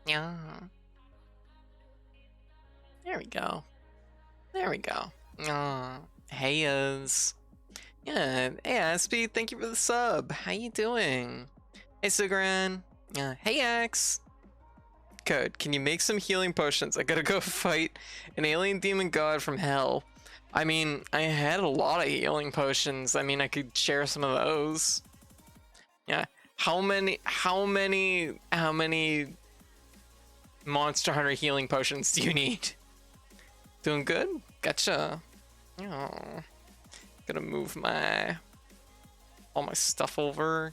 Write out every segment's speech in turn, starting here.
Yeah. There we go. There we go. Hey, yeah, hey, Aspie, thank you for the sub. How you doing? Hey, Sigran. Hey, Axe. Good. Can you make some healing potions? I gotta go fight an alien demon god from hell. I mean, I had a lot of healing potions. I mean, I could share some of those. Yeah. How many Monster Hunter healing potions do you need? Doing good? Gotcha. Oh, gonna move all my stuff over.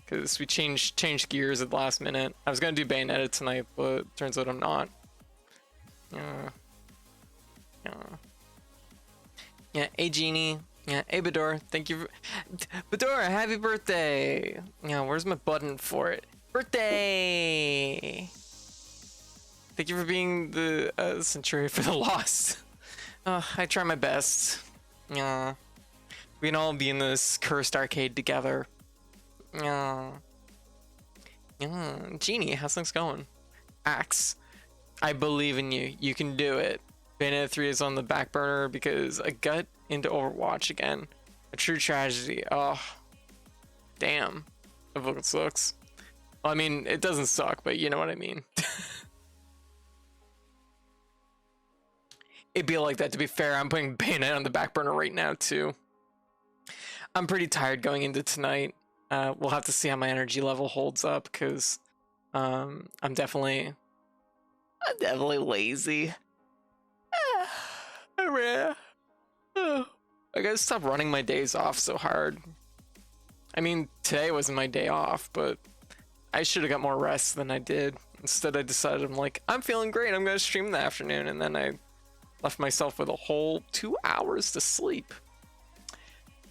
Because we changed gears at the last minute. I was gonna do Bayonetta tonight, but turns out I'm not. Yeah, hey Genie. Yeah, hey Bador. Thank you Bador, happy birthday! Yeah, where's my button for it? Birthday! Thank you for being the Centurion for the Lost. I try my best. Yeah. We can all be in this cursed arcade together. Yeah. Genie, how's things going? Axe, I believe in you. You can do it. Bayonetta 3 is on the back burner because I got into Overwatch again. A true tragedy. Oh, damn. That fucking sucks. Well, I mean, it doesn't suck, but you know what I mean. It'd be like that, to be fair. I'm putting Bayonetta on the back burner right now, too. I'm pretty tired going into tonight. We'll have to see how my energy level holds up, because I'm definitely lazy. I gotta stop running my days off so hard. I mean, today wasn't my day off, but I should have got more rest than I did. Instead, I decided I'm feeling great. I'm gonna stream in the afternoon, and then I left myself with a whole 2 hours to sleep.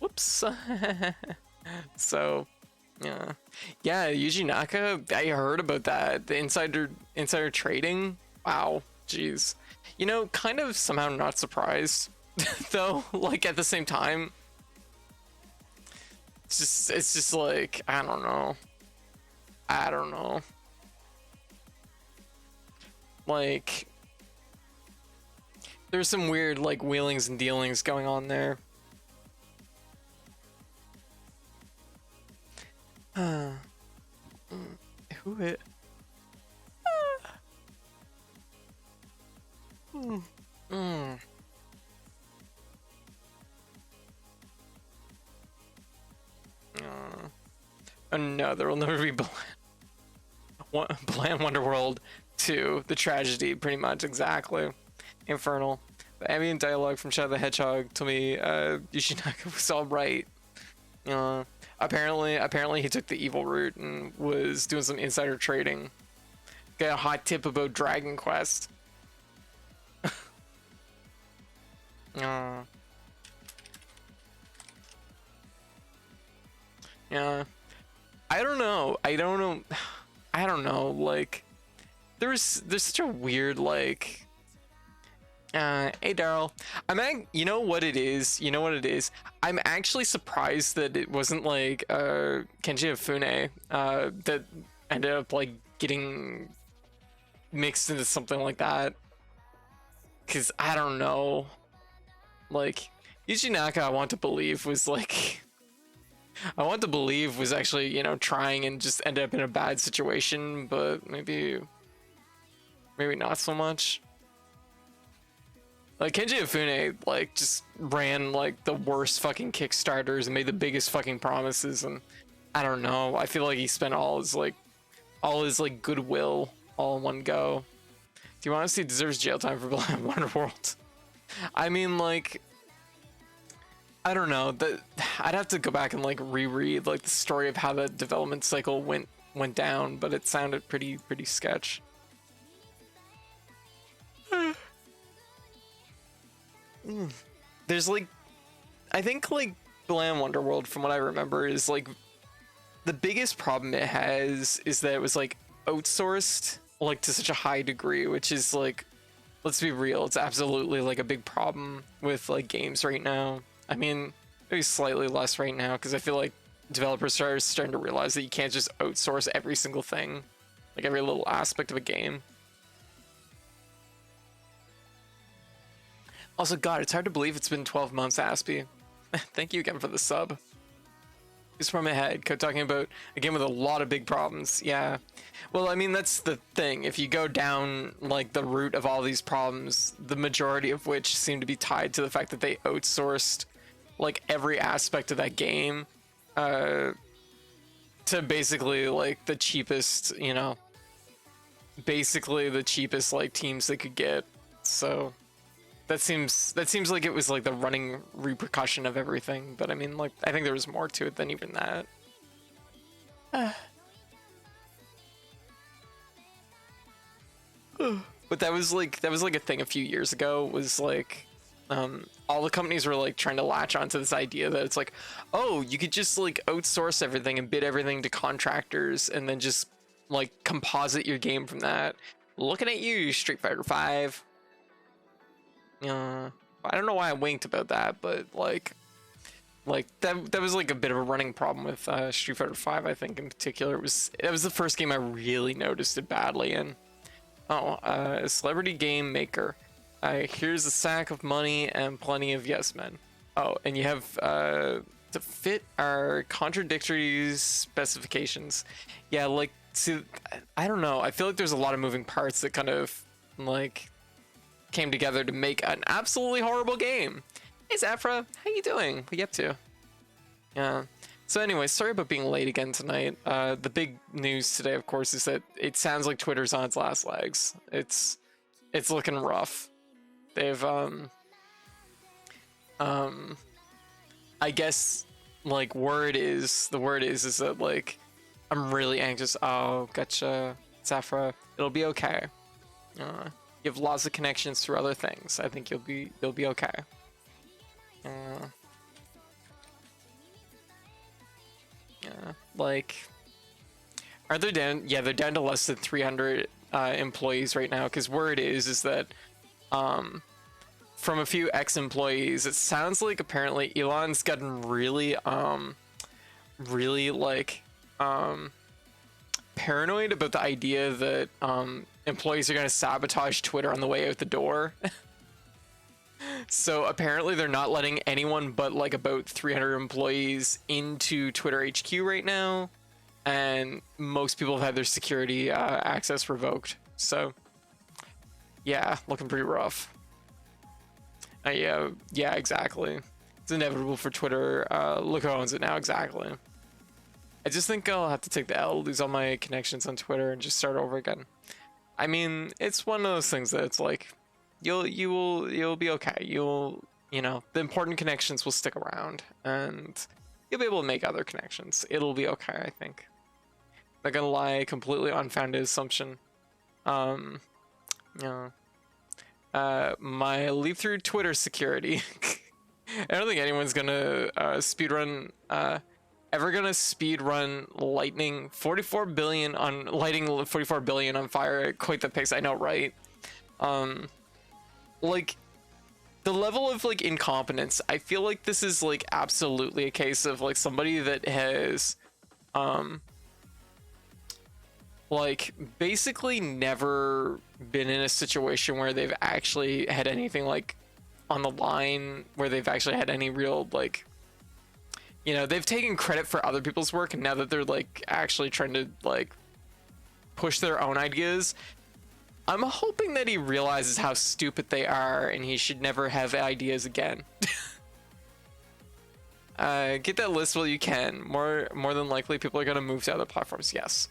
Whoops. So, yeah, Yuji Naka. I heard about that. The insider trading. Wow, jeez. You know, kind of somehow not surprised, though. Like at the same time, it's just like I don't know. Like, there's some weird like wheelings and dealings going on there. Who it? Oh no, there will never be Bland Wonderworld 2, the tragedy, pretty much, exactly. Infernal. The ambient dialogue from Shadow the Hedgehog told me Yoshinaka was alright. Apparently he took the evil route and was doing some insider trading. Got a hot tip about Dragon Quest. Yeah. I don't know. Like, there's such a weird like. Hey Daryl, you know what it is. I'm actually surprised that it wasn't like Kenji Ofune that ended up like getting mixed into something like that. Cause I don't know. Like, Yuji Naka, I want to believe was actually, trying and just ended up in a bad situation, but maybe not so much. Like, Kenji Ofune, like, just ran, like, the worst fucking Kickstarters and made the biggest fucking promises, and I don't know. I feel like he spent all his goodwill all in one go. Do you honestly deserves jail time for Blind Wonderworld? I mean, like, I don't know. I'd have to go back and like reread like the story of how the development cycle went down, but it sounded pretty sketch. There's like, I think like Bland Wonderworld, from what I remember, is like the biggest problem it has is that it was like outsourced like to such a high degree, which is like, let's be real, it's absolutely like a big problem with like games right now. I mean, maybe slightly less right now, because I feel like developers are starting to realize that you can't just outsource every single thing. like every little aspect of a game. Also, God, it's hard to believe it's been 12 months, Aspie. Thank you again for the sub. He's from ahead, talking about a game with a lot of big problems. Yeah. Well, I mean, that's the thing. If you go down, like, the root of all these problems, the majority of which seem to be tied to the fact that they outsourced, like, every aspect of that game to basically, like, the cheapest, you know, basically the cheapest, like, teams they could get. So that seems like it was like the running repercussion of everything, but I mean, like, I think there was more to it than even that. But that was like a thing a few years ago, was like all the companies were like trying to latch onto this idea that it's like, oh, you could just like outsource everything and bid everything to contractors and then just like composite your game from that. Looking at you, Street Fighter 5. I don't know why I winked about that, but like that was like a bit of a running problem with Street Fighter 5. I think in particular, that was the first game I really noticed it badly in. Oh, a celebrity game maker. Here's a sack of money and plenty of yes men. Oh, and you have to fit our contradictory specifications. Yeah, like, see, I don't know. I feel like there's a lot of moving parts that kind of like came together to make an absolutely horrible game. Hey Zafra, how you doing? What you up to? Yeah. So anyway, sorry about being late again tonight. The big news today, of course, is that it sounds like Twitter's on its last legs. It's looking rough. They've I guess, like, the word is that, like, I'm really anxious. Oh, gotcha, Zafra. It'll be okay. You have lots of connections through other things. I think you'll be okay. Yeah, like, are they down? Yeah, they're down to less than 300 employees right now. Because word is that from a few ex-employees, it sounds like apparently Elon's gotten really like paranoid about the idea that employees are going to sabotage Twitter on the way out the door. So apparently they're not letting anyone but like about 300 employees into Twitter HQ right now, and most people have had their security access revoked. So yeah, looking pretty rough. Yeah, exactly. It's inevitable for Twitter. Look who owns it now, exactly. I just think I'll have to take the L, lose all my connections on Twitter, and just start over again. I mean, it's one of those things that it's like, you'll be okay. You know, the important connections will stick around, and you'll be able to make other connections. It'll be okay, I think. Not gonna lie, completely unfounded assumption. Yeah. My leap through Twitter security. I don't think anyone's gonna speedrun lighting 44 billion on fire. Quite the pace, I know, right? Like, the level of like incompetence, I feel like this is like absolutely a case of like somebody that has like basically never been in a situation where they've actually had anything like on the line, where they've actually had any real, like, you know, they've taken credit for other people's work, and now that they're like actually trying to like push their own ideas, I'm hoping that he realizes how stupid they are and he should never have ideas again. Get that list while you can. More than likely people are going to move to other platforms. Yes.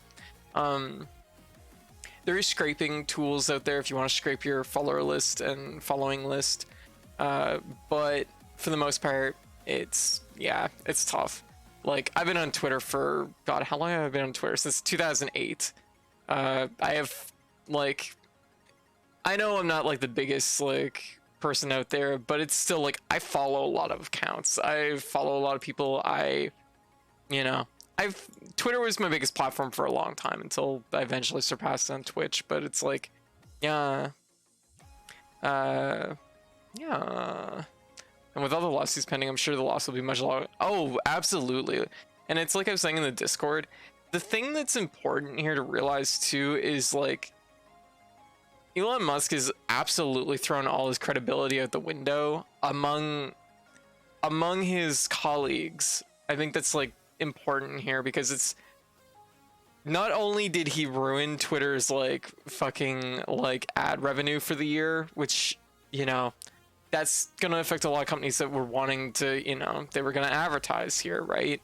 There is scraping tools out there if you want to scrape your follower list and following list. But for the most part, it's tough. Like, I've been on Twitter for, God, how long have I been on Twitter? Since 2008. I have, like, I know I'm not like the biggest like person out there, but it's still like I follow a lot of accounts. I follow a lot of people. Twitter was my biggest platform for a long time until I eventually surpassed it on Twitch. But it's like, yeah. And with all the lawsuits pending, I'm sure the loss will be much lower. Oh, absolutely. And it's like I was saying in the Discord, the thing that's important here to realize too is like Elon Musk has absolutely thrown all his credibility out the window among his colleagues. I think that's like important here because it's not only did he ruin Twitter's like fucking like ad revenue for the year, which, you know, that's gonna affect a lot of companies that were wanting to, you know, they were gonna advertise here, right?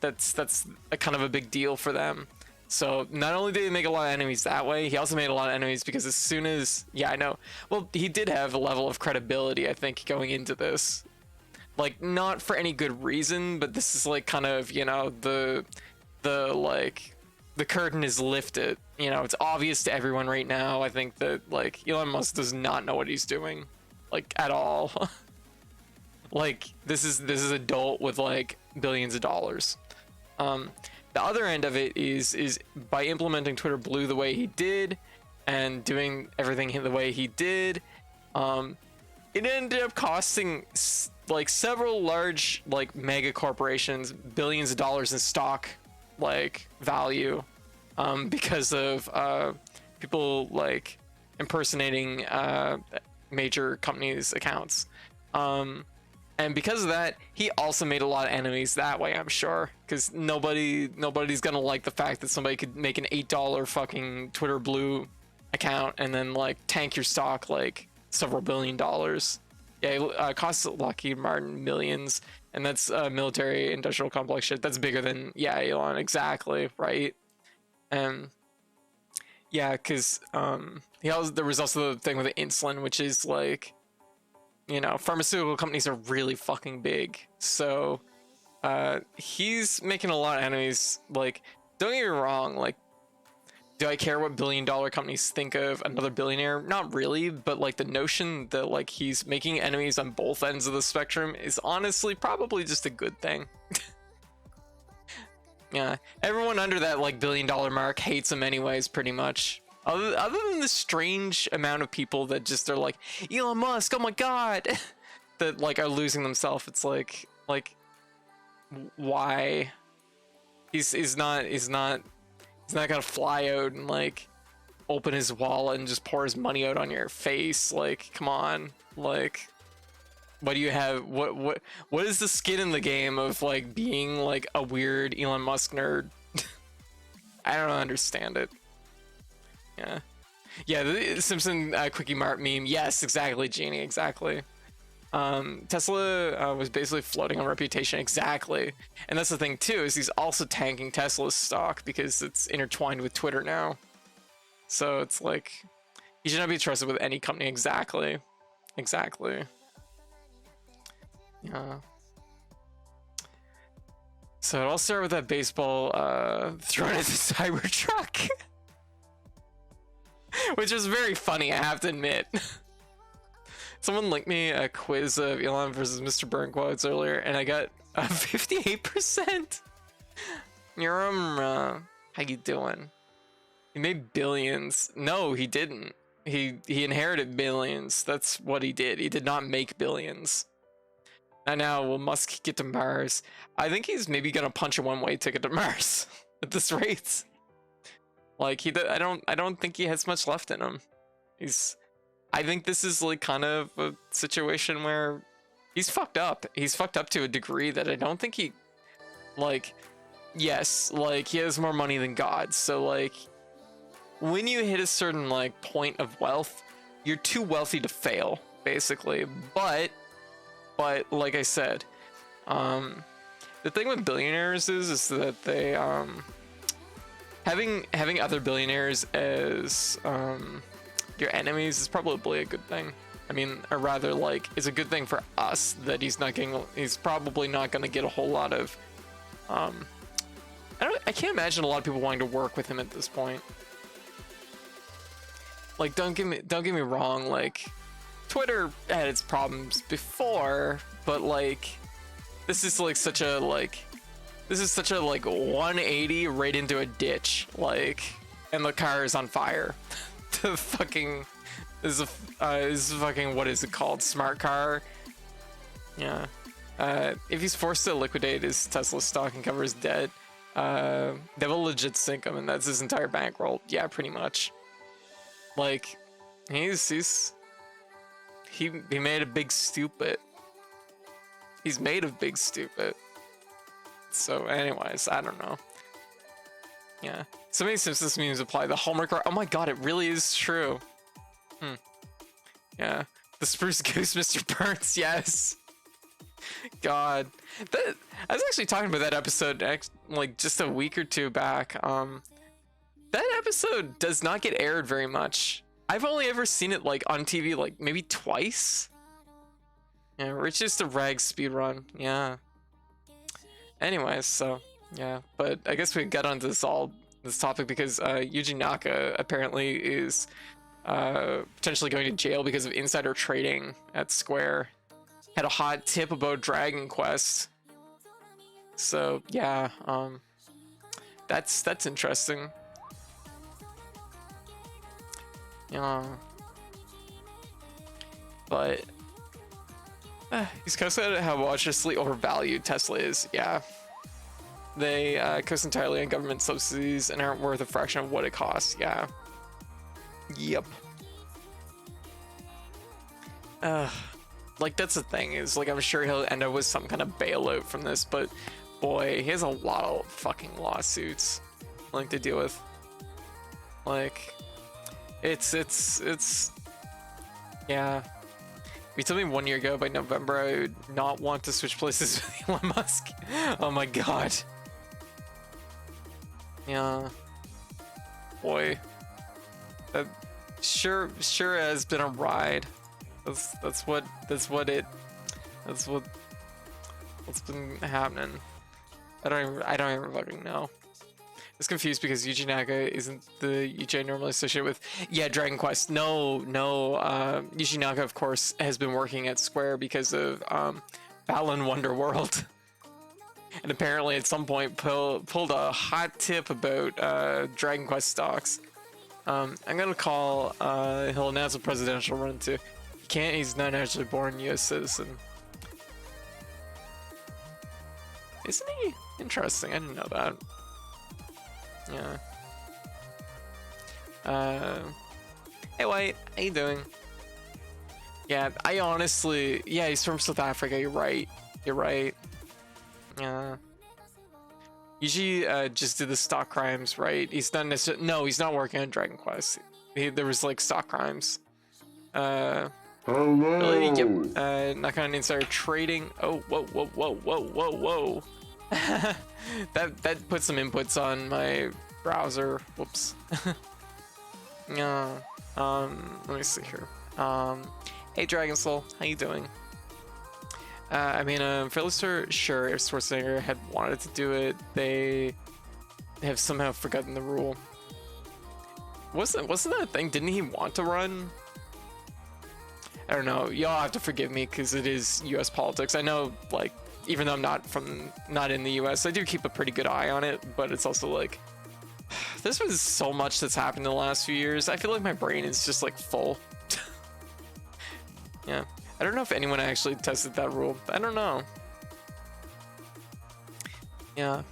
That's a kind of a big deal for them. So not only did he make a lot of enemies that way, he also made a lot of enemies because as soon as, yeah, I know, well, he did have a level of credibility, I think, going into this. Like, not for any good reason, but this is like kind of, you know, the like the curtain is lifted. You know, it's obvious to everyone right now. I think that like Elon Musk does not know what he's doing, like at all. Like this is adult with like billions of dollars. The other end of it is by implementing Twitter Blue the way he did and doing everything the way he did, it ended up costing like several large like mega corporations billions of dollars in stock like value, because of people like impersonating major companies' accounts. And because of that, he also made a lot of enemies that way, I'm sure. Because nobody's gonna like the fact that somebody could make an $8 fucking Twitter Blue account and then like tank your stock like several $billion. Yeah, it costs Lockheed Martin millions, and that's military industrial complex shit. That's bigger than, yeah, Elon, exactly, right? And yeah, because there was also the thing with the insulin, which is like, you know, pharmaceutical companies are really fucking big. So he's making a lot of enemies. Like, don't get me wrong, like, do I care what billion-dollar companies think of another billionaire? Not really, but like the notion that like he's making enemies on both ends of the spectrum is honestly probably just a good thing. Yeah, everyone under that like billion-dollar mark hates him anyways, pretty much. Other than the strange amount of people that just are like, Elon Musk, oh my god, that like are losing themselves. It's like why? He's not gonna fly out and like open his wallet and just pour his money out on your face. Like, come on, like, what do you have? What is the skin in the game of like being like a weird Elon Musk nerd? I don't understand it. Yeah, the Simpson Quickie Mart meme. Yes, exactly, Genie, exactly. Tesla was basically floating on reputation, exactly. And that's the thing too, is he's also tanking Tesla's stock because it's intertwined with Twitter now. So it's like, he should not be trusted with any company, exactly. Exactly. Yeah. So it all started with that baseball thrown at the Cybertruck. Which was very funny, I have to admit. Someone linked me a quiz of Elon versus Mr. Burn quotes earlier, and I got 58%. How you doing? He made billions. No, he didn't. He inherited billions. That's what he did. He did not make billions. And now, will Musk get to Mars? I think he's maybe gonna punch a one-way ticket to Mars at this rate. Like I don't think he has much left in him. I think this is like kind of a situation where he's fucked up. He's fucked up to a degree that I don't think he, like, yes, like he has more money than God. So like when you hit a certain like point of wealth, you're too wealthy to fail, basically. But like I said, the thing with billionaires is that they having other billionaires as your enemies is probably a good thing. I mean, or rather, like, it's a good thing for us that he's probably not going to get a whole lot of I can't imagine a lot of people wanting to work with him at this point. Like, don't get me wrong, like, Twitter had its problems before, but like this is such a 180 right into a ditch, like, and the car is on fire. The fucking is fucking, what is it called, smart car. Yeah. If he's forced to liquidate his Tesla stock and cover his debt, they have a legit income, and that's his entire bankroll. Yeah, pretty much. Like, he made a big stupid. He's made a big stupid. So, anyways, I don't know. Yeah. So many Simpsons memes apply. The Hallmark. Oh my god, it really is true. Yeah. The Spruce Goose, Mr. Burns. Yes. God, I was actually talking about that episode like just a week or two back. That episode does not get aired very much. I've only ever seen it like on TV like maybe twice. Yeah, or it's just a rag speed run. Yeah. Anyways, so yeah, but I guess we got onto this topic because Yuji Naka apparently is potentially going to jail because of insider trading at Square. Had a hot tip about Dragon Quest. So yeah, that's interesting. Yeah, but he's co-said how watchlessly overvalued Tesla is. Yeah, they coast entirely on government subsidies and aren't worth a fraction of what it costs. Yeah. Yep. Like that's the thing is like I'm sure he'll end up with some kind of bailout from this, but boy, he has a lot of fucking lawsuits like to deal with. Like it's yeah. If you told me 1 year ago by November I would not want to switch places with Elon Musk. Oh my god. Yeah. Boy. That sure has been a ride. That's what's been happening. I don't even fucking know. I was confused because Yuji Naka isn't the Yuji I normally associate with. Yeah, Dragon Quest. No. Yuji Naka, of course, has been working at Square because of Balan Wonderworld. And apparently at some point pulled a hot tip about Dragon Quest stocks. I'm gonna call, he'll announce a presidential run too. He can't, he's not actually born US citizen. Isn't he? Interesting, I didn't know that. Yeah. Hey White, how you doing? Yeah, I honestly, yeah, he's from South Africa, you're right. Yeah. Usually just did the stock crimes, right? He's not necessarily, no, he's not working on Dragon Quest. There was like stock crimes. Really? Yep. Not on insider trading. Oh, whoa. that put some inputs on my browser. Whoops. Yeah. Let me see here. Hey Dragon Soul, how you doing? I mean, I'm fairly sure if Schwarzenegger had wanted to do it, they have somehow forgotten the rule. Wasn't that a thing? Didn't he want to run? I don't know. Y'all have to forgive me because it is U.S. politics. I know, like, even though I'm not in the U.S., I do keep a pretty good eye on it. But it's also like, there's been so much that's happened in the last few years. I feel like my brain is just like full. Yeah. I don't know if anyone actually tested that rule. I don't know. Yeah.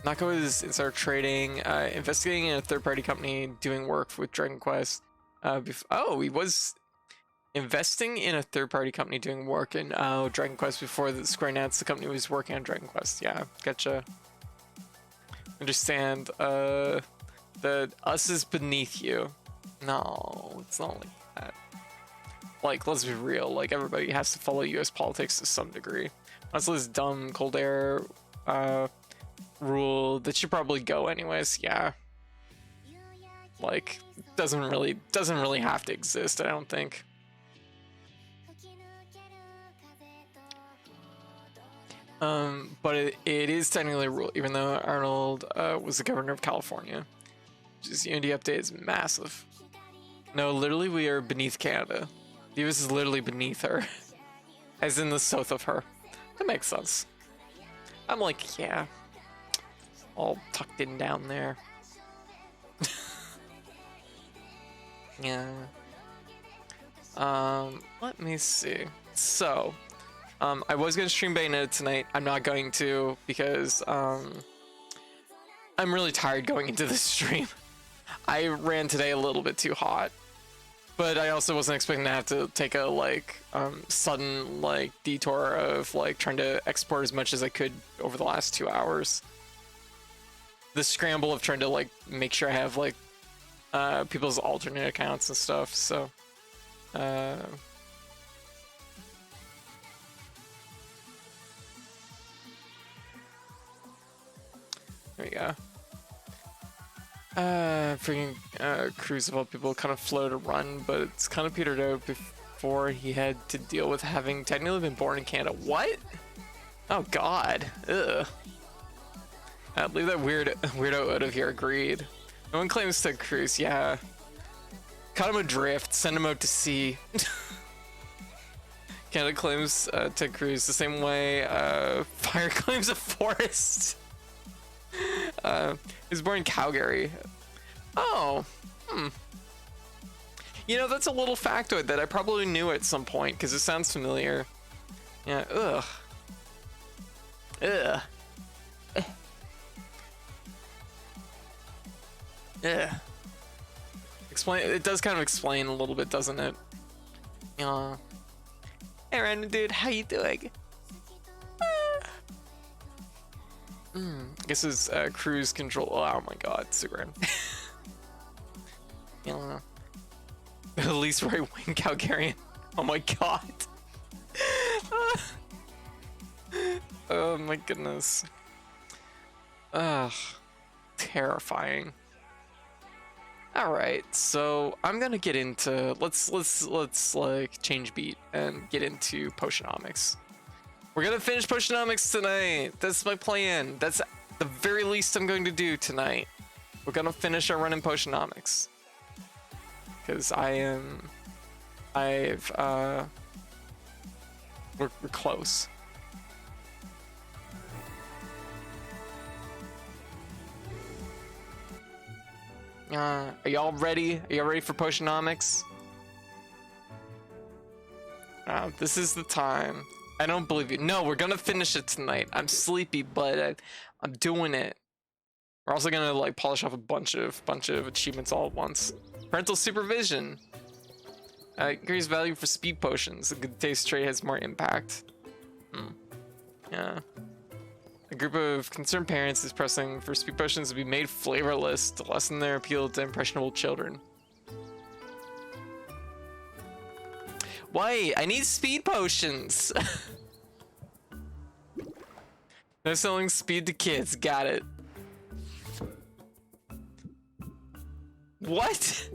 Naka was insider trading, investigating in a third-party company doing work with Dragon Quest. He was investing in a third-party company doing work in Dragon Quest before the Square announced the company was working on Dragon Quest. Yeah, gotcha. Understand. The us is beneath you. No, it's not like that. Like, let's be real. Like, everybody has to follow U.S. politics to some degree. Honestly, this dumb cold air rule that should probably go anyways. Yeah. Like, doesn't really have to exist, I don't think. But it is technically a rule, even though Arnold was the governor of California. Just Unity update is massive. No, literally, we are beneath Canada. The US is literally beneath her, as in the south of her. That makes sense. I'm like, yeah, all tucked in down there. Yeah. Let me see. So, I was gonna stream Bayonetta tonight. I'm not going to because I'm really tired going into this stream. I ran today a little bit too hot, but I also wasn't expecting to have to take a sudden detour of trying to export as much as I could over the last 2 hours. The scramble of trying to make sure I have people's alternate accounts and stuff. So there we go. Freaking Cruz of all people kind of flow to run, but it's kind of petered out before he had to deal with having technically been born in Canada. What? Oh God. Ugh. Leave that weirdo out of here. Agreed. No one claims to Cruz. Yeah. Cut him adrift. Send him out to sea. Canada claims to Cruz the same way Fire claims a forest. He was born in Calgary. Oh. You know, that's a little factoid that I probably knew at some point because it sounds familiar. Yeah. Ugh. Ugh. Yeah. Explain. It does kind of explain a little bit, doesn't it? Hey, random dude, how you doing? I guess it's cruise control. Oh my God, super. Yeah. At least right-wing Calgarian. Oh my God. Oh my goodness. Ugh. Terrifying. All right, so I'm gonna get into let's change beat and get into Potionomics. We're gonna finish Potionomics tonight. That's my plan. That's the very least I'm going to do tonight. We're gonna finish our run in Potionomics because we're close. Are y'all ready? Are y'all ready for Potionomics? This is the time. I don't believe you. No, we're gonna finish it tonight. I'm sleepy, but I'm doing it. We're also gonna polish off a bunch of achievements all at once. Parental supervision. Increased value for speed potions. A good taste trait has more impact. Yeah. A group of concerned parents is pressing for speed potions to be made flavorless to lessen their appeal to impressionable children. Why? I need speed potions. They're selling speed to kids. Got it. What?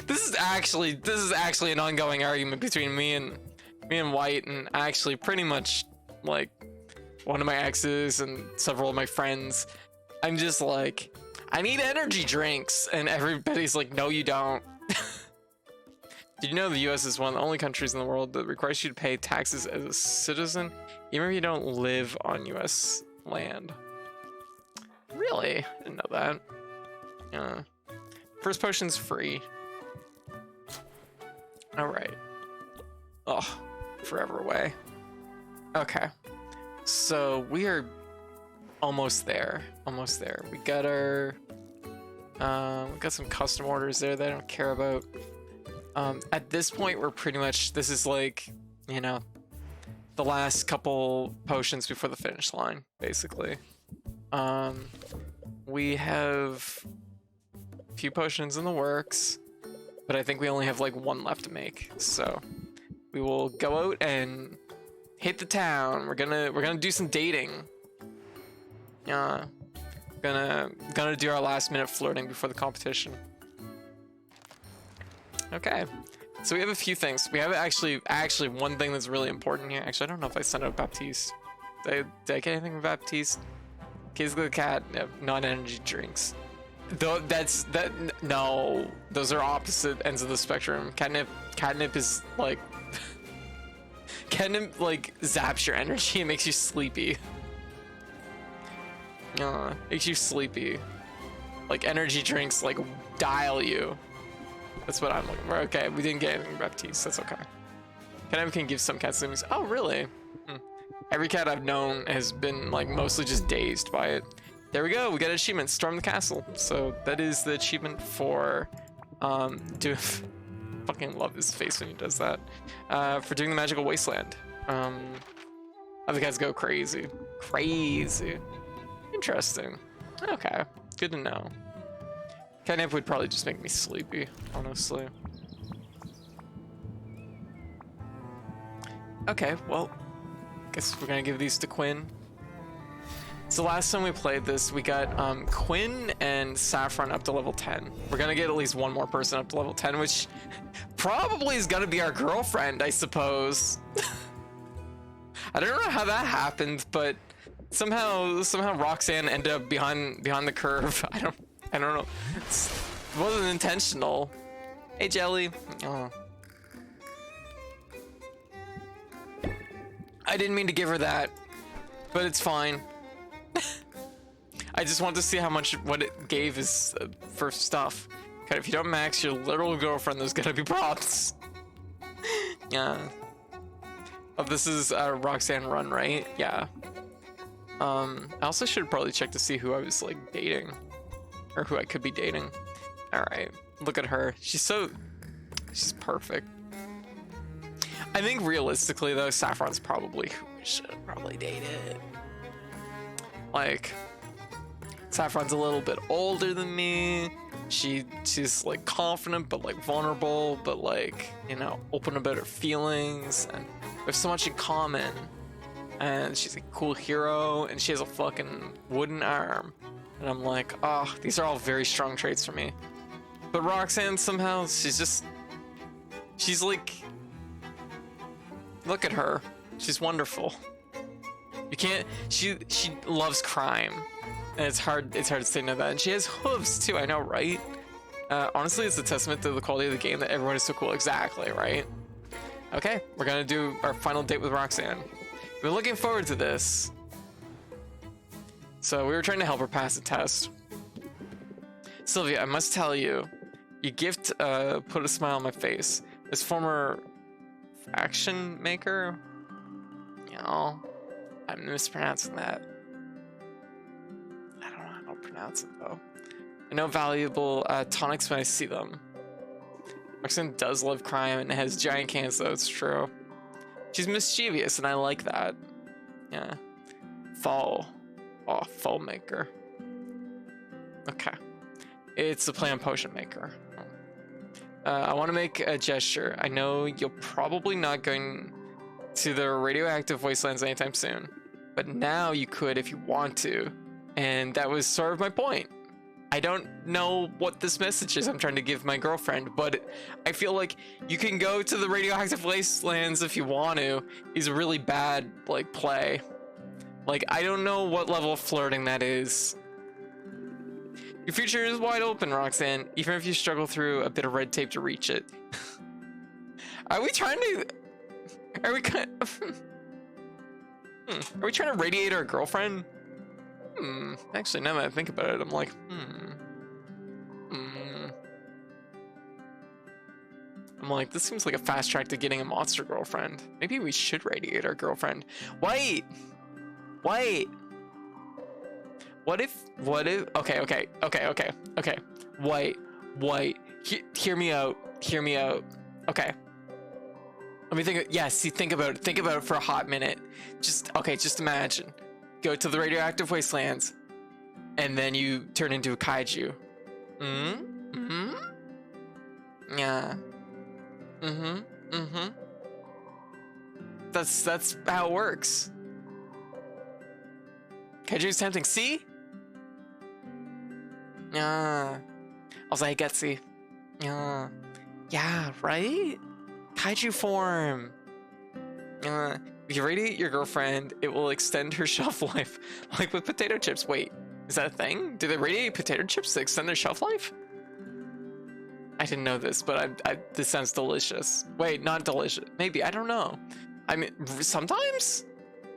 This is actually an ongoing argument between me and White, and actually pretty much one of my exes and several of my friends. I'm just I need energy drinks, and everybody's like, no, you don't. Did you know the US is one of the only countries in the world that requires you to pay taxes as a citizen, even if you don't live on US land? Really? I didn't know that. Yeah. First potion's free. Alright. Oh, forever away. Okay. So we are almost there. Almost there. We got our we got some custom orders there that I don't care about. At this point we're pretty much, this is you know, the last couple potions before the finish line, basically. We have a few potions in the works, but I think we only have one left to make. So we will go out and hit the town. We're gonna do some dating. Gonna do our last minute flirting before the competition. Okay, so we have a few things. We have actually one thing that's really important here. Actually, I don't know if I sent out Baptiste. Did I get anything from Baptiste? Kids with a cat, non-energy drinks. Though no, those are opposite ends of the spectrum. Catnip is catnip zaps your energy and makes you sleepy. Makes you sleepy. Energy drinks dial you. That's what I'm looking for. Okay, we didn't get anything from Baptiste. That's okay. Kind of can give some cats things. Oh, really? Every cat I've known has been like mostly just dazed by it. There we go. We got an achievement. Storm the castle. So that is the achievement for fucking love his face when he does that. For doing the magical wasteland. Other cats go crazy. Crazy. Interesting. Okay. Good to know. Catnip would probably just make me sleepy, honestly. Okay, well, guess we're gonna give these to Quinn. So last time we played this, we got Quinn and Saffron up to level 10. We're gonna get at least one more person up to level 10, which probably is gonna be our girlfriend, I suppose. I don't know how that happened, but somehow Roxanne ended up behind the curve. I don't know. It wasn't intentional. Hey, Jelly. Oh. I didn't mean to give her that, but it's fine. I just want to see how much what it gave is for stuff. Okay, if you don't max your literal girlfriend, there's gonna be problems. Yeah. Oh, this is Roxanne Run, right? Yeah. I also should probably check to see who I was like dating, or who I could be dating. All right, look at her. She's perfect. I think realistically though, Saffron's probably who we should probably date it. Like, Saffron's a little bit older than me. She's like confident but like vulnerable, but like, you know, open about her feelings, and we have so much in common. And she's a cool hero, and she has a fucking wooden arm. And I'm like, oh, these are all very strong traits for me. But Roxanne somehow, she's like, look at her. She's wonderful. You can't, she loves crime. And it's hard to say no to that. And she has hooves too, I know, right? Honestly, it's a testament to the quality of the game that everyone is so cool. Exactly, right? Okay, we're gonna do our final date with Roxanne. We're looking forward to this. So we were trying to help her pass the test. Sylvia, I must tell you, your gift put a smile on my face. This former action maker, you know, I'm mispronouncing that. I don't know how to pronounce it though. I know valuable tonics when I see them. Roxanne does love crime and has giant cans though, it's true. She's mischievous and I like that. Yeah. Fall. Oh, fall maker. Okay. It's a plant potion maker. I want to make a gesture. I know you're probably not going to the radioactive wastelands anytime soon, but now you could if you want to. And that was sort of my point. I don't know what this message is I'm trying to give my girlfriend, but I feel like you can go to the radioactive wastelands if you want to. Is a really bad, like, play. Like, I don't know what level of flirting that is. Your future is wide open, Roxanne, even if you struggle through a bit of red tape to reach it. Are we trying to... Are we kind of... Are we trying to radiate our girlfriend? Actually, now that I think about it, I'm like, I'm like, this seems like a fast track to getting a monster girlfriend. Maybe we should radiate our girlfriend. Wait! What if, okay. Wait. Hear me out. Okay. Let me think, think about it for a hot minute. Just imagine. Go to the radioactive wastelands, and then you turn into a kaiju. Yeah. That's how it works. Kaiju's tempting. See? Yeah. I was like, gutsy. Yeah. Yeah, right? Kaiju form. If you radiate your girlfriend, it will extend her shelf life, like with potato chips. Wait, is that a thing? Do they radiate potato chips to extend their shelf life? I didn't know this, but this sounds delicious. Wait, not delicious. Maybe, I don't know. I mean, sometimes?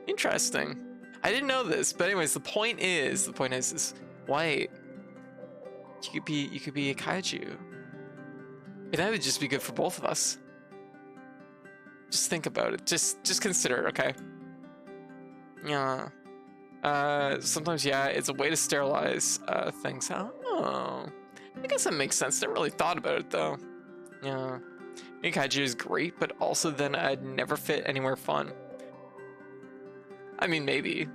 Interesting. I didn't know this, but anyways, the point is, wait, you could be a kaiju. And that would just be good for both of us. Just think about it. Just consider it, okay? Yeah. Sometimes, yeah, it's a way to sterilize things. Oh, I guess that makes sense. Never really thought about it though. Yeah. Kaiju is great, but also then I'd never fit anywhere fun. I mean, maybe.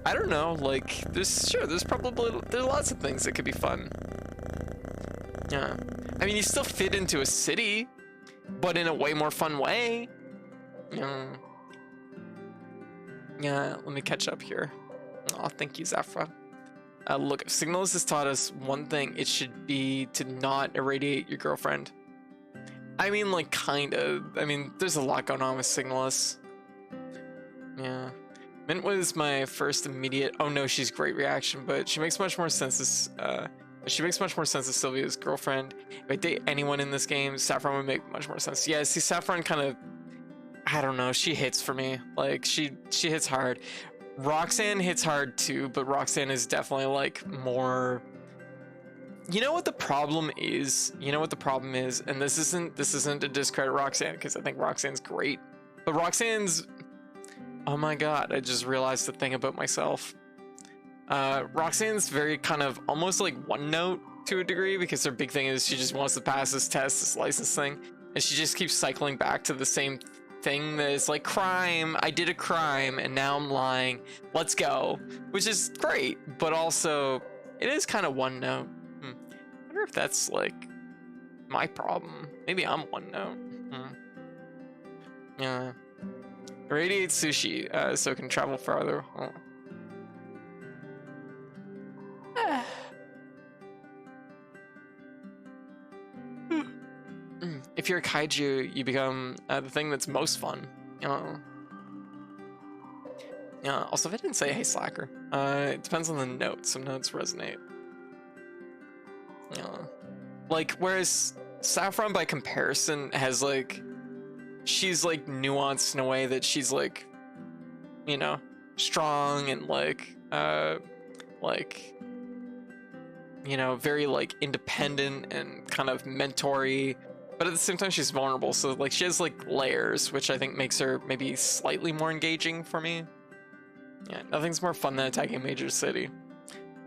I don't know. Like, there's lots of things that could be fun. Yeah. I mean, you still fit into a city, but in a way more fun way. Yeah. Yeah, let me catch up here. Oh, thank you, Zafra. Look, if Signalis has taught us one thing, it should be to not irradiate your girlfriend. I mean, like, kind of. I mean, there's a lot going on with Signalis. Yeah. Mint was my first immediate, oh no, she's great reaction, but she makes much more sense as, Sylvia's girlfriend. If I date anyone in this game, Saffron would make much more sense. Yeah, see, Saffron kind of, I don't know, she hits for me. Like, she hits hard. Roxanne hits hard too, but Roxanne is definitely like more, you know what the problem is? You know what the problem is? And this isn't to discredit Roxanne, because I think Roxanne's great. But Roxanne's, oh my god, I just realized the thing about myself. Roxanne's very kind of almost like one note to a degree, because her big thing is she just wants to pass this test, this license thing, and she just keeps cycling back to the same thing that is like, crime, I did a crime and now I'm lying, let's go, which is great, but also it is kind of one note. I wonder if that's like my problem. Maybe I'm one note. Yeah. Irradiate sushi so it can travel farther. If you're a kaiju, you become the thing that's most fun. Yeah. Also, if I didn't say hey slacker, it depends on the note. Some notes resonate. Yeah. Like, whereas Saffron by comparison has like, she's like nuanced in a way that she's like, you know, strong and like, you know, very like independent and kind of mentory, but at the same time she's vulnerable, so like she has like layers, which I think makes her maybe slightly more engaging for me. Yeah, nothing's more fun than attacking a major city.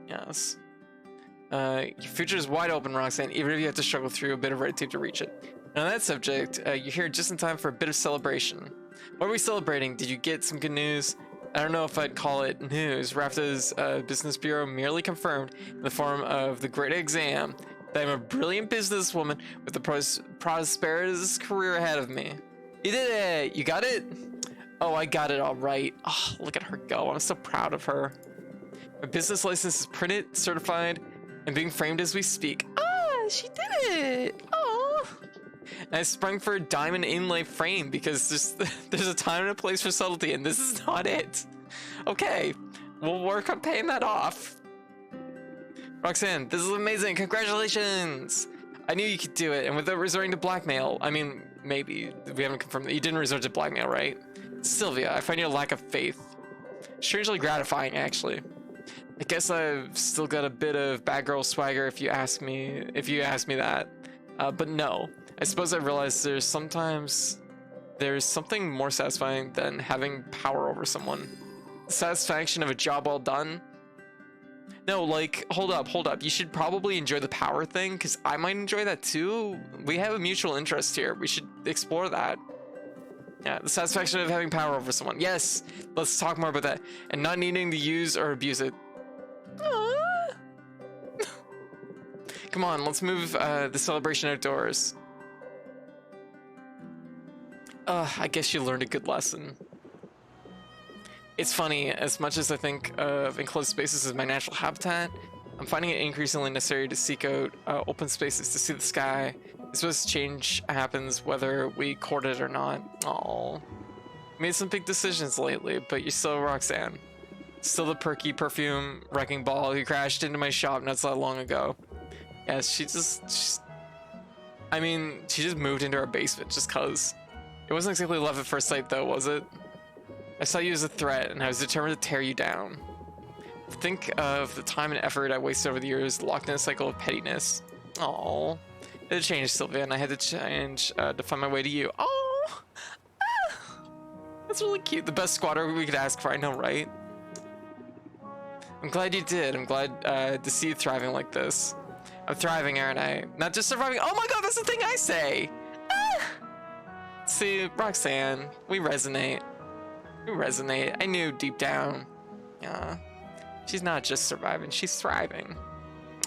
Yes. Your future is wide open, Roxanne, even if you have to struggle through a bit of red tape to reach it. And on that subject, you're here just in time for a bit of celebration. What are we celebrating? Did you get some good news? I don't know if I'd call it news. RAFTA's business bureau merely confirmed in the form of the great exam that I'm a brilliant businesswoman with a prosperous career ahead of me. You did it! You got it? Oh, I got it all right. Oh, look at her go. I'm so proud of her. My business license is printed, certified, and being framed as we speak. Ah, she did it! Oh! And I sprung for a diamond inlay frame because there's a time and a place for subtlety, and this is not it. Okay, we'll work on paying that off. Roxanne, this is amazing. Congratulations! I knew you could do it, and without resorting to blackmail. I mean, maybe. We haven't confirmed that. You didn't resort to blackmail, right? Sylvia, I find your lack of faith strangely gratifying, actually. I guess I've still got a bit of bad girl swagger if you ask me that. But no. I suppose I realized there's something more satisfying than having power over someone. The satisfaction of a job well done. No, like, hold up. You should probably enjoy the power thing, because I might enjoy that too. We have a mutual interest here. We should explore that. Yeah, the satisfaction of having power over someone. Yes, let's talk more about that. And not needing to use or abuse it. Come on, let's move the celebration outdoors. I guess you learned a good lesson. It's funny, as much as I think of enclosed spaces as my natural habitat, I'm finding it increasingly necessary to seek out open spaces to see the sky. I suppose change happens whether we court it or not. Aww. Made some big decisions lately, but you're still Roxanne. Still the perky perfume wrecking ball who crashed into my shop not so long ago. Yeah, she just moved into our basement just cause. It wasn't exactly love at first sight though, was it? I saw you as a threat and I was determined to tear you down. Think of the time and effort I wasted over the years locked in a cycle of pettiness. Aww. It changed, Sylvia, and I had to change to find my way to you. Oh, that's really cute. The best squatter we could ask for, I know, right? I'm glad you did. I'm glad to see you thriving like this. I'm thriving, aren't I? Not just surviving. Oh my god, that's the thing I say! Ah! See, Roxanne, we resonate. We resonate. I knew deep down. Yeah. She's not just surviving, she's thriving.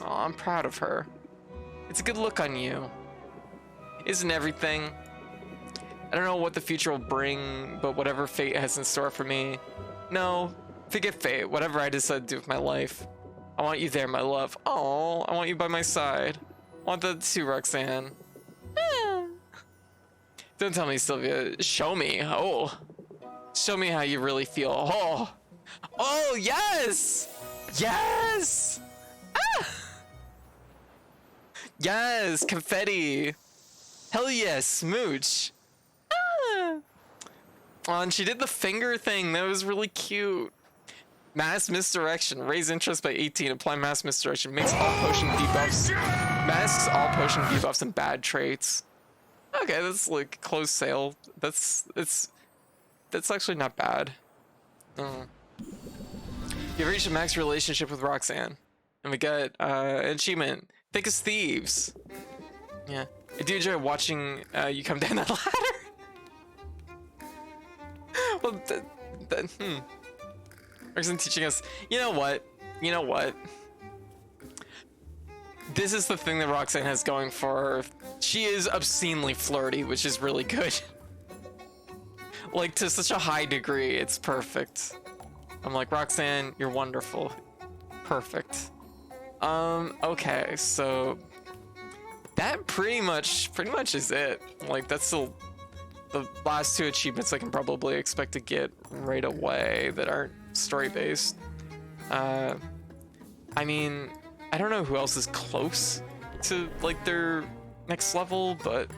Oh, I'm proud of her. It's a good look on you. Isn't everything? I don't know what the future will bring, but whatever fate has in store for me. No, forget fate. Whatever I decide to do with my life. I want you there, my love. Oh, I want you by my side. I want that too, Roxanne. Don't tell me, Sylvia. Show me. Oh. Show me how you really feel. Oh. Oh, yes! Yes! Ah! Yes, confetti. Hell yes, smooch. Ah! Oh, and she did the finger thing. That was really cute. Mass misdirection. Raise interest by 18. Apply mass misdirection. Makes all potion debuffs. Masks all potion debuffs and bad traits. Okay, that's like closed sale. That's actually not bad. Oh. You've reached a max relationship with Roxanne. And we got an achievement. Thick as thieves. Yeah. I do enjoy watching you come down that ladder. Well, Roxanne teaching us, you know what? You know what? This is the thing that Roxanne has going for her. She is obscenely flirty, which is really good. Like, to such a high degree, it's perfect. I'm like, Roxanne, you're wonderful. Perfect. Okay, so that pretty much is it. Like, that's the last two achievements I can probably expect to get right away that aren't story-based. I mean, I don't know who else is close to, like, their next level, but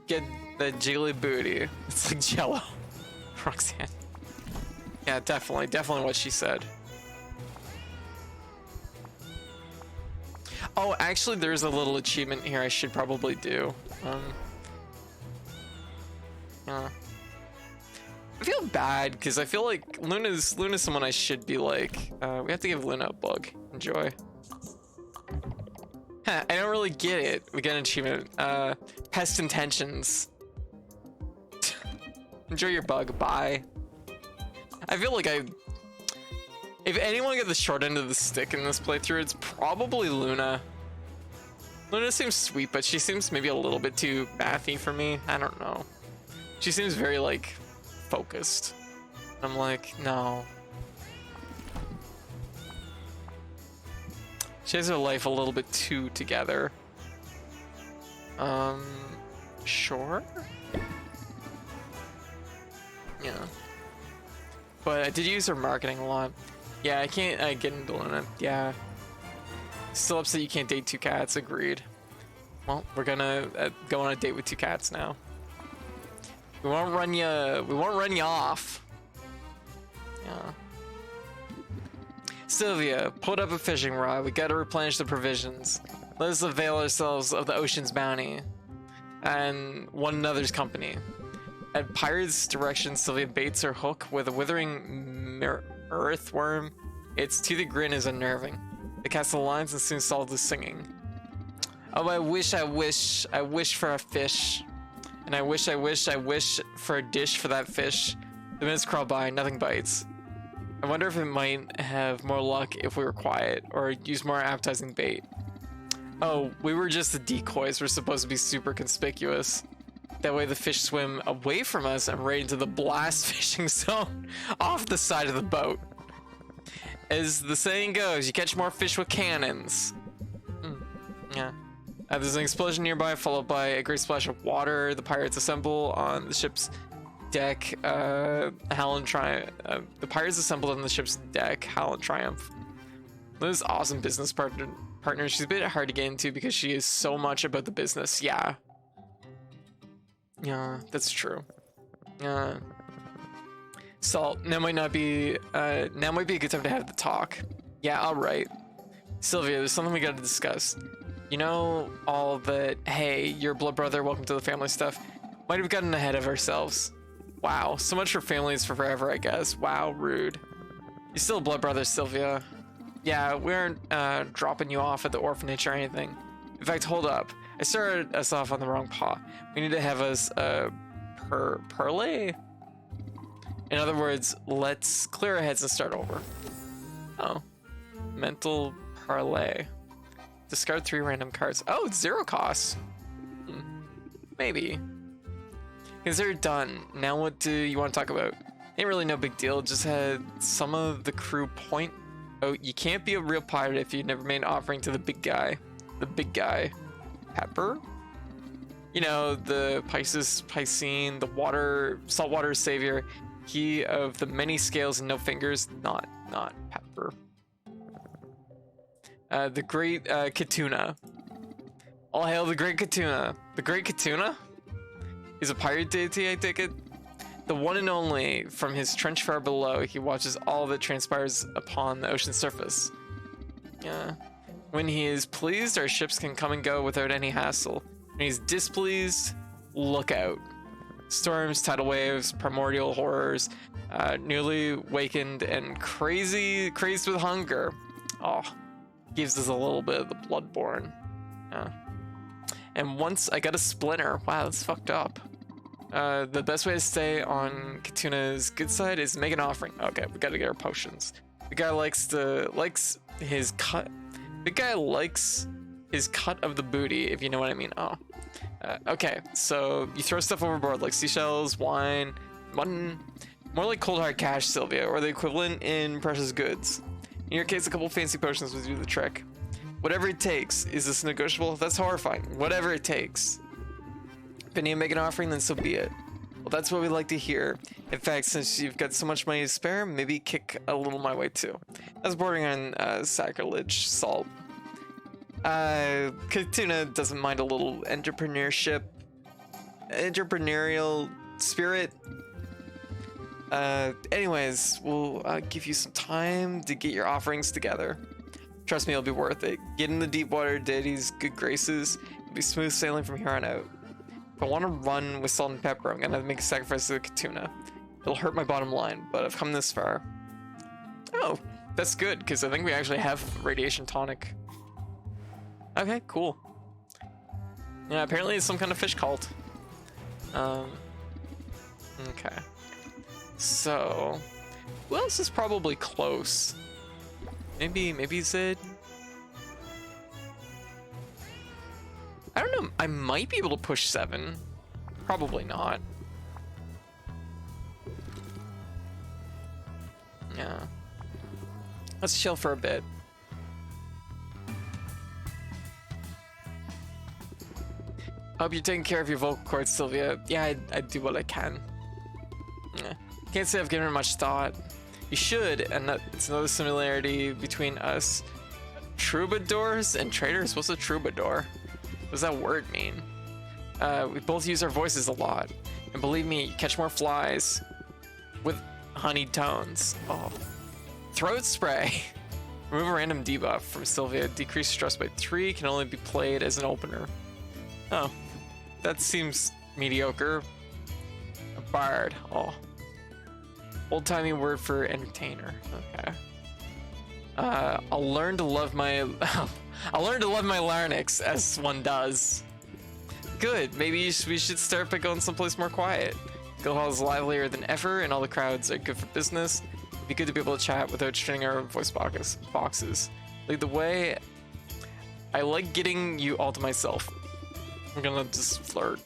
get the jiggly booty. It's like Jello. Roxanne. Yeah, definitely what she said. Oh, actually, there's a little achievement here I should probably do. Yeah. I feel bad because I feel like Luna's someone I should be like. We have to give Luna a bug. Enjoy. Huh, I don't really get it. We get an achievement. Pest intentions. Enjoy your bug. Bye. I feel like if anyone got the short end of the stick in this playthrough, it's probably Luna. Luna seems sweet, but she seems maybe a little bit too mathy for me. I don't know. She seems very, like, focused. I'm like, no. She has her life a little bit too together. Sure? Yeah. But I did use her marketing a lot. Yeah, I can't get into Luna. Yeah. Still upset you can't date two cats. Agreed. Well, we're gonna go on a date with two cats now. We won't run you off. Yeah. Sylvia, put up a fishing rod. We gotta replenish the provisions. Let us avail ourselves of the ocean's bounty and one another's company. At Pirate's direction, Sylvia baits her hook with a withering earthworm. Its toothy grin is unnerving. They cast the lines and soon solve the singing. Oh, I wish for a fish. And I wish for a dish for that fish. The minutes crawl by, nothing bites. I wonder if it might have more luck if we were quiet or use more appetizing bait. Oh, we were just the decoys. We're supposed to be super conspicuous. That way the fish swim away from us and right into the blast fishing zone off the side of the boat. As the saying goes, you catch more fish with cannons. Yeah. There's an explosion nearby, followed by a great splash of water. The pirates assemble on the ship's deck. Howl and triumph. The pirates assembled on the ship's deck. Howl and triumph. Luna's awesome business partner. She's a bit hard to get into because she is so much about the business. Yeah. Yeah, that's true. Salt. Now might be a good time to have the talk. Yeah, all right. Sylvia, there's something we gotta discuss. You know, all that, hey, your blood brother, welcome to the family stuff. Might have gotten ahead of ourselves. Wow, so much for families for forever, I guess. Wow, rude. You're still a blood brother, Sylvia. Yeah, we aren't dropping you off at the orphanage or anything. In fact, hold up. I started us off on the wrong paw. We need to have us perlay? In other words, let's clear our heads and start over. Oh. Mental parlay. Discard 3 random cards. Oh, it's 0 cost. Maybe. Consider done. Now what do you want to talk about? Ain't really no big deal. Just had some of the crew point. Oh, you can't be a real pirate if you never made an offering to the big guy. The big guy. Pepper? You know, the Piscine, the saltwater savior. He of the many scales and no fingers. Not Pepper. The great Katuna. All hail the great Katuna. The great Katuna? He's a pirate deity, I take it? The one and only. From his trench far below, he watches all that transpires upon the ocean surface. Yeah. When he is pleased, our ships can come and go without any hassle. When he's displeased, look out. Storms, tidal waves, primordial horrors, newly wakened and crazed with hunger. Oh. Gives us a little bit of the bloodborne. Yeah. And once I got a splinter. Wow, that's fucked up. The best way to stay on Katuna's good side is make an offering. Okay, we gotta get our potions. The guy likes his cut. The guy likes his cut of the booty, if you know what I mean. Oh. Okay, so you throw stuff overboard like seashells, wine, mutton. More like cold hard cash, Sylvia, or the equivalent in precious goods. In your case, a couple fancy potions would do the trick. Whatever it takes. Is this negotiable? That's horrifying. Whatever it takes. If you need to make an offering, then so be it. Well, that's what we like to hear. In fact, since you've got so much money to spare, maybe kick a little my way too. That's bordering on sacrilege, salt. Katuna doesn't mind a little entrepreneurial spirit. Anyways, we'll give you some time to get your offerings together. Trust me, it'll be worth it. Get in the deep water deity's good graces. It'll be smooth sailing from here on out. If I want to run with salt and pepper, I'm gonna make a sacrifice to the Katuna. It'll hurt my bottom line, but I've come this far. Oh, that's good, because I think we actually have radiation tonic. Okay, cool. Yeah, apparently it's some kind of fish cult. Okay. So, who else is probably close? Maybe Zid? I don't know, I might be able to push 7. Probably not. Yeah. Let's chill for a bit. Hope you're taking care of your vocal cords, Sylvia. Yeah, I do what I can. Yeah. Can't say I've given it much thought. You should, and that's another similarity between us troubadours and traders. What's a troubadour? What does that word mean? We both use our voices a lot. And believe me, you catch more flies with honeyed tones. Oh. Throat spray. Remove a random debuff from Sylvia. Decrease stress by 3. Can only be played as an opener. Oh. That seems mediocre. A bard. Oh. Old-timey word for entertainer. Okay. I'll learn to love my larynx, as one does. Good. Maybe we should start by going someplace more quiet. Guildhall is livelier than ever, and all the crowds are good for business. It'd be good to be able to chat without straining our voice boxes. Lead the way. I like getting you all to myself. I'm gonna just flirt.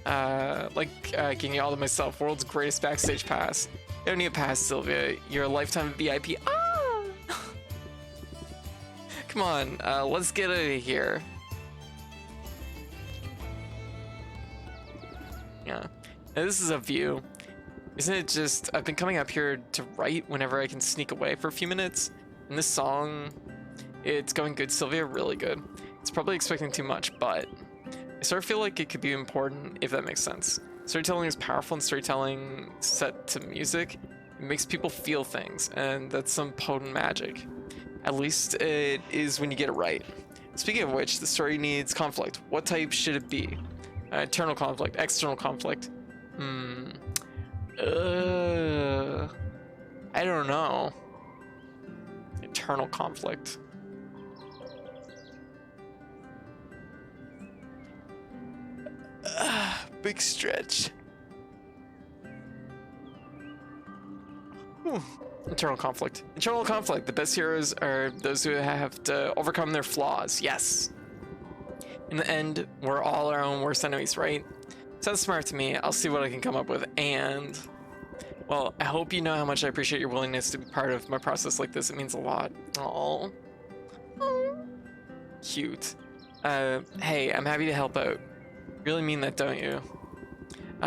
Getting you all to myself. World's greatest backstage pass. You don't need a pass, Sylvia. You're a lifetime VIP. Ah! Come on, let's get out of here. Yeah. Now, this is a view. Isn't it just... I've been coming up here to write whenever I can sneak away for a few minutes. And this song, it's going good, Sylvia, really good. It's probably expecting too much, but I sort of feel like it could be important, if that makes sense. Storytelling is powerful, and storytelling set to music, it makes people feel things, and that's some potent magic. At least it is when you get it right. Speaking of which, the story needs conflict. What type should it be? Internal conflict, external conflict. I don't know. Internal conflict. Big stretch. Internal conflict. Internal conflict. The best heroes are those who have to overcome their flaws. Yes. In the end, we're all our own worst enemies, right? Sounds smart to me. I'll see what I can come up with. And, well, I hope you know how much I appreciate your willingness to be part of my process like this. It means a lot. Aww. Cute. Hey, I'm happy to help out. Really mean that, don't you?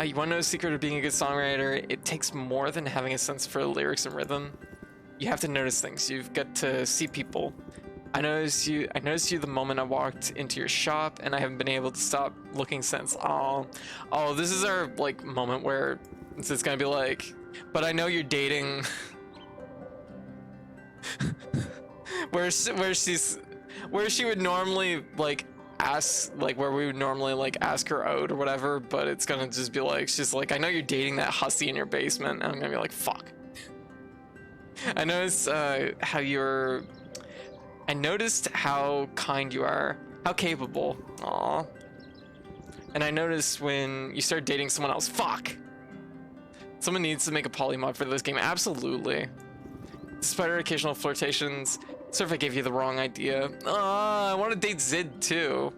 You want to know the secret of being a good songwriter? It takes more than having a sense for lyrics and rhythm. You have to notice things. You've got to see people. I noticed you the moment I walked into your shop, and I haven't been able to stop looking since. Oh, this is our like moment where it's gonna be like, but I know you're dating. where she would normally like ask, like where we would normally like ask her out or whatever, but it's gonna just be like, she's like, I know you're dating that hussy in your basement, and I'm gonna be like, fuck. I noticed how kind you are, how capable. Aw. And I noticed when you start dating someone else. Fuck. Someone needs to make a polymod for this game. Absolutely. Despite our occasional flirtations, sorry if I gave you the wrong idea. I want to date Zid too.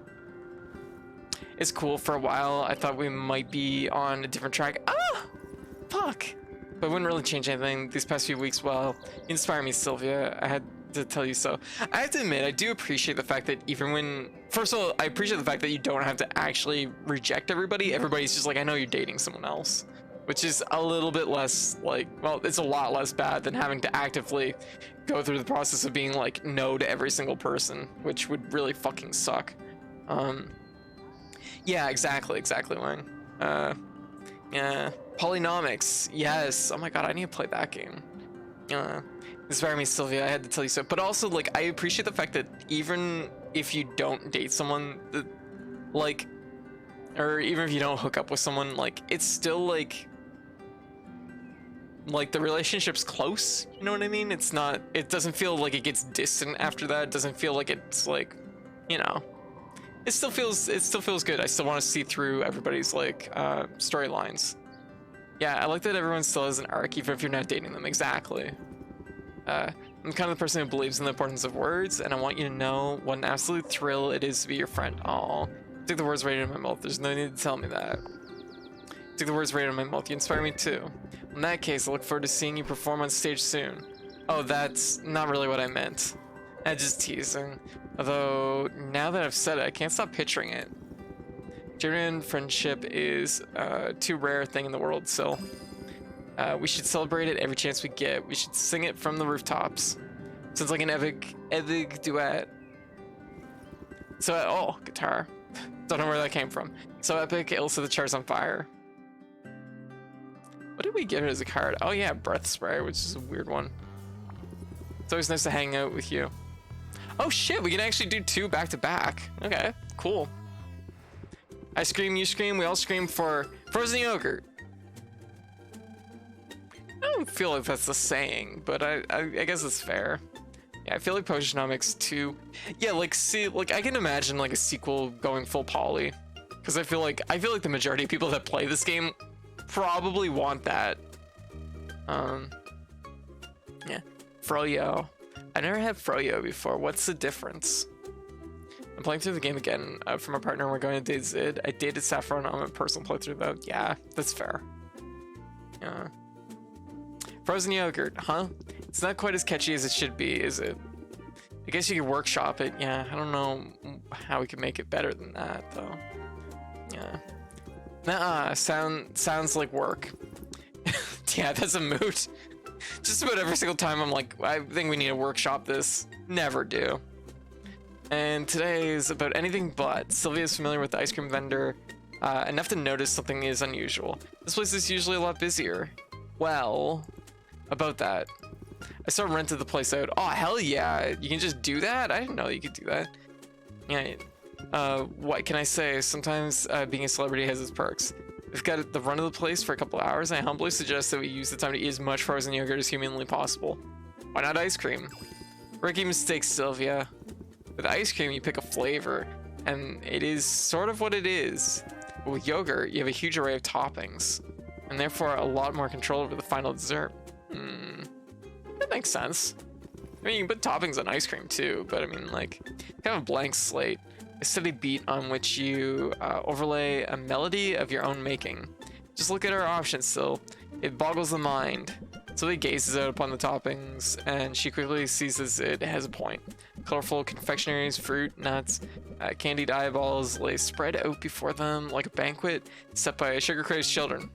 It's cool. For a while, I thought we might be on a different track. Fuck. But it wouldn't really change anything. These past few weeks, well, you inspire me, Sylvia. I had to tell you so. I have to admit, I do appreciate the fact that even when, first of all, I appreciate the fact that you don't have to actually reject everybody. Everybody's just like, I know you're dating someone else, which is a little bit less like, well, it's a lot less bad than having to actively go through the process of being like no to every single person, which would really fucking suck. Yeah, exactly, Wayne. Yeah, Potionomics, yes. Oh my god, I need to play that game. Inspire me, Sylvia. I had to tell you so. But also, like, I appreciate the fact that even if you don't date someone, like, or even if you don't hook up with someone, like, it's still like the relationship's close. You know what I mean? It's not. It doesn't feel like it gets distant after that. It doesn't feel like it's like, you know. It still feels good. I still want to see through everybody's like storylines. Yeah, I like that everyone still has an arc, even if you're not dating them. Exactly. I'm kind of the person who believes in the importance of words, and I want you to know what an absolute thrill it is to be your friend. Aw, take the words right out of my mouth. There's no need to tell me that. Take the words right out of my mouth. You inspire me too. In that case, I look forward to seeing you perform on stage soon. Oh, that's not really what I meant. I'm just teasing. Although, now that I've said it, I can't stop picturing it. Genuine friendship is a too rare thing in the world, so we should celebrate it every chance we get. We should sing it from the rooftops. Sounds like an epic duet. So, oh, guitar. Don't know where that came from. So epic, it'll set the charts on fire. What did we get as a card? Oh yeah, breath spray, which is a weird one. It's always nice to hang out with you. Oh shit, we can actually do 2 back to back. Okay, cool. I scream, you scream, we all scream for frozen yogurt. I don't feel like that's the saying, but I guess it's fair. Yeah, I feel like Potionomics 2. Yeah, like, see, like, I can imagine like a sequel going full poly, because I feel like the majority of people that play this game probably want that. Yeah, Froyo. I never had Froyo before. What's the difference? I'm playing through the game again for my partner. We're going to date Zid. I dated Saffron on a personal playthrough though. Yeah, that's fair. Yeah. Frozen yogurt, huh? It's not quite as catchy as it should be, is it? I guess you could workshop it. Yeah, I don't know how we could make it better than that though. Yeah. Nah, sounds like work. Yeah, that's a mood. Just about every single time I'm like, I think we need to workshop this. Never do. And today is about anything but. Sylvia is familiar with the ice cream vendor enough to notice something is unusual. This place is usually a lot busier. Well, about that. I sort of rented the place out. Oh, hell yeah. You can just do that? I didn't know you could do that. Yeah. What can I say? Sometimes being a celebrity has its perks. We've got the run of the place for a couple hours, and I humbly suggest that we use the time to eat as much frozen yogurt as humanly possible. Why not ice cream? Rookie mistake, Sylvia. With ice cream, you pick a flavor, and it is sort of what it is. But with yogurt, you have a huge array of toppings, and therefore a lot more control over the final dessert. That makes sense. I mean, you can put toppings on ice cream too, but I mean, like, kind of a blank slate. A steady beat on which you overlay a melody of your own making. Just look at our options, Syl. It boggles the mind. Sylvie gazes out upon the toppings, and she quickly seizes it has a point. Colorful confectionaries, fruit, nuts, candied eyeballs lay spread out before them like a banquet set by sugar-crazed children.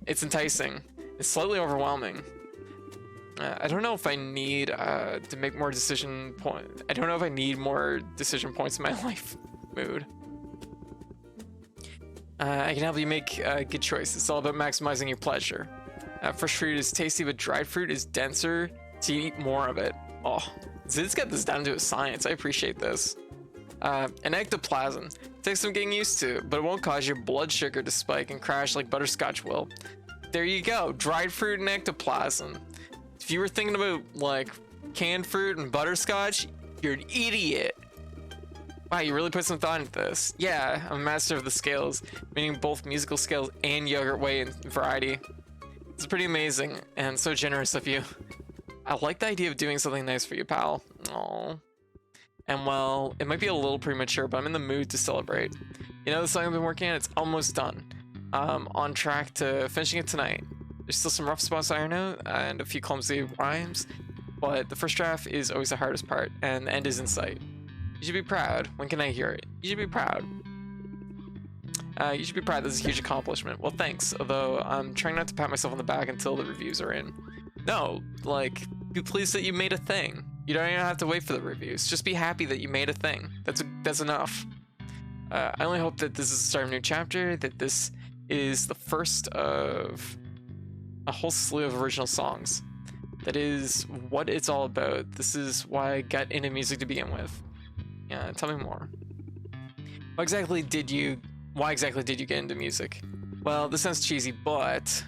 It's enticing. It's slightly overwhelming. I don't know if I need to make more decision points. I don't know if I need more decision points in my life mood. I can help you make a good choice. It's all about maximizing your pleasure. Fresh fruit is tasty, but dried fruit is denser, so you eat more of it. Oh, Zid's got this down to a science. I appreciate this. An ectoplasm. Takes some getting used to, but it won't cause your blood sugar to spike and crash like butterscotch will. There you go. Dried fruit and ectoplasm. If you were thinking about, like, canned fruit and butterscotch, you're an idiot. Wow, you really put some thought into this. Yeah, I'm a master of the scales, meaning both musical scales and yogurt weight and variety. It's pretty amazing, and so generous of you. I like the idea of doing something nice for you, pal. Aww. And well, it might be a little premature, but I'm in the mood to celebrate. You know the song I've been working on? It's almost done. On track to finishing it tonight. There's still some rough spots to iron out and a few clumsy rhymes, but the first draft is always the hardest part, and the end is in sight. You should be proud. When can I hear it? You should be proud. You should be proud. This is a huge accomplishment. Well, thanks. Although I'm trying not to pat myself on the back until the reviews are in. No, like, be pleased that you made a thing. You don't even have to wait for the reviews. Just be happy that you made a thing. That's enough. I only hope that this is the start of a new chapter. That this is the first of a whole slew of original songs. That is what it's all about. This is why I got into music to begin with. Yeah, tell me more. Why exactly did you get into music? Well, this sounds cheesy, but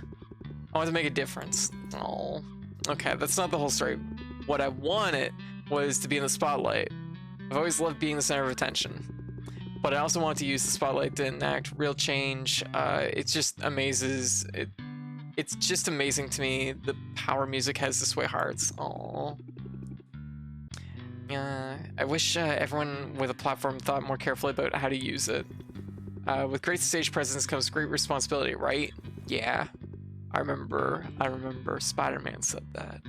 I want to make a difference. Oh, okay, that's not the whole story. What I wanted was to be in the spotlight. I've always loved being the center of attention, but I also want to use the spotlight to enact real change. It's just it's just amazing to me the power music has to sway hearts. Aww. Yeah, I wish everyone with a platform thought more carefully about how to use it. With great stage presence comes great responsibility, right? Yeah. I remember Spider-Man said that.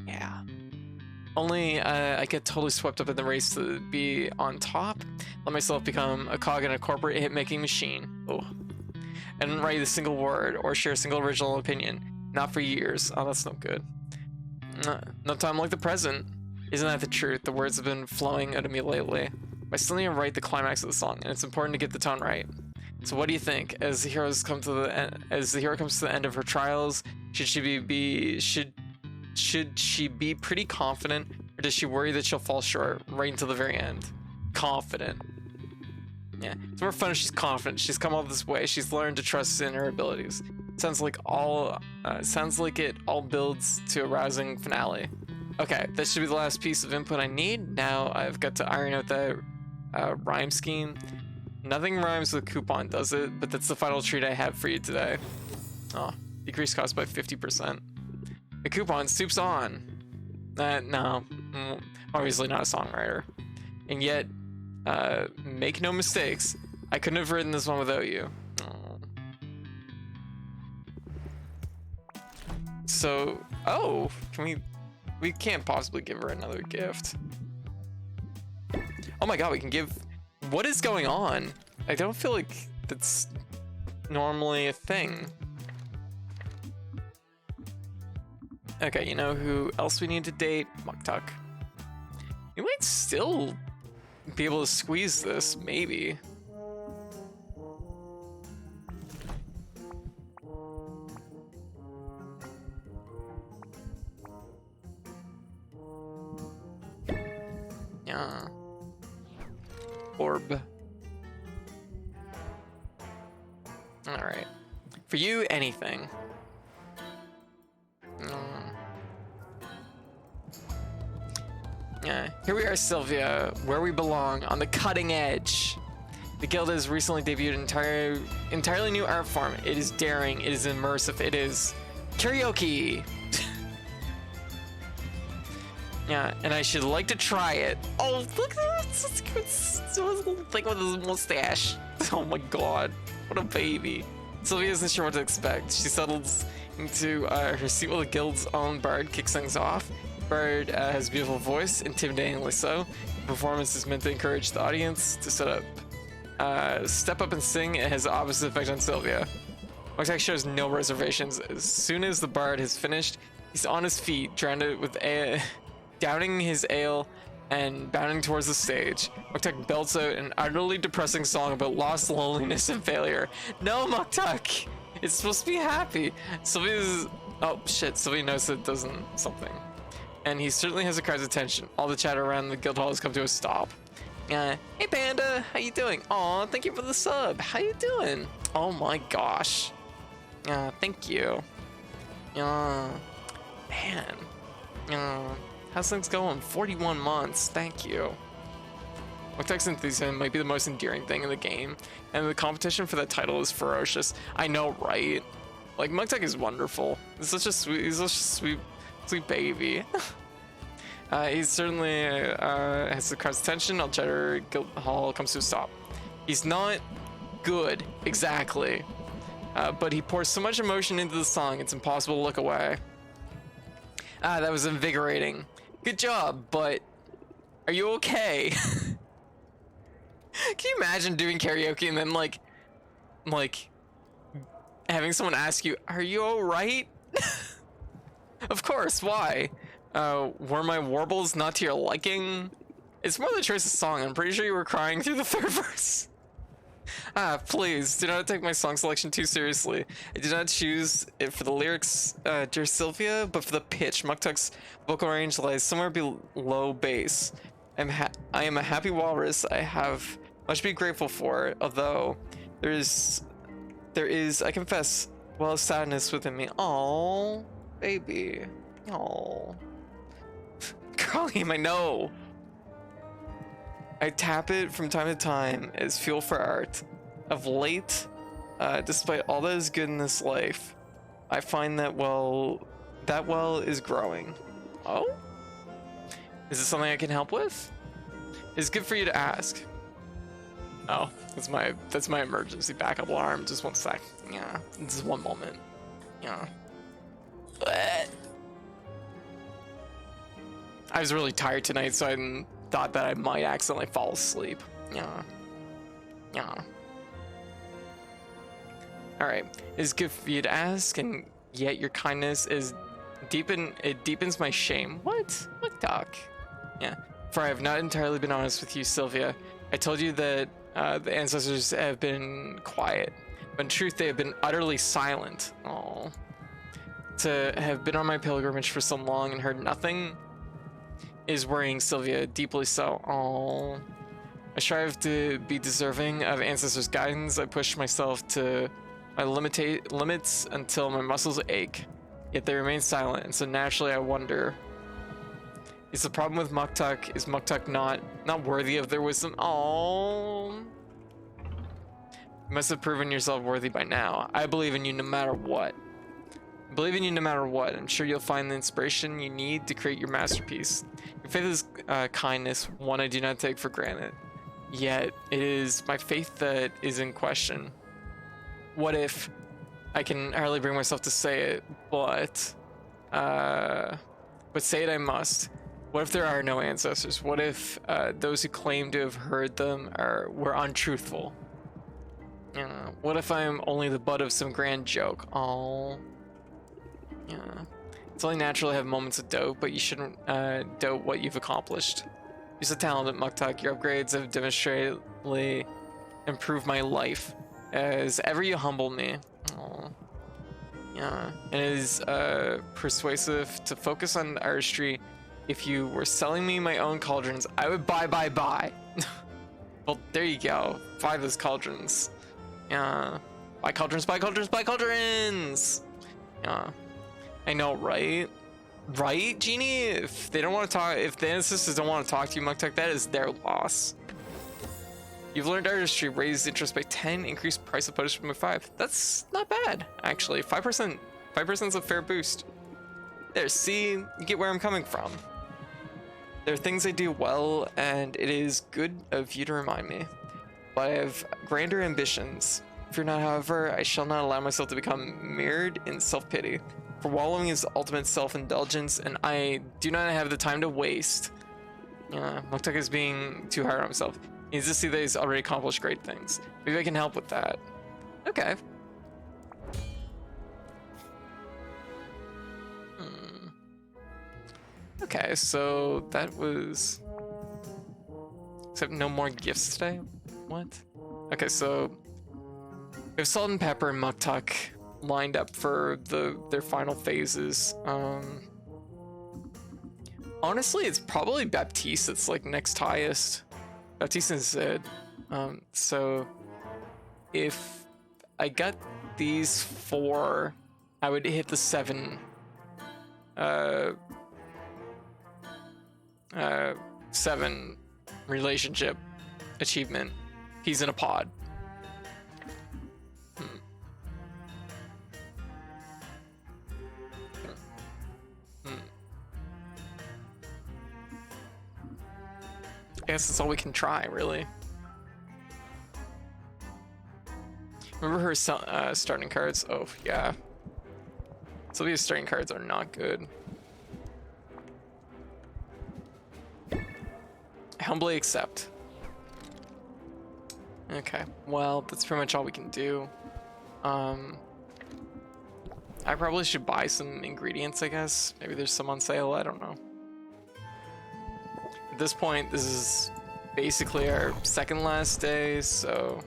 Yeah. Only I get totally swept up in the race to be on top, let myself become a cog in a corporate hit-making machine. Oh. And write a single word or share a single original opinion. Not for years. Oh, that's no good. No time like the present. Isn't that the truth? The words have been flowing out of me lately. I still need to write the climax of the song, and it's important to get the tone right. So what do you think? As the hero comes to the end of her trials, should she be pretty confident, or does she worry that she'll fall short right until the very end? Confident. Yeah, it's more fun if she's confident. She's come all this way. She's learned to trust in her abilities. Sounds like it all builds to a rousing finale. Okay, that should be the last piece of input I need. Now I've got to iron out that rhyme scheme. Nothing rhymes with coupon, does it? But that's the final treat I have for you today. Oh, decrease cost by 50%. The coupon soups on. No, obviously not a songwriter. And yet, make no mistakes, I couldn't have written this one without you. Oh. So, we can't possibly give her another gift. Oh my god, we can give... What is going on? I don't feel like that's normally a thing. Okay, you know who else we need to date? Muktuk. We might still be able to squeeze this, maybe. Yeah. Orb. Alright. For you, anything. Yeah. Here we are, Sylvia, where we belong, on the cutting edge. The guild has recently debuted an entirely new art form. It is daring, it is immersive, it is karaoke. Yeah, and I should like to try it. Oh, look at that! It's like with his mustache. Oh my god, what a baby. Sylvia isn't sure what to expect. She settles into her seat while the guild's own bard kicks things off. Bard has a beautiful voice, intimidatingly so. The performance is meant to encourage the audience to step up and sing. It has the opposite effect on Sylvia. Mugtak shows no reservations. As soon as the bard has finished, he's on his feet, downing his ale and bounding towards the stage. Mugtak belts out an utterly depressing song about lost, loneliness, and failure. No, Mugtak! It's supposed to be happy. Sylvia's... Oh, shit. Sylvia knows it doesn't something. And he certainly has the crowd's attention. All the chatter around the guild hall has come to a stop. Hey, Panda. How you doing? Aw, thank you for the sub. How you doing? Oh, my gosh. Thank you. Man. How's things going? 41 months. Thank you. Mugtak's enthusiasm might be the most endearing thing in the game, and the competition for that title is ferocious. I know, right? Like, Mugtak is wonderful. He's such a sweet baby. He certainly has the crowd's attention. All chatter guild hall comes to a stop. He's not good, exactly. But he pours so much emotion into the song, it's impossible to look away. That was invigorating. Good job, but are you okay? Can you imagine doing karaoke and then like having someone ask you, "Are you all right?" Of course. Why? Were my warbles not to your liking? It's more the choice of song. I'm pretty sure you were crying through the third verse. Please do not take my song selection too seriously. I did not choose it for the lyrics, dear Sylvia, but for the pitch. Mugtak's vocal range lies somewhere below bass. I am a happy walrus. I have much to be grateful for, although there is, I confess, well, sadness within me. Oh, baby. Oh. Colleen, I know. I tap it from time to time as fuel for art. Of late, despite all that is good in this life, I find that well is growing. Oh? Is this something I can help with? It's good for you to ask. Oh, that's my emergency backup alarm. Just one sec. Yeah, just one moment. Yeah. I was really tired tonight, so I thought that I might accidentally fall asleep. Yeah. Alright. It's good for you to ask, and yet your kindness deepens my shame. What? What, Doc? Yeah. For I have not entirely been honest with you, Sylvia. I told you that the ancestors have been quiet, but in truth they have been utterly silent. Oh. To have been on my pilgrimage for so long and heard nothing is worrying, Sylvia, deeply so. Oh. I strive to be deserving of ancestors' guidance. I push myself to my limits until my muscles ache, yet they remain silent, and so naturally I wonder, is the problem with Mugtak? Is Mugtak not worthy of their wisdom? Oh, you must have proven yourself worthy by now. I believe in you no matter what. I believe in you no matter what. I'm sure you'll find the inspiration you need to create your masterpiece. Your faith is kindness, one I do not take for granted. Yet it is my faith that is in question. What if, I can hardly bring myself to say it, but say it I must. What if there are no ancestors? What if those who claim to have heard them were untruthful? What if I'm only the butt of some grand joke? Oh, yeah. It's only natural to have moments of doubt, but you shouldn't doubt what you've accomplished. Use the talent at Mugtak. Your upgrades have demonstrably improved my life. As ever you humble me. Aww. Yeah. And it is persuasive to focus on artistry. If you were selling me my own cauldrons, I would buy. Well, there you go. 5 of those cauldrons. Yeah. Buy cauldrons, buy cauldrons, buy cauldrons! Yeah. I know, right? Right, Genie? If they don't want to talk, if the ancestors don't want to talk to you, Muktuk, that is their loss. You've learned artistry, raised interest by 10, increased price of potions by 5. That's not bad, actually. 5%. 5% is a fair boost. There, see, you get where I'm coming from. There are things I do well, and it is good of you to remind me. But I have grander ambitions. Fear not, however, I shall not allow myself to become mirrored in self-pity. For wallowing is ultimate self-indulgence, and I do not have the time to waste. Muktuk is being too hard on himself. He needs to see that he's already accomplished great things. Maybe I can help with that. Okay. Okay, so that was... Except no more gifts today? What? Okay, so... We have Salt and Pepper and Muktuk lined up for their final phases. Honestly, it's probably Baptiste that's like next highest. Baptiste and Zed. So if I got these 4, I would hit the 7 7 relationship achievement. He's in a pod. I guess that's all we can try, really. Remember her starting cards? Oh, yeah. Sylvia's starting cards are not good. I humbly accept. Okay, well, that's pretty much all we can do. I probably should buy some ingredients, I guess. Maybe there's some on sale, I don't know. At this point, this is basically our second last day, so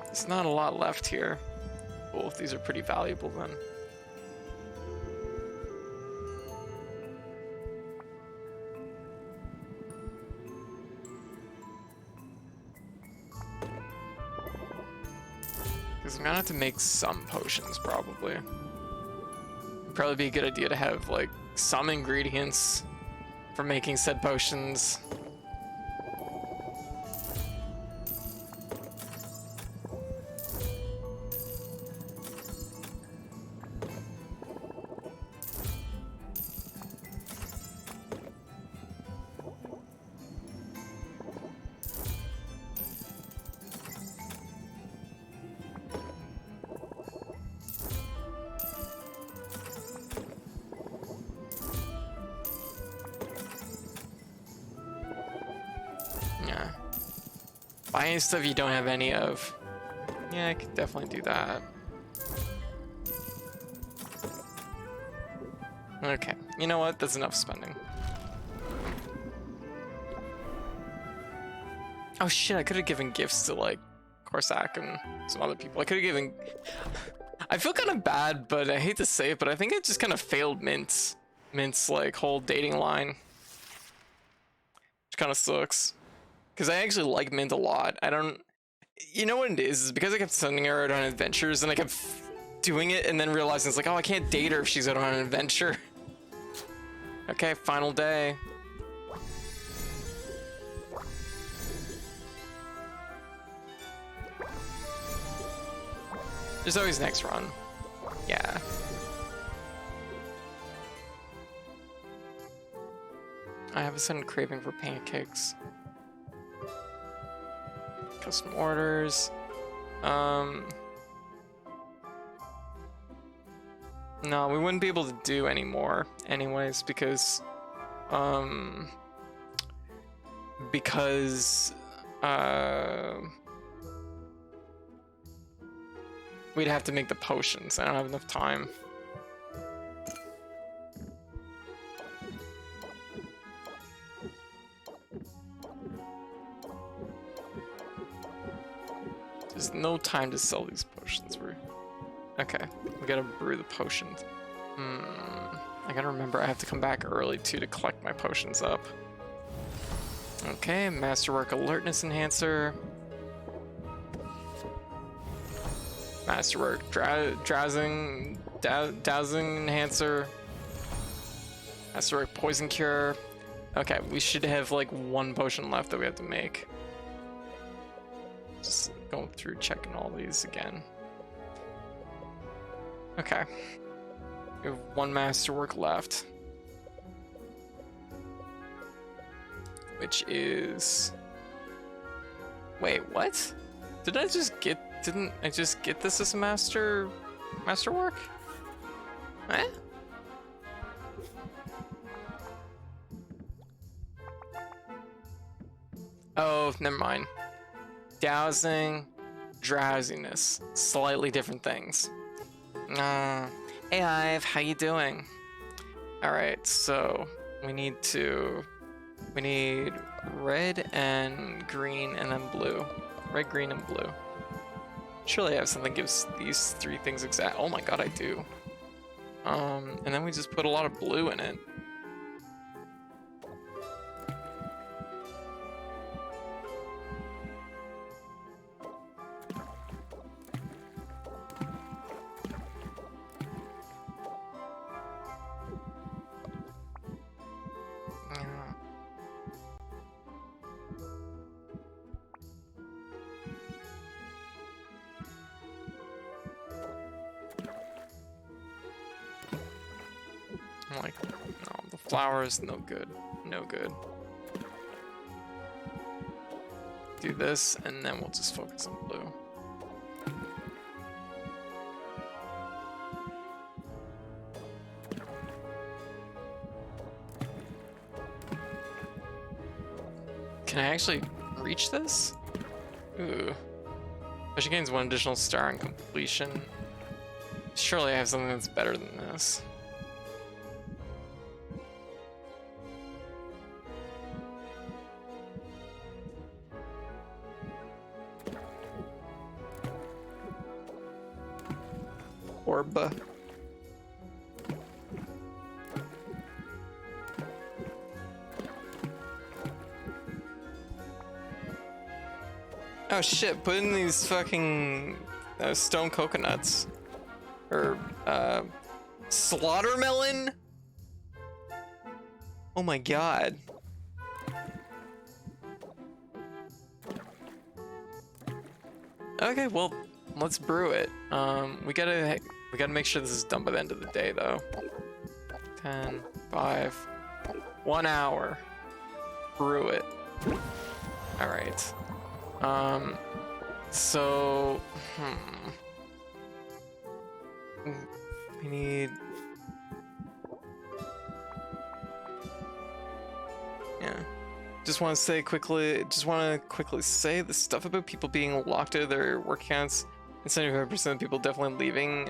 there's not a lot left here. Cool, these are pretty valuable then. Because I'm gonna have to make some potions, probably. It'd probably be a good idea to have, like, some ingredients for making said potions. Buying stuff you don't have any of. Yeah, I could definitely do that. Okay, you know what? That's enough spending. Oh shit, I could have given gifts to, like, Corsac and some other people. I could have given... I feel kind of bad, but I hate to say it, but I think I just kind of failed Mint's, like, whole dating line. Which kind of sucks. Because I actually like Mint a lot. I don't... You know what it is? It's because I kept sending her out on adventures, and I kept doing it, and then realizing it's like, oh, I can't date her if she's out on an adventure. Okay, final day. There's always next run. Yeah. I have a sudden craving for pancakes. Custom orders. No, we wouldn't be able to do any more anyways because we'd have to make the potions. I don't have enough time. There's no time to sell these potions. Okay, we gotta brew the potions. I gotta remember I have to come back early too to collect my potions up. Okay, Masterwork Alertness Enhancer. Masterwork Drowsing Enhancer. Masterwork Poison Cure. Okay, we should have like one potion left that we have to make. Just going through checking all these again. Okay. We have one Masterwork left. Which is... Wait, what? Didn't I just get this as a masterwork? Eh? Oh, never mind. Dowsing, drowsiness, slightly different things. Hey Ive, how you doing? Alright, so we need red and green and then blue. Red, green, and blue. Surely I have something that gives these three things exact. Oh my god, I do. And then we just put a lot of blue in it. I'm like, no, the flower is no good. No good. Do this, and then we'll just focus on blue. Can I actually reach this? Ooh. She gains one additional star on completion. Surely I have something that's better than this. Orb. Oh shit, put in these fucking stone coconuts. Or, slaughtermelon? Oh my god. Okay, well, let's brew it. We gotta make sure this is done by the end of the day, though. 10, 5, 1 hour. Brew it. Alright. So, we need... Yeah. Just want to quickly say the stuff about people being locked out of their work accounts and 75% of people definitely leaving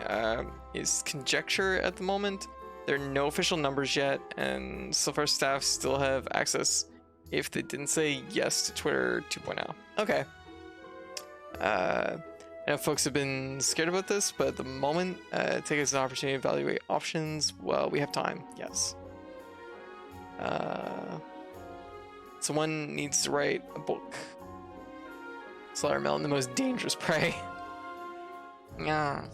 is conjecture at the moment. There are no official numbers yet, and so far staff still have access if they didn't say yes to Twitter 2.0. Okay. I know folks have been scared about this, but at the moment, take it as an opportunity to evaluate options. Well, we have time, yes. Someone needs to write a book. Slaughtermelon, the most dangerous prey. Yeah.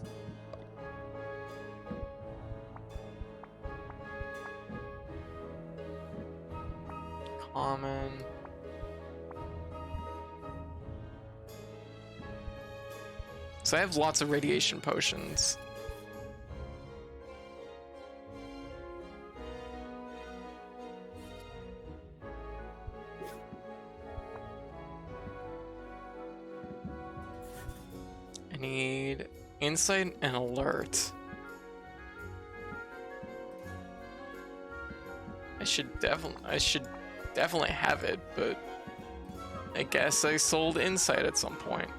Common. So I have lots of radiation potions. I need insight and alert. I should definitely have it, but I guess I sold insight at some point.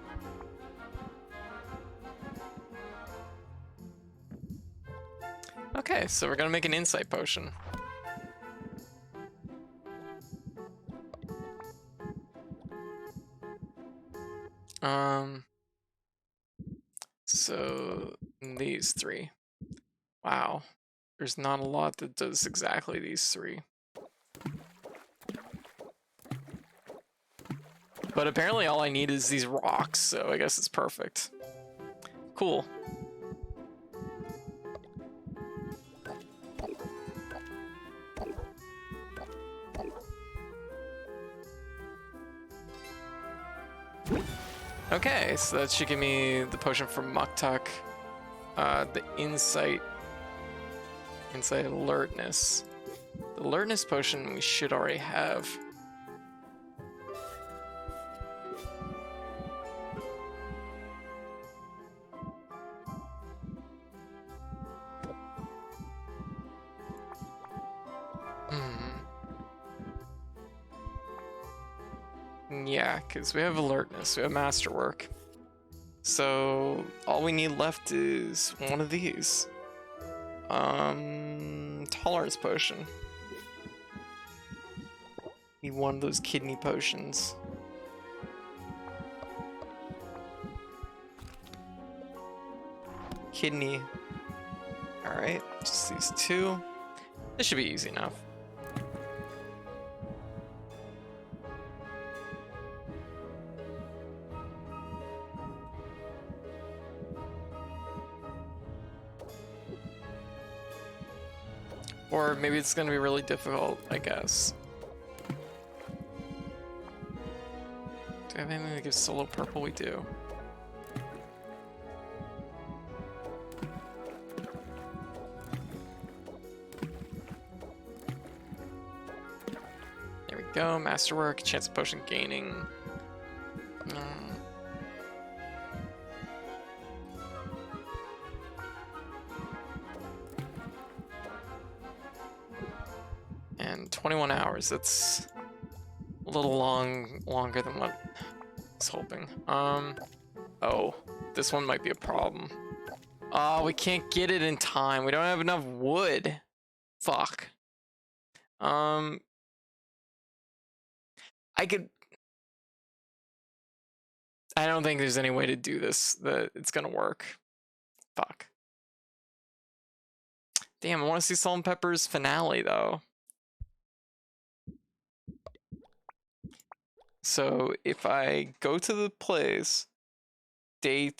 Okay, so we're gonna make an insight potion. So these three. Wow. There's not a lot that does exactly these three. But apparently all I need is these rocks, so I guess it's perfect. Cool. Okay, so that should give me the potion from Muktuk. The insight alertness. The alertness potion we should already have. Yeah, because we have alertness, we have masterwork. So all we need left is one of these. Tolerance potion. Need one of those kidney potions. Kidney. Alright, just these two. This should be easy enough. Or maybe it's gonna be really difficult, I guess. Do I have anything that gives solo purple? We do. There we go, masterwork, chance of potion gaining. And 21 hours, that's a little longer than what I was hoping. Oh, this one might be a problem. Oh, we can't get it in time. We don't have enough wood. Fuck. I don't think there's any way to do this that it's gonna work. Fuck. Damn, I want to see Salt and Pepper's finale though. So if I go to the place, go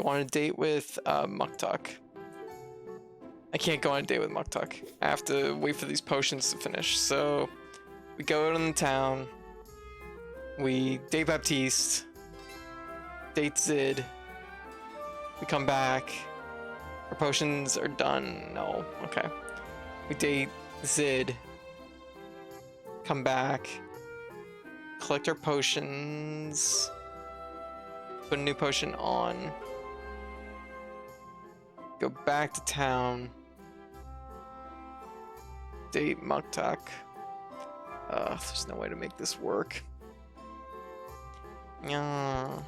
on a date with Muktuk. I can't go on a date with Muktuk. I have to wait for these potions to finish. So we go out in the town. We date Baptiste. Date Zid. We come back. Our potions are done. No, okay. We date Zid. Come back. Collect our potions. Put a new potion on. Go back to town. Date Muktuk. There's no way to make this work. Yeah.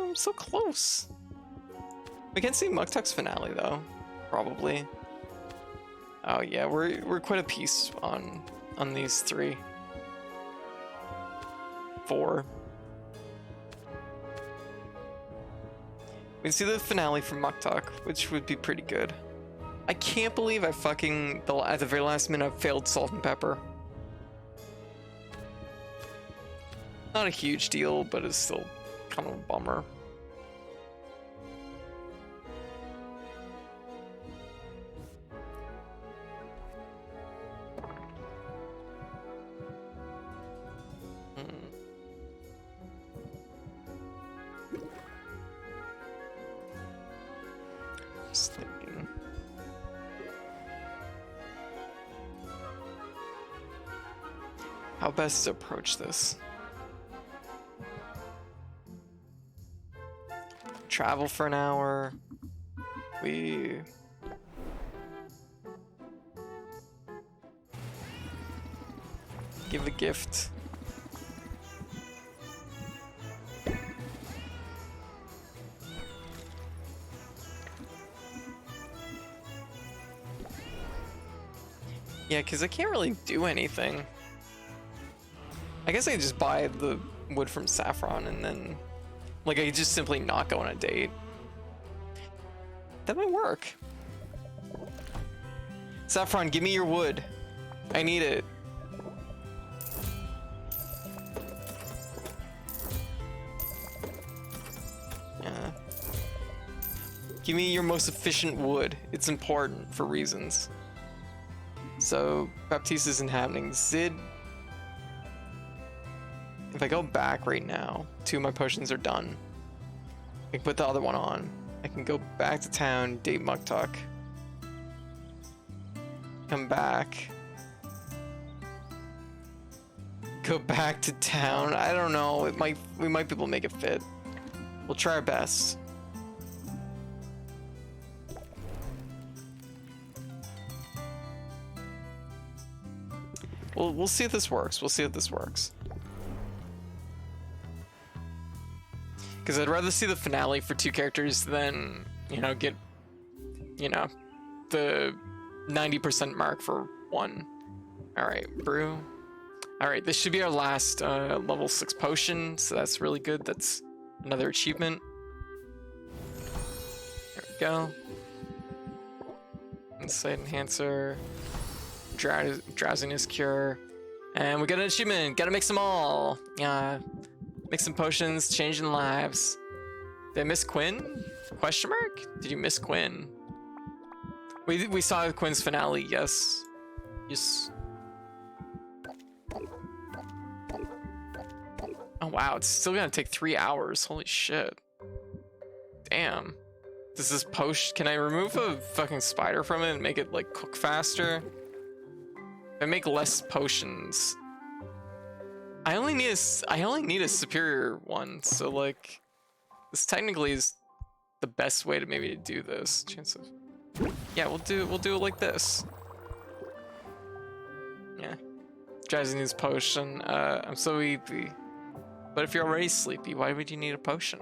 I'm so close. We can see Muktuk's finale though, probably. Oh yeah, we're quite a piece on these 3. 4. We can see the finale from Muktuk, which would be pretty good. I can't believe I fucking at the very last minute I failed Salt and Pepper. Not a huge deal, but it's still kind of a bummer. Just thinking. How best to approach this? Travel for an hour. We give a gift. Yeah, because I can't really do anything. I guess I just buy the wood from Saffron and then Like, I could just simply not go on a date. That might work. Saffron, give me your wood. I need it. Yeah. Give me your most efficient wood. It's important for reasons. So, Baptiste isn't happening. Zid. If I go back right now, 2 of my potions are done. I can put the other one on. I can go back to town, date Muktuk. Come back. Go back to town. I don't know. We might be able to make it fit. We'll try our best. We'll see if this works. We'll see if this works. Because I'd rather see the finale for 2 characters than, you know, get, you know, the 90% mark for 1. Alright, brew. Alright, this should be our last level 6 potion, so that's really good. That's another achievement. There we go. Insight enhancer. Drowsiness cure. And we got an achievement. Gotta mix them all. Make some potions, changing lives. Did I miss Quinn? Question mark? Did you miss Quinn? We saw Quinn's finale, yes. Yes. Oh wow, it's still gonna take 3 hours. Holy shit. Damn. Does this potion, can I remove a fucking spider from it and make it like cook faster? If I make less potions, I only need a superior one, so like this technically is the best way to maybe do this. Chance of, yeah, we'll do it like this. Yeah, Jazzy needs potion. I'm so sleepy. But if you're already sleepy, why would you need a potion?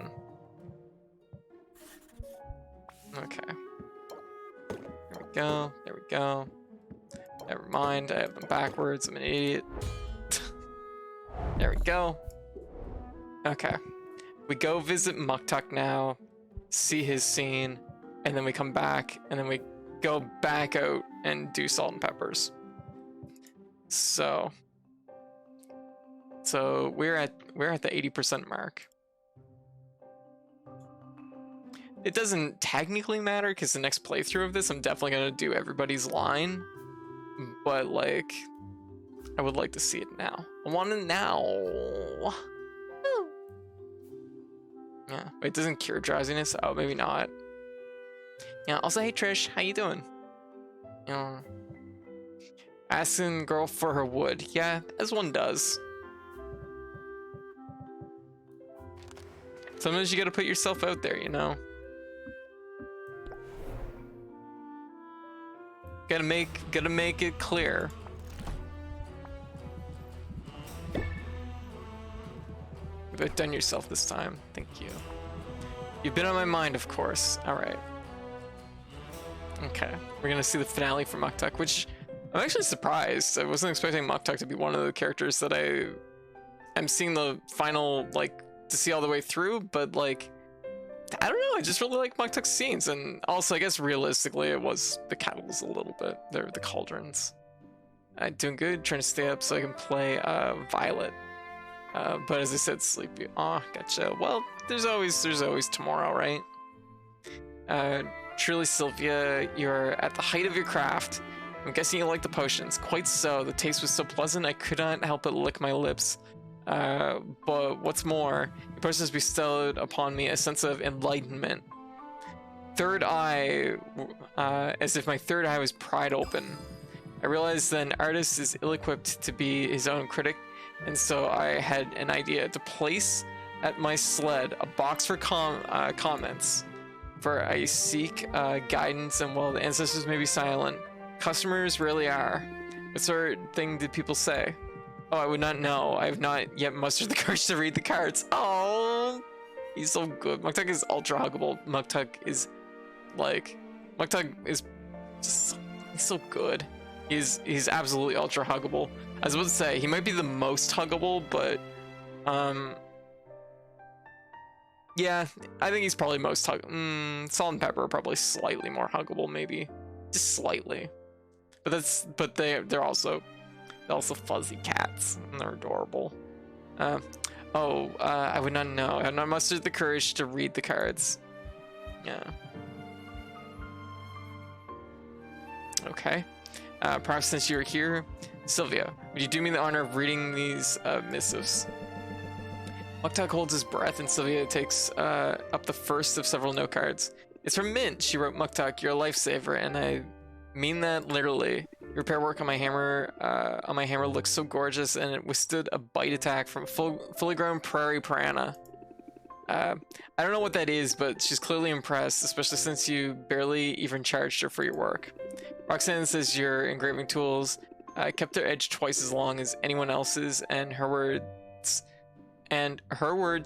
Okay. There we go. There we go. Never mind. I have them backwards. I'm an idiot. There we go. Okay. We go visit Muktuk now, see his scene, and then we come back, and then we go back out and do salt and peppers. So we're at the 80% mark. It doesn't technically matter because the next playthrough of this, I'm definitely gonna do everybody's line, but like, I would like to see it now. I want it now. Yeah, it doesn't cure drowsiness. Oh, maybe not. Yeah. Also, hey Trish, how you doing? Asking girl for her wood. Yeah, as one does. Sometimes you gotta put yourself out there, you know? Gotta make it clear. You've outdone yourself this time. Thank you. You've been on my mind, of course. Alright. Okay. We're gonna see the finale for Muktuk, which I'm actually surprised. I wasn't expecting Muktuk to be one of the characters that I'm seeing the final, like, to see all the way through, but like, I don't know, I just really like Muktuk's scenes, and also I guess realistically it was the kettles a little bit. They're the cauldrons. Doing good, trying to stay up so I can play Violet. But as I said, sleepy. Aw, gotcha. Well, there's always tomorrow, right? Truly, Sylvia, you're at the height of your craft. I'm guessing you like the potions. Quite so. The taste was so pleasant, I could not help but lick my lips. But what's more, your potions bestowed upon me a sense of enlightenment. Third eye, as if my third eye was pried open. I realized that an artist is ill-equipped to be his own critic, and so I had an idea to place at my sled a box for comments. For I seek guidance, and while the ancestors may be silent, customers rarely are. What sort of thing did people say? Oh, I would not know. I have not yet mustered the courage to read the cards. Oh, he's so good. Muktuk is ultra huggable. Muktuk is just, he's so good. He's absolutely ultra huggable. I was about to say, he might be the most huggable, but Yeah, I think he's probably most Salt and Pepper are probably slightly more huggable, maybe, just slightly. But they're also fuzzy cats and they're adorable. Uh, I would not know. I have not mustered the courage to read the cards. Yeah. Okay. Perhaps since you're here, Sylvia, would you do me the honor of reading these missives? Muktak holds his breath, and Sylvia takes up the first of several note cards. It's from Mint. She wrote, Muktak, you're a lifesaver, and I mean that literally. Your repair work on my hammer looks so gorgeous, and it withstood a bite attack from a fully grown prairie piranha. I don't know what that is, but she's clearly impressed, especially since you barely even charged her for your work. Roxanne says your engraving tools kept their edge twice as long as anyone else's, and her words,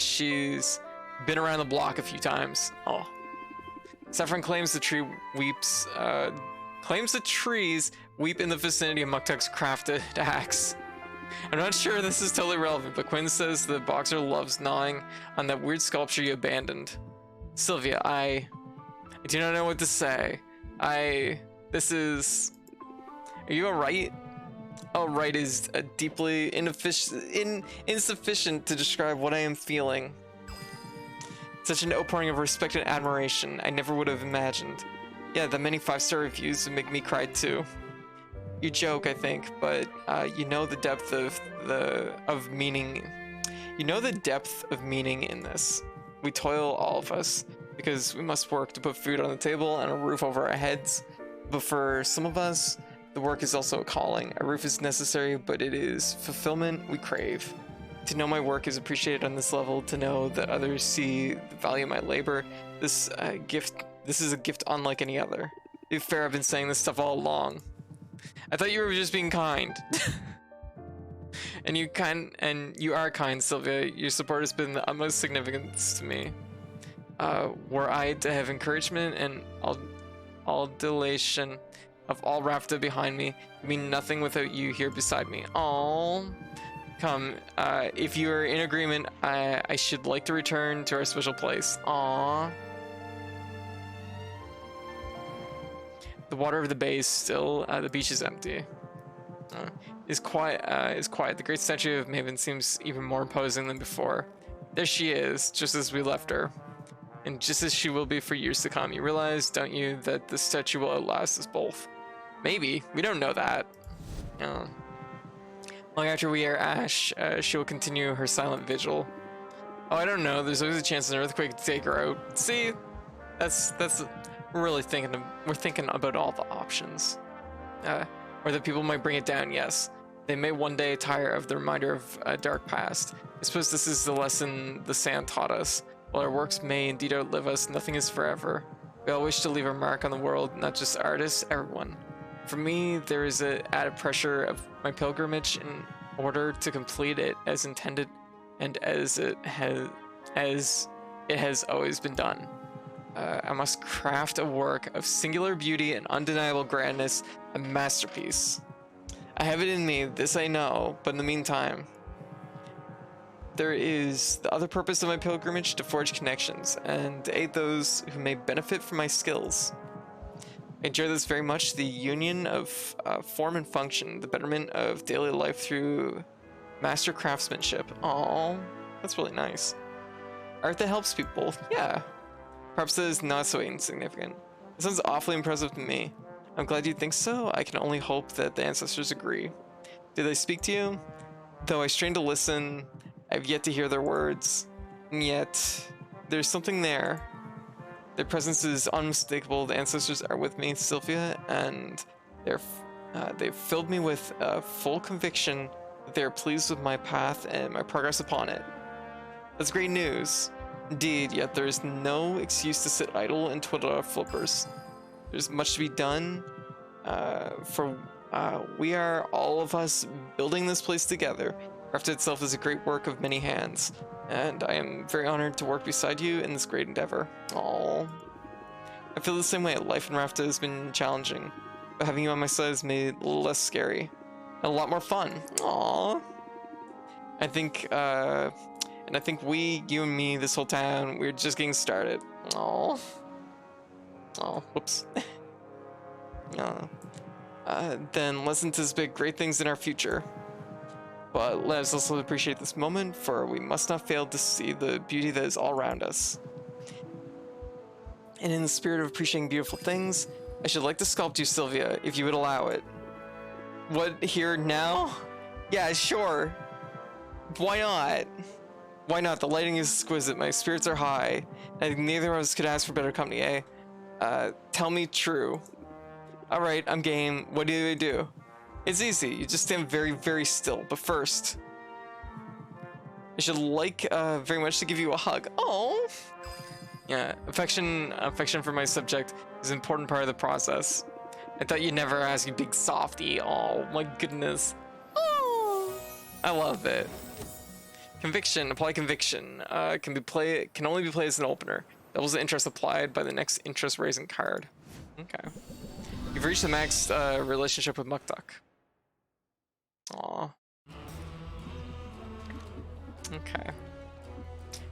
she's been around the block a few times. Oh. Saffron claims the trees weep in the vicinity of Muktak's crafted axe. I'm not sure this is totally relevant, but Quinn says the boxer loves gnawing on that weird sculpture you abandoned. Sylvia, I do not know what to say. Are you alright? Alright is deeply insufficient to describe what I am feeling. Such an outpouring of respect and admiration I never would have imagined. Yeah, the many 5-star reviews would make me cry too. You joke, I think, but you know the depth of meaning. You know the depth of meaning in this. We toil, all of us, because we must work to put food on the table and a roof over our heads. But for some of us, the work is also a calling. A roof is necessary, but it is fulfillment we crave. To know my work is appreciated on this level, to know that others see the value of my labor, this is a gift unlike any other. To be fair, I've been saying this stuff all along. I thought you were just being kind. and you are kind, Sylvia. Your support has been the utmost significance to me. Were I to have encouragement and adulation of all Rafta behind me, it'd mean nothing without you here beside me. Aww. Come, if you are in agreement, I should like to return to our special place. Aww. The water of the bay is still. The beach is empty. Is quiet. The great statue of Maven seems even more imposing than before. There she is, just as we left her, and just as she will be for years to come. You realize, don't you, that the statue will outlast us both? Maybe. We don't know that. Long after we are ash, she will continue her silent vigil. Oh, I don't know. There's always a chance an earthquake to take her out. See, that's. We're really thinking about all the options. Or that people might bring it down. Yes, they may one day tire of the reminder of a dark past. I suppose this is the lesson the sand taught us. While our works may indeed outlive us, nothing is forever. We all wish to leave our mark on the world, not just artists, everyone. For me, there is an added pressure of my pilgrimage in order to complete it as intended and as it has always been done. I must craft a work of singular beauty and undeniable grandness, a masterpiece. I have it in me, this I know, but in the meantime, there is the other purpose of my pilgrimage, to forge connections and to aid those who may benefit from my skills. I enjoy this very much, the union of form and function, the betterment of daily life through master craftsmanship. Aww, that's really nice. Art that helps people, yeah. Perhaps that is not so insignificant. It sounds awfully impressive to me. I'm glad you think so. I can only hope that the ancestors agree. Did they speak to you? Though I strain to listen, I've yet to hear their words. And yet, there's something there. Their presence is unmistakable. The ancestors are with me, Sylvia, and they've filled me with full conviction that they are pleased with my path and my progress upon it. That's great news. Indeed, yet there is no excuse to sit idle and twiddle our flippers. There's much to be done, for we are, all of us, building this place together. Craft itself is a great work of many hands, and I am very honored to work beside you in this great endeavor. Aww. I feel the same way. Life in Rafta has been challenging, but having you on my side has made it a little less scary and a lot more fun. Aww. I think And I think you and me, this whole town, we're just getting started. Oh. Oh, whoops. Then let's anticipate great things in our future. But let us also appreciate this moment, for we must not fail to see the beauty that is all around us. And in the spirit of appreciating beautiful things, I should like to sculpt you, Sylvia, if you would allow it. What, here now? Yeah, sure. Why not? Why not? The lighting is exquisite, my spirits are high, and neither of us could ask for better company, eh? Tell me true. Alright, I'm game. What do I do? It's easy, you just stand very, very still, but first, I should like very much to give you a hug. Oh! Yeah, affection for my subject is an important part of the process. I thought you'd never ask, you big softy. Oh my goodness. Oh, I love it. Conviction, apply conviction. Can only be played as an opener. Doubles the interest applied by the next interest raising card. Okay. You've reached the max relationship with Mukduk. Aw. Okay.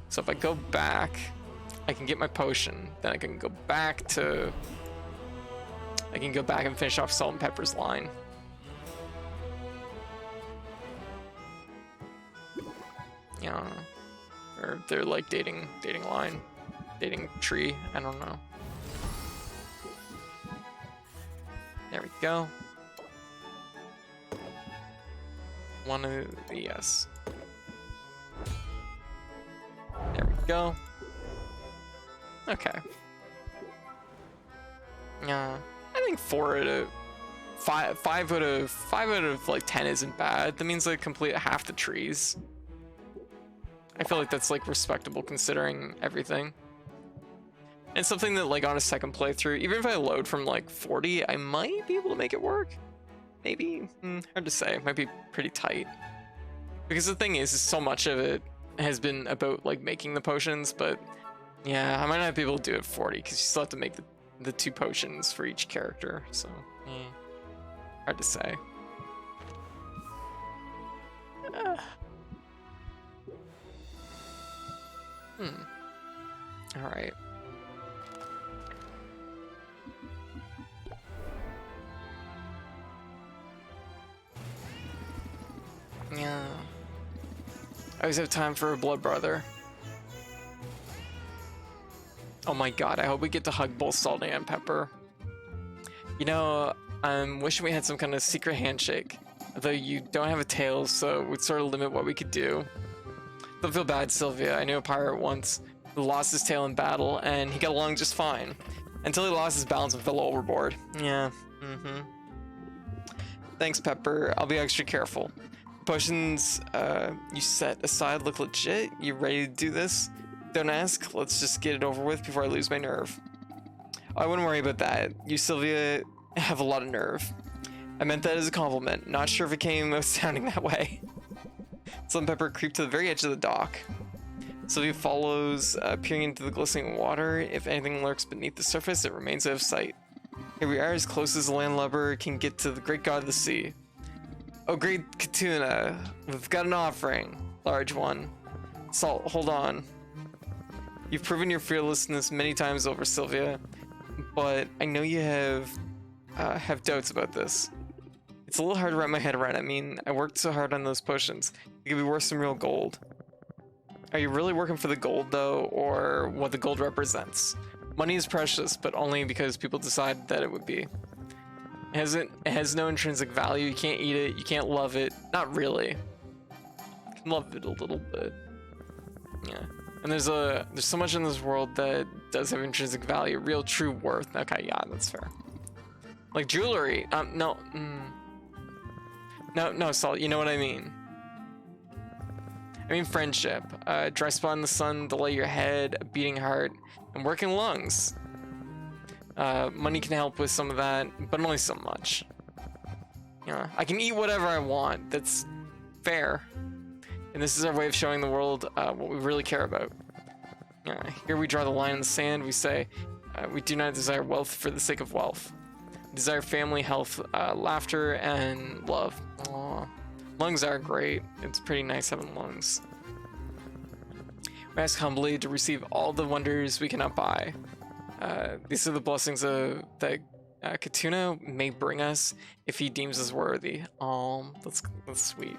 So if I go back, I can get my potion. Then I can go back and finish off Salt and Pepper's line. Yeah. Or they're like dating line. Dating tree. I don't know. There we go. One of the yes. There we go. Okay. Yeah, I think 5 out of like 10 isn't bad. That means I complete half the trees. I feel like that's like respectable considering everything. And something that like on a second playthrough, even if I load from like 40, I might be able to make it work. Maybe, hard to say. It might be pretty tight. Because the thing is so much of it has been about like making the potions, but yeah, I might not be able to do it 40 because you still have to make the 2 potions for each character. So, hard to say. All right. Yeah. I always have time for a blood brother. Oh my god, I hope we get to hug both Salt and Pepper. You know, I'm wishing we had some kind of secret handshake. Although you don't have a tail, so it would sort of limit what we could do. Don't feel bad, Sylvia. I knew a pirate once who lost his tail in battle, and he got along just fine. Until he lost his balance and fell overboard. Yeah, Thanks, Pepper. I'll be extra careful. Potions you set aside look legit. You ready to do this? Don't ask. Let's just get it over with before I lose my nerve. Oh, I wouldn't worry about that. You, Sylvia, have a lot of nerve. I meant that as a compliment. Not sure if it came out sounding that way. Salt and Pepper creep to the very edge of the dock. Sylvia follows, peering into the glistening water. If anything lurks beneath the surface, it remains out of sight. Here we are, as close as the landlubber can get to the great god of the sea. Oh, great Katuna, we've got an offering. Large one. Salt, hold on. You've proven your fearlessness many times over, Sylvia, but I know you have doubts about this. It's a little hard to wrap my head around. I mean, I worked so hard on those potions. It could be worth some real gold. Are you really working for the gold, though, or what the gold represents? Money is precious, but only because people decide that it would be. It has no intrinsic value. You can't eat it. You can't love it. Not really. You can love it a little bit. Yeah. And there's so much in this world that does have intrinsic value, real true worth. Okay, yeah, that's fair. Like jewelry. No. No, Salt, you know what I mean. I mean friendship. Dry spot in the sun, delay your head, a beating heart, and working lungs. Money can help with some of that, but only so much. Yeah, I can eat whatever I want. That's fair. And this is our way of showing the world what we really care about. Here we draw the line in the sand. We say, we do not desire wealth for the sake of wealth. We desire family, health, laughter, and love. Aww. Lungs are great. It's pretty nice having lungs. We ask humbly to receive all the wonders we cannot buy. These are the blessings that Katuna may bring us if he deems us worthy. That's sweet.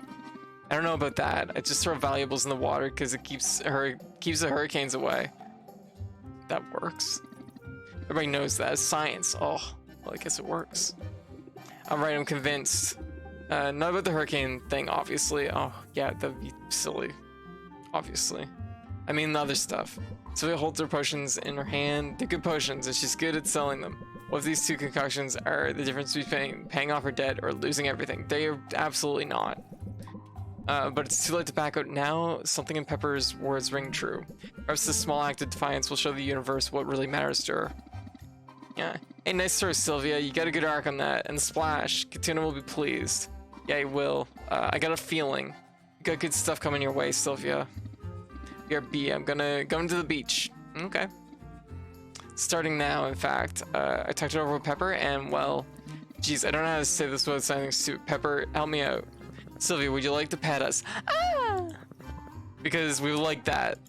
I don't know about that. I just throw valuables in the water because it keeps the hurricanes away. That works. Everybody knows that. It's science. Oh, well, I guess it works. Alright, I'm convinced. Not about the hurricane thing, obviously. Oh, yeah, that'd be silly. Obviously. I mean the other stuff. Sylvia holds her potions in her hand. They're good potions, and she's good at selling them. What if these two concoctions are the difference between paying off her debt or losing everything? They are absolutely not. But it's too late to back out now. Something in Pepper's words ring true. Perhaps this small act of defiance will show the universe what really matters to her. Yeah. Hey, nice throw, Sylvia. You got a good arc on that. And splash. Katuna will be pleased. Yeah, he will. I got a feeling. You got good stuff coming your way, Sylvia. You're B. I'm gonna go into the beach. Okay. Starting now, in fact. I talked it over with Pepper, and well, geez, I don't know how to say this without sounding stupid. Pepper, help me out. Sylvia, would you like to pet us? Ah! Because we would like that.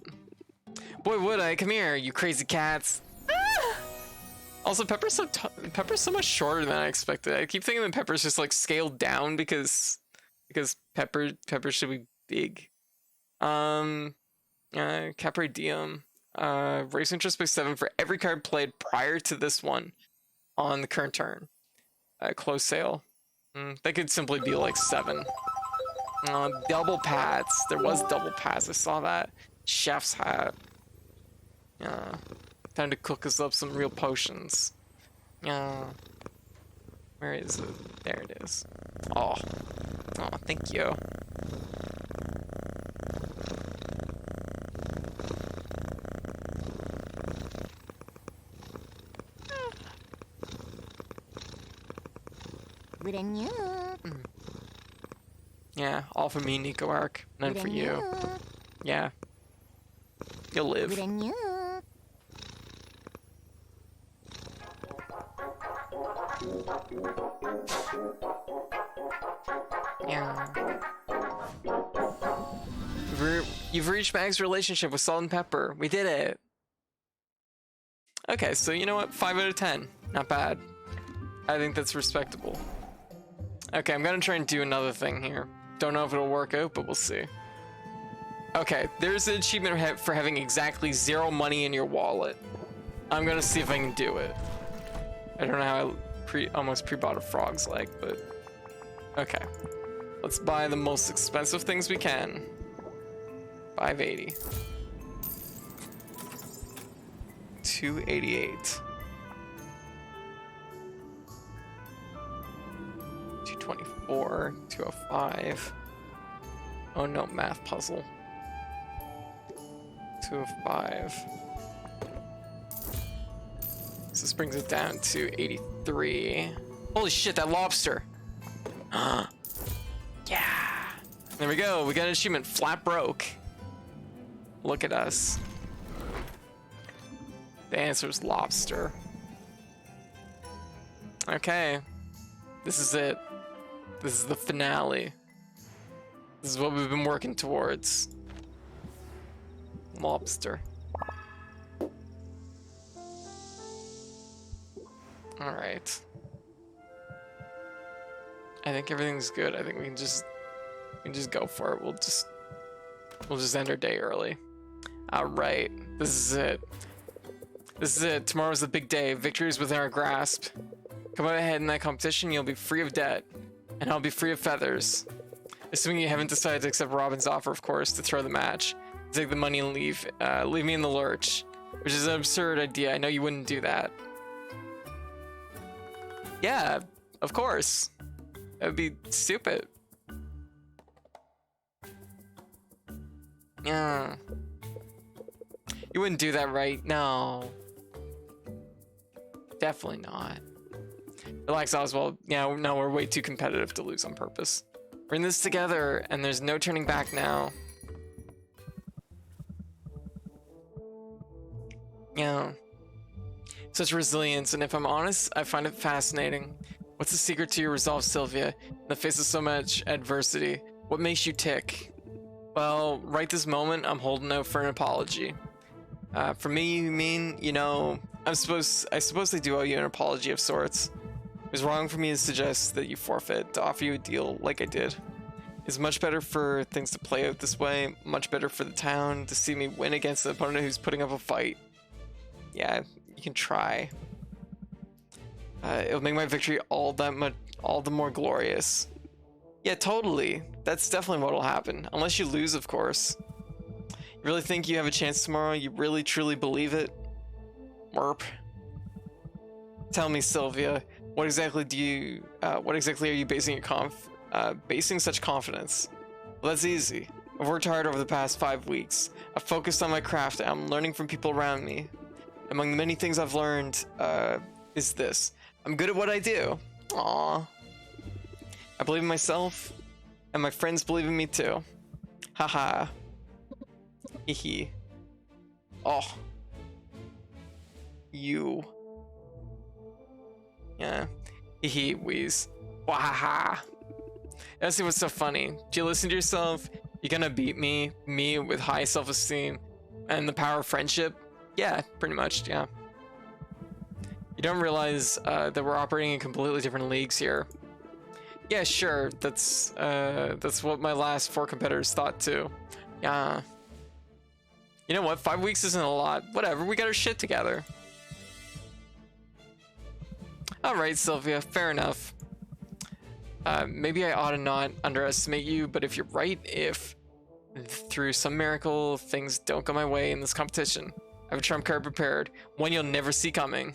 Boy, would I. Come here, you crazy cats. Ah! Also, Pepper's so much shorter than I expected. I keep thinking that Pepper's just like scaled down because Pepper should be big. Capre Diem. Raise interest by 7 for every card played prior to this one on the current turn. Close sale. That could simply be like 7. Double pats. There was double pats. I saw that. Chef's hat. Time to cook us up some real potions. Where is it? There it is. Oh, thank you. Yeah, all for me, Nico Arc. None for you. Yeah. You'll live. Yeah. You've reached Mag's relationship with Salt and Pepper. We did it. Okay, so you know what? 5 out of 10. Not bad. I think that's respectable. Okay, I'm gonna try and do another thing here. Don't know if it'll work out, but we'll see. Okay, there's an achievement for having exactly 0 money in your wallet. I'm gonna see if I can do it. I don't know how I almost pre-bought a frog's leg, but okay. Let's buy the most expensive things we can. 580. 288. 224. 205. Oh no, math puzzle. 205. So this brings it down to 83. Holy shit, that lobster. Yeah. There we go. We got an achievement. Flat broke. Look at us. The answer is lobster. Okay. This is it. This is the finale. This is what we've been working towards. Lobster. Alright. I think everything's good. I think we can just go for it. We'll just end our day early. Alright. This is it. This is it. Tomorrow's the big day. Victory is within our grasp. Come out ahead in that competition, you'll be free of debt. And I'll be free of feathers. Assuming you haven't decided to accept Robin's offer, of course, to throw the match. Take the money and leave me in the lurch. Which is an absurd idea. I know you wouldn't do that. Yeah, of course. That would be stupid. Yeah. You wouldn't do that, right? No. Definitely not. Relax, Oswald. Yeah, no, we're way too competitive to lose on purpose. We're in this together, and there's no turning back now. Yeah. Such resilience, and if I'm honest, I find it fascinating. What's the secret to your resolve, Sylvia? In the face of so much adversity, what makes you tick? Well, right this moment, I'm holding out for an apology. For me, you mean, you know, I suppose they do owe you an apology of sorts. It was wrong for me to suggest that you forfeit, to offer you a deal like I did. It's much better for things to play out this way, much better for the town, to see me win against an opponent who's putting up a fight. Yeah, you can try. It'll make my victory all the more glorious. Yeah, totally. That's definitely what'll happen. Unless you lose, of course. You really think you have a chance tomorrow? You really truly believe it? Merp. Tell me, Sylvia, what exactly are you basing such confidence? Well, that's easy. I've worked hard over the past 5 weeks. I've focused on my craft and I'm learning from people around me. Among the many things I've learned, is this. I'm good at what I do. Aww. I believe in myself, and my friends believe in me too. Haha. Hehe. Oh. You. Yeah. Hehe, wheeze. Wahaha. Let's see what's so funny. Do you listen to yourself? You're gonna beat me with high self-esteem, and the power of friendship? Yeah, pretty much, yeah. You don't realize that we're operating in completely different leagues here. Yeah, sure. That's what my last 4 competitors thought too. Yeah. You know what? 5 weeks isn't a lot. Whatever. We got our shit together. All right, Sylvia. Fair enough. Maybe I ought to not underestimate you, but if you're right, if through some miracle things don't go my way in this competition, I have a trump card prepared, one you'll never see coming.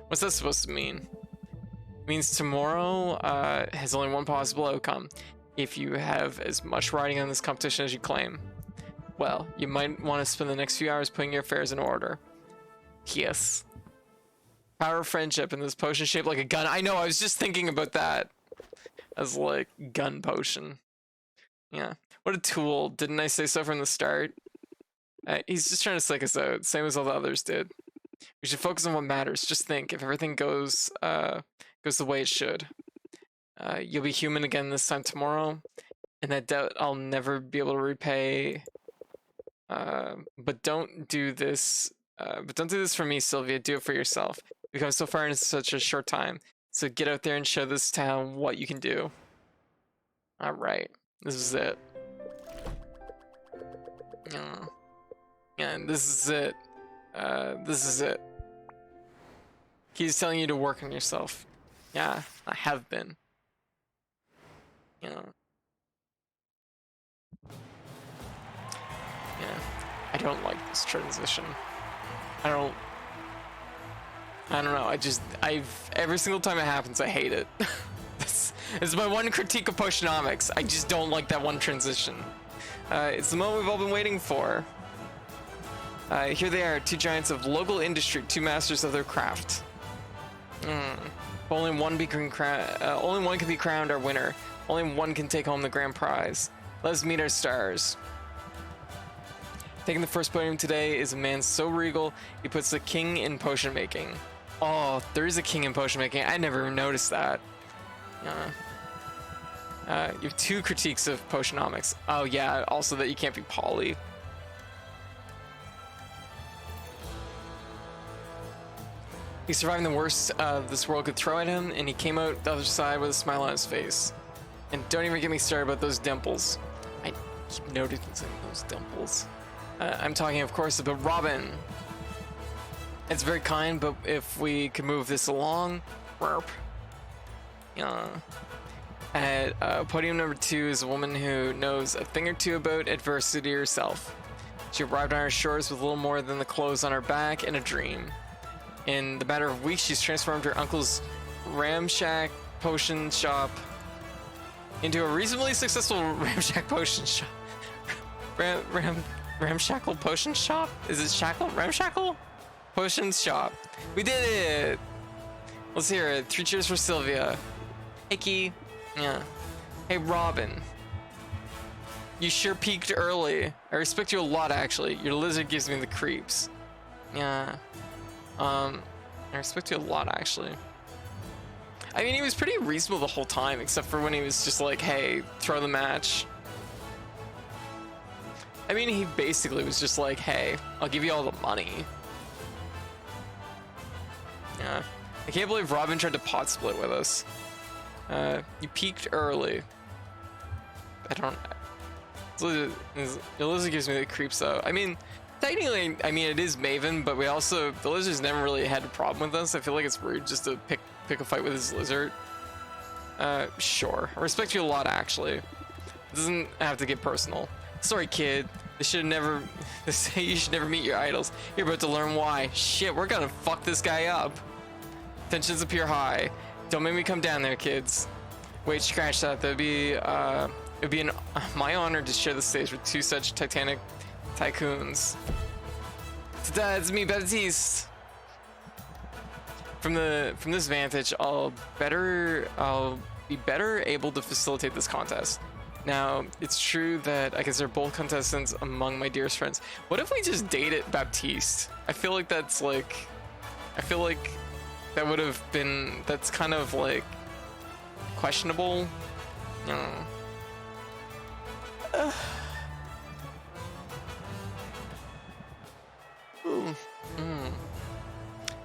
What's that supposed to mean? It means tomorrow has only one possible outcome. If you have as much riding on this competition as you claim, well, you might want to spend the next few hours putting your affairs in order. Yes. Power of friendship in this potion shaped like a gun. I know, I was just thinking about that. As like gun potion. Yeah. What a tool. Didn't I say so from the start? He's just trying to psych us out, same as all the others did. We should focus on what matters. Just think, if everything goes the way it should, you'll be human again this time tomorrow, and that debt I'll never be able to repay. But don't do this. But don't do this for me, Sylvia. Do it for yourself. You've come so far in such a short time. So get out there and show this town what you can do. All right, this is it. Yeah, this is it. This is it. He's telling you to work on yourself. Yeah, I have been. You know. Yeah, I don't like this transition. I don't know. Every single time it happens, I hate it. This is my one critique of Potionomics. I just don't like that one transition. It's the moment we've all been waiting for. Here they are, 2 giants of local industry, 2 masters of their craft. Only one can be crowned our winner. Only one can take home the grand prize. Let's meet our stars. Taking the first podium today is a man so regal, he puts the king in potion making. Oh, there is a king in potion making. I never noticed that. You have 2 critiques of Potionomics. Oh yeah, also that you can't be poly. He's surviving the worst this world could throw at him, and he came out the other side with a smile on his face. And don't even get me started about those dimples. I keep noticing those dimples. I'm talking, of course, about Robin. It's very kind, but if we could move this along, burp. At podium number 2 is a woman who knows a thing or 2 about adversity herself. She arrived on our shores with little more than the clothes on her back and a dream. In the matter of weeks, she's transformed her uncle's ramshack potion shop into a reasonably successful ramshack potion shop. Ramshackle potion shop? Is it shackle? Ramshackle potion shop. We did it! Let's hear it. 3 cheers for Sylvia. Hickey. Yeah. Hey, Robin. You sure peaked early. I respect you a lot, actually. Your lizard gives me the creeps. Yeah. I respect you a lot, actually. I mean, he was pretty reasonable the whole time, except for when he was just like, hey, throw the match. I mean, he basically was just like, hey, I'll give you all the money. Yeah. I can't believe Robin tried to pot split with us. You peaked early. I don't... The lizard gives me the creeps though. I mean, technically, it is Maven, but the lizard's never really had a problem with us. I feel like it's rude just to pick a fight with his lizard. Sure. I respect you a lot, actually. It doesn't have to get personal. Sorry, kid. They say you should never meet your idols. You're about to learn why. Shit, we're gonna fuck this guy up. Tensions appear high. Don't make me come down there, kids. Wait, scratch that. It'd be my honor to share the stage with two such titanic tycoons. It's me, Baptiste. From this vantage, I'll be better able to facilitate this contest. Now, it's true that I consider both contestants among my dearest friends. What if we just dated Baptiste? I feel like that would have been, that's kind of like questionable.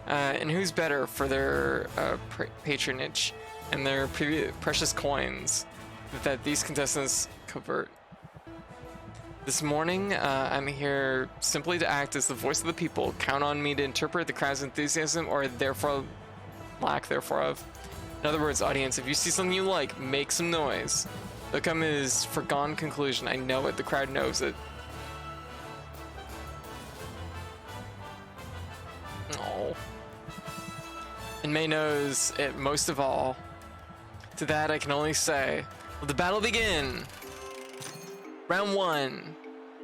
And who's better for their patronage and their precious coins that these contestants convert? This morning, I'm here simply to act as the voice of the people. Count on me to interpret the crowd's enthusiasm or therefore lack thereof. In other words, audience, if you see something you like, make some noise. The outcome is foregone conclusion. I know it. The crowd knows it. Oh. And May knows it most of all. To that, I can only say, let the battle begin. Round 1.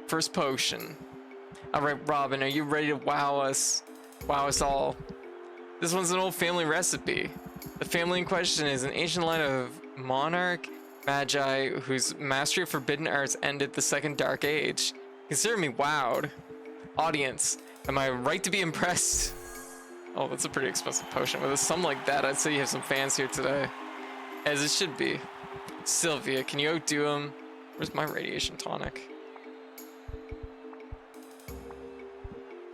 First potion. Alright, Robin, are you ready to wow us? Wow us all. This one's an old family recipe. The family in question is an ancient line of monarch magi whose mastery of forbidden arts ended the Second Dark Age. Consider me wowed. Audience, am I right to be impressed? Oh, that's a pretty expensive potion. With a sum like that, I'd say you have some fans here today. As it should be. Sylvia, can you outdo him? Where's my radiation tonic?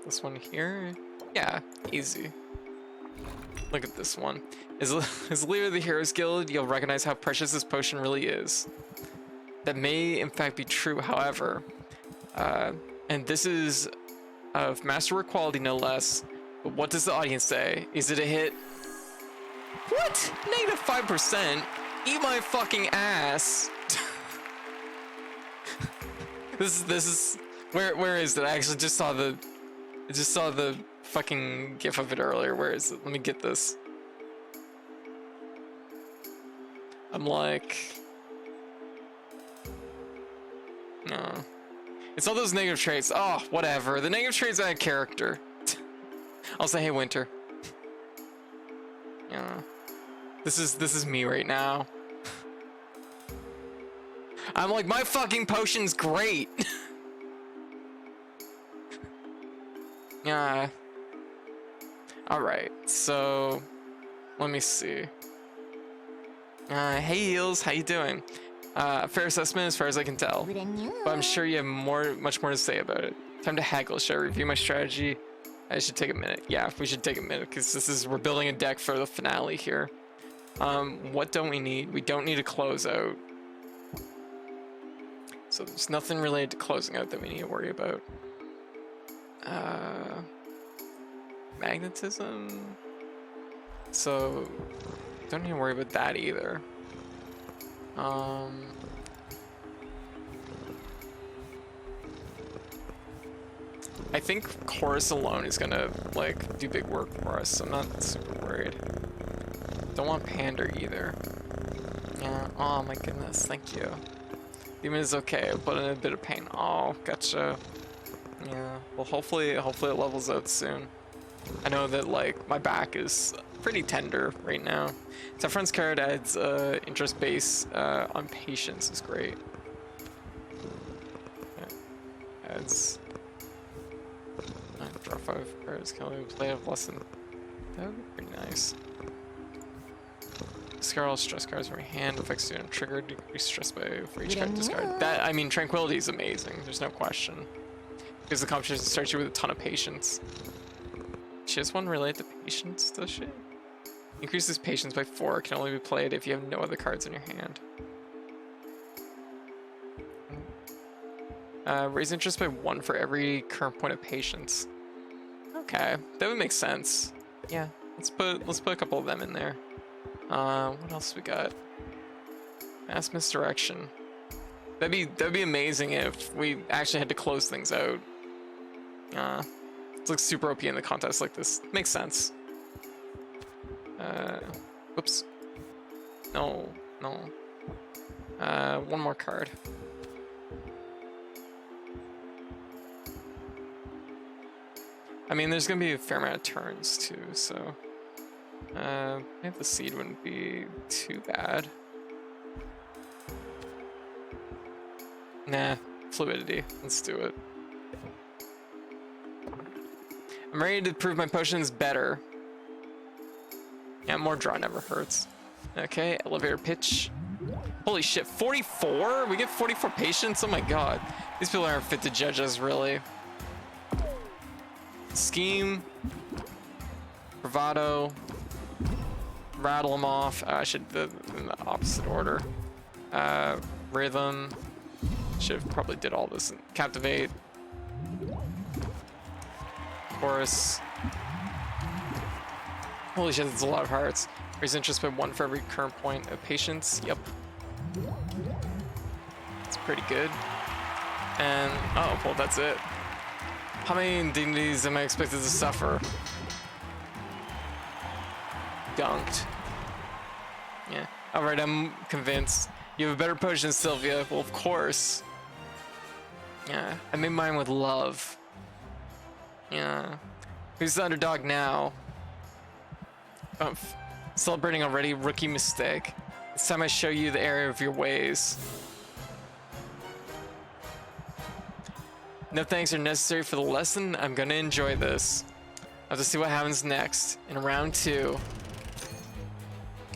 This one here? Yeah, easy. Look at this one. As leader of the Heroes Guild, you'll recognize how precious this potion really is. That may in fact be true, however. And this is of masterwork quality, no less. But what does the audience say? Is it a hit? What? Negative 5%? Eat my fucking ass. This is where is it? I actually just saw the fucking gif of it earlier. Where is it? Let me get this. I'm like, no. It's all those negative traits. Oh, whatever. The negative traits add character. I'll say, hey, Winter. Yeah. This is me right now. I'm like, my fucking potion's great. Yeah. Alright, so let me see. Hey Heels, how you doing? Fair assessment as far as I can tell. But I'm sure you have much more to say about it. Time to haggle. Should I review my strategy? I should take a minute. Yeah, we should take a minute because we're building a deck for the finale here. What don't we need? We don't need a closeout. So there's nothing related to closing out that we need to worry about. Magnetism. So don't need to worry about that either. I think Chorus alone is gonna like do big work for us, so I'm not super worried. Don't want Pander either. Yeah. Oh my goodness, thank you. Demon is okay, but in a bit of pain. Oh, gotcha. Yeah. Well, hopefully it levels out soon. I know that like my back is pretty tender right now. Saffron's card adds interest base on patience is great. Yeah. Adds draw 5 cards, can we play of lesson? That would be pretty nice. Discard all stress cards from your hand. Effects do not trigger. Decrease stress by for each card discard. That, I mean, Tranquility is amazing. There's no question. Because the competition starts you with a ton of patience. She has one related to patience, does she? Increases patience by 4. Can only be played if you have no other cards in your hand. Raise interest by 1 for every current point of patience. Okay, that would make sense. Yeah, let's put a couple of them in there. What else we got? Mass misdirection. That'd be amazing if we actually had to close things out. It's like super OP in the contest like this. Makes sense. Whoops. No. One more card. I mean, there's gonna be a fair amount of turns too, so I think the seed wouldn't be too bad. Nah, fluidity. Let's do it. I'm ready to prove my potion's better. Yeah, more draw never hurts. Okay, elevator pitch. Holy shit, 44? We get 44 patience? Oh my god. These people aren't fit to judge us, really. Scheme. Bravado. Rattle them off. I should do in the opposite order. Rhythm. Should have probably did all this. Captivate. Chorus. Holy shit, that's a lot of hearts. Raise interest by 1 for every current point of patience. Yep. It's pretty good. And, oh, well, that's it. How many indignities am I expected to suffer? Dunked. Yeah. Alright, I'm convinced. You have a better potion, Sylvia. Well, of course. Yeah. I made mine with love. Yeah. Who's the underdog now? Oh, celebrating already? Rookie mistake. It's time I show you the error of your ways. No thanks are necessary for the lesson. I'm gonna enjoy this. I'll have to see what happens next in round 2.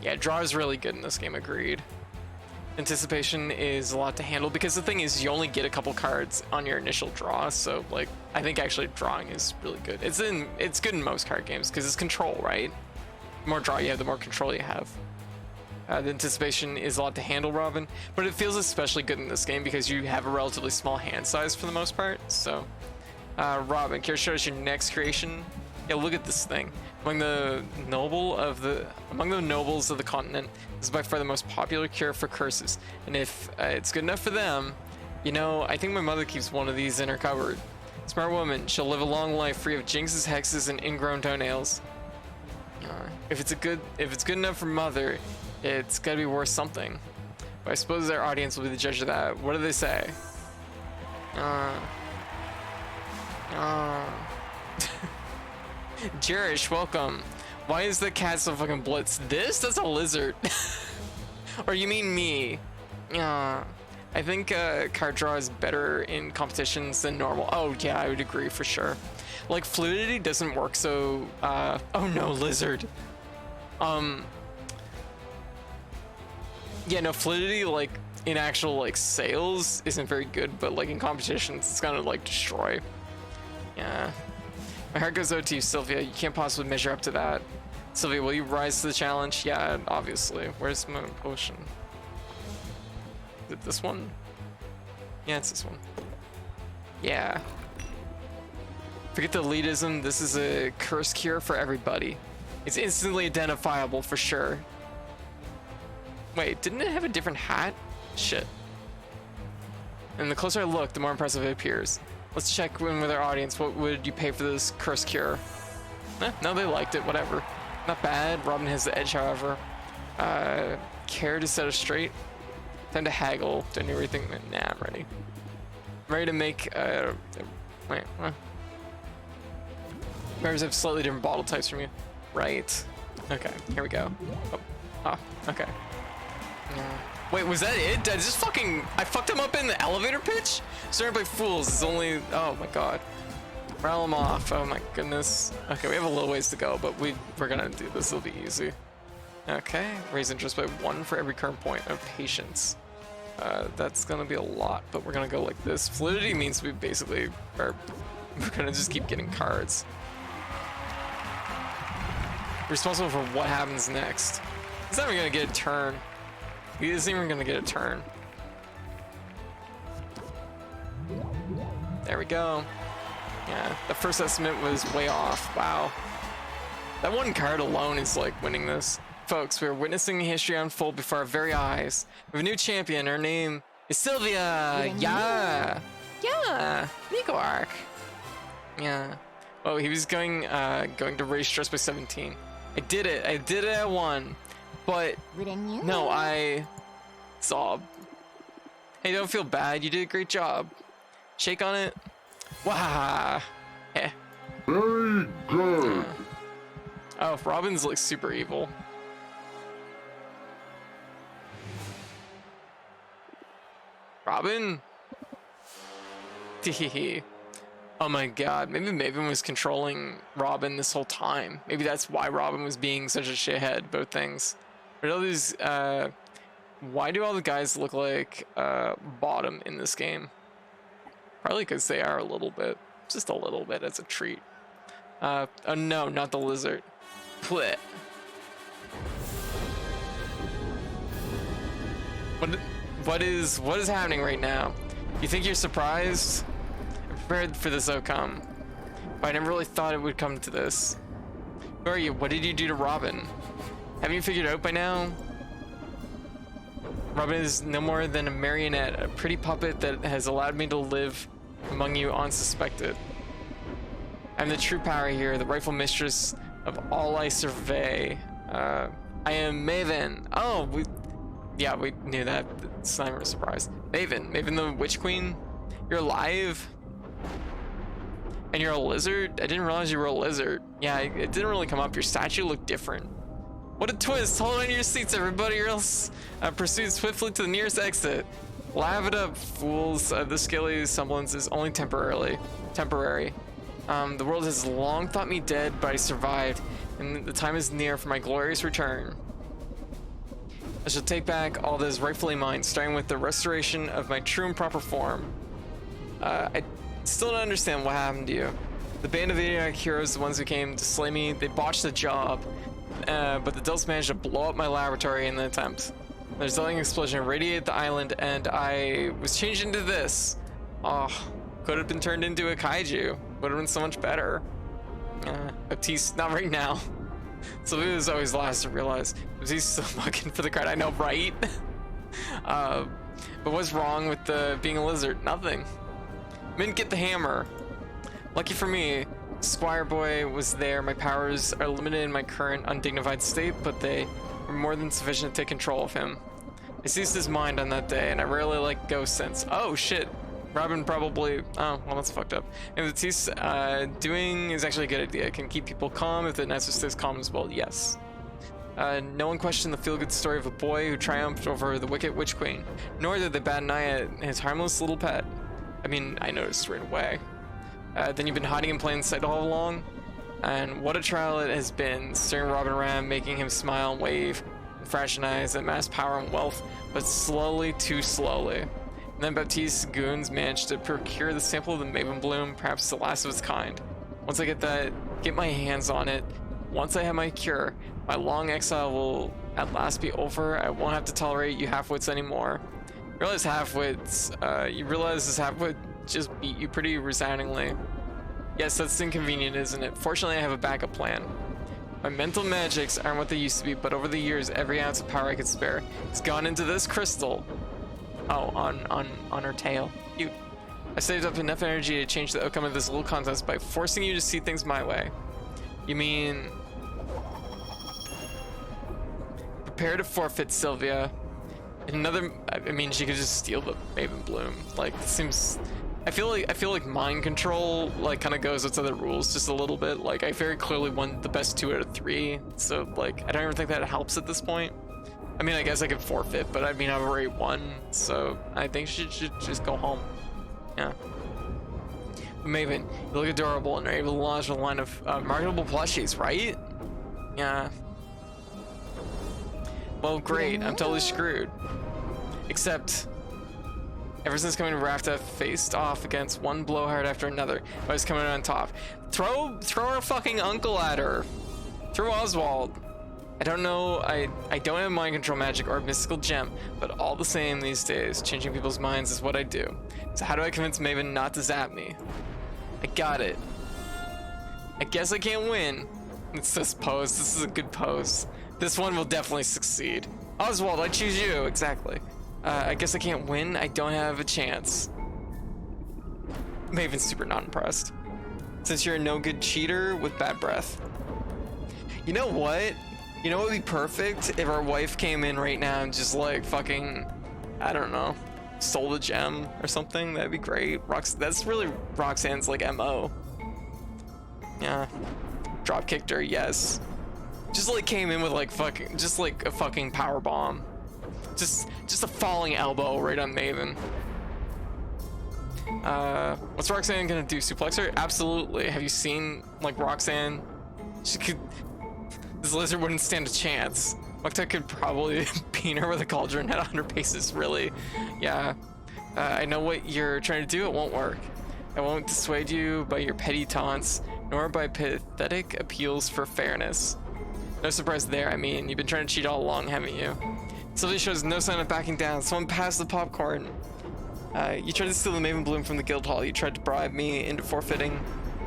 Yeah, draw is really good in this game, agreed. Anticipation is a lot to handle because the thing is you only get a couple cards on your initial draw, so like I think actually drawing is really good. It's good in most card games because it's control, right? The more draw you have, the more control you have. The anticipation is a lot to handle, Robin, but it feels especially good in this game because you have a relatively small hand size for the most part. So, Robin, care to show us your next creation? Yeah, look at this thing. Among the nobles of the continent, this is by far the most popular cure for curses. And if it's good enough for them, you know, I think my mother keeps one of these in her cupboard. Smart woman, she'll live a long life free of jinxes, hexes, and ingrown toenails. If it's good enough for mother, it's gotta be worth something. But I suppose our audience will be the judge of that. What do they say? Jerish, welcome. Why is the cat so fucking blitz? That's a lizard. Or you mean me? I think card draw is better in competitions than normal. Oh yeah, I would agree for sure. Like fluidity doesn't work so oh no, lizard. Yeah, no, fluidity like in actual like sales isn't very good, but like in competitions it's gonna like destroy. Yeah. My heart goes out to you, Sylvia. You can't possibly measure up to that. Sylvia, will you rise to the challenge? Yeah, obviously. Where's my potion? Is it this one? Yeah, it's this one. Yeah. Forget the elitism. This is a curse cure for everybody. It's instantly identifiable for sure. Wait, didn't it have a different hat? Shit. And the closer I look, the more impressive it appears. Let's check in with our audience. What would you pay for this curse cure? No, they liked it. Whatever. Not bad. Robin has the edge, however. Care to set us straight? Time to haggle. Do I need everything? Nah, I'm ready. I'm ready to make. Wait. What? Members have slightly different bottle types from you. Right. Okay. Here we go. Oh. Okay. Wait, was that it? Did I just I fucked him up in the elevator pitch? Starting by fools is only, oh my god. Rattle him off, oh my goodness. Okay, we have a little ways to go, but we're gonna do this, it'll be easy. Okay, raise interest by 1 for every current point of patience. That's gonna be a lot, but we're gonna go like this. Fluidity means we basically are we're gonna just keep getting cards. Responsible for what happens next. He's not even gonna get a turn. He isn't even gonna get a turn. There we go. Yeah, the first estimate was way off. Wow. That one card alone is like winning this. Folks, we're witnessing history unfold before our very eyes. We have a new champion. Her name is Sylvia. Yeah. Yeah. Nico Arc. Yeah. Oh, he was going to raise stress by 17. I did it. I did it at 1. But no, I sob. Hey, don't feel bad. You did a great job. Shake on it. Wow. Eh. Very good. Oh, Robin's like super evil. Robin? Teehee. Oh my god, maybe Maven was controlling Robin this whole time. Maybe that's why Robin was being such a shithead about things. But all these, why do all the guys look like bottom in this game? Probably because they are a little bit. Just a little bit as a treat. Oh no, not the lizard. Blech. What is happening right now? You think you're surprised? I'm prepared for this outcome, but I never really thought it would come to this. Who are you? What did you do to Robin? Haven't you figured it out by now? Robin is no more than a marionette, a pretty puppet that has allowed me to live among you unsuspected. I'm the true power here, the rightful mistress of all I survey. I am Maven. Oh, we knew that. It's not even a surprise. Maven the Witch Queen. You're alive? And you're a lizard? I didn't realize you were a lizard. Yeah, it didn't really come up. Your statue looked different. What a twist! Hold on to your seats, everybody, or else proceed swiftly to the nearest exit. Laugh it up, fools. The scaly semblance is only temporary. The world has long thought me dead, but I survived, and the time is near for my glorious return. I shall take back all that is rightfully mine, starting with the restoration of my true and proper form. I still don't understand what happened to you. The band of idiotic heroes, the ones who came to slay me, they botched the job, but the Delts managed to blow up my laboratory in the attempt. The resulting explosion radiated the island, and I was changed into this. Oh, could have been turned into a kaiju. Would have been so much better. Baptiste, not right now. Sylvia was always the last to realize. Baptiste's still looking for the card. I know, right? But what's wrong with being a lizard? Nothing. Mint, get the hammer. Lucky for me, Squire Boy was there. My powers are limited in my current undignified state, but they were more than sufficient to take control of him. I seized his mind on that day, and I rarely let go since. Oh shit. Robin probably. Oh, well, that's fucked up. And Baptiste doing is actually a good idea. It can keep people calm if the Nestor stays calm as well. Yes. No one questioned the feel-good story of a boy who triumphed over the wicked Witch Queen, nor did they bat an eye at his harmless little pet. I mean, I noticed right away. Then you've been hiding in plain sight all along? And what a trial it has been, steering Robin around, making him smile and wave, and fraternize, amass power and wealth, but slowly, too slowly. And then Baptiste's goons managed to procure the sample of the Maven Bloom, perhaps the last of its kind. Once I get my hands on it, once I have my cure, my long exile will at last be over. I won't have to tolerate you half-wits anymore. You realize this half-wit just beat you pretty resoundingly. Yes, that's inconvenient, isn't it? Fortunately, I have a backup plan. My mental magics aren't what they used to be, but over the years, every ounce of power I could spare has gone into this crystal. Oh, on her tail. Cute. I saved up enough energy to change the outcome of this little contest by forcing you to see things my way. You mean... Prepare to forfeit, Sylvia. Another... I mean, she could just steal the Maven Bloom. Like, it seems... I feel like mind control, like, kind of goes outside the rules just a little bit. Like, I very clearly won the best 2 out of 3. So, like, I don't even think that helps at this point. I mean, I guess I could forfeit, but I mean, I've already won, so I think she should just go home. Yeah. Maven, you look adorable and are able to launch a line of marketable plushies, right? Yeah. Well, great. I'm totally screwed. Except, ever since coming to Raft, I've faced off against one blowhard after another. I was coming on top. Throw our fucking uncle at her. Throw Oswald. I don't know. I don't have mind control magic or a mystical gem, but all the same these days, changing people's minds is what I do. So how do I convince Maven not to zap me? I got it. I guess I can't win. It's this pose. This is a good pose. This one will definitely succeed. Oswald, I choose you. Exactly. I guess I can't win. I don't have a chance. Maven's super not impressed. Since you're a no good cheater with bad breath. You know what? You know what would be perfect? If our wife came in right now and just like fucking, I don't know, stole the gem or something. That'd be great. That's really Roxanne's like MO. Yeah. Drop kicked her, yes. Just like came in with like fucking, just like a fucking power bomb. Just a falling elbow right on Maven. What's Roxanne gonna do? Suplex her? Absolutely. Have you seen like Roxanne? She could. This lizard wouldn't stand a chance. Mukta could probably beat her with a cauldron at 100 paces. Really? Yeah. I know what you're trying to do. It won't work. I won't dissuade you by your petty taunts, nor by pathetic appeals for fairness. No surprise there. I mean, you've been trying to cheat all along, haven't you? Sylvia shows no sign of backing down. Someone passed the popcorn. You tried to steal the Maven Bloom from the guild hall. You tried to bribe me into forfeiting.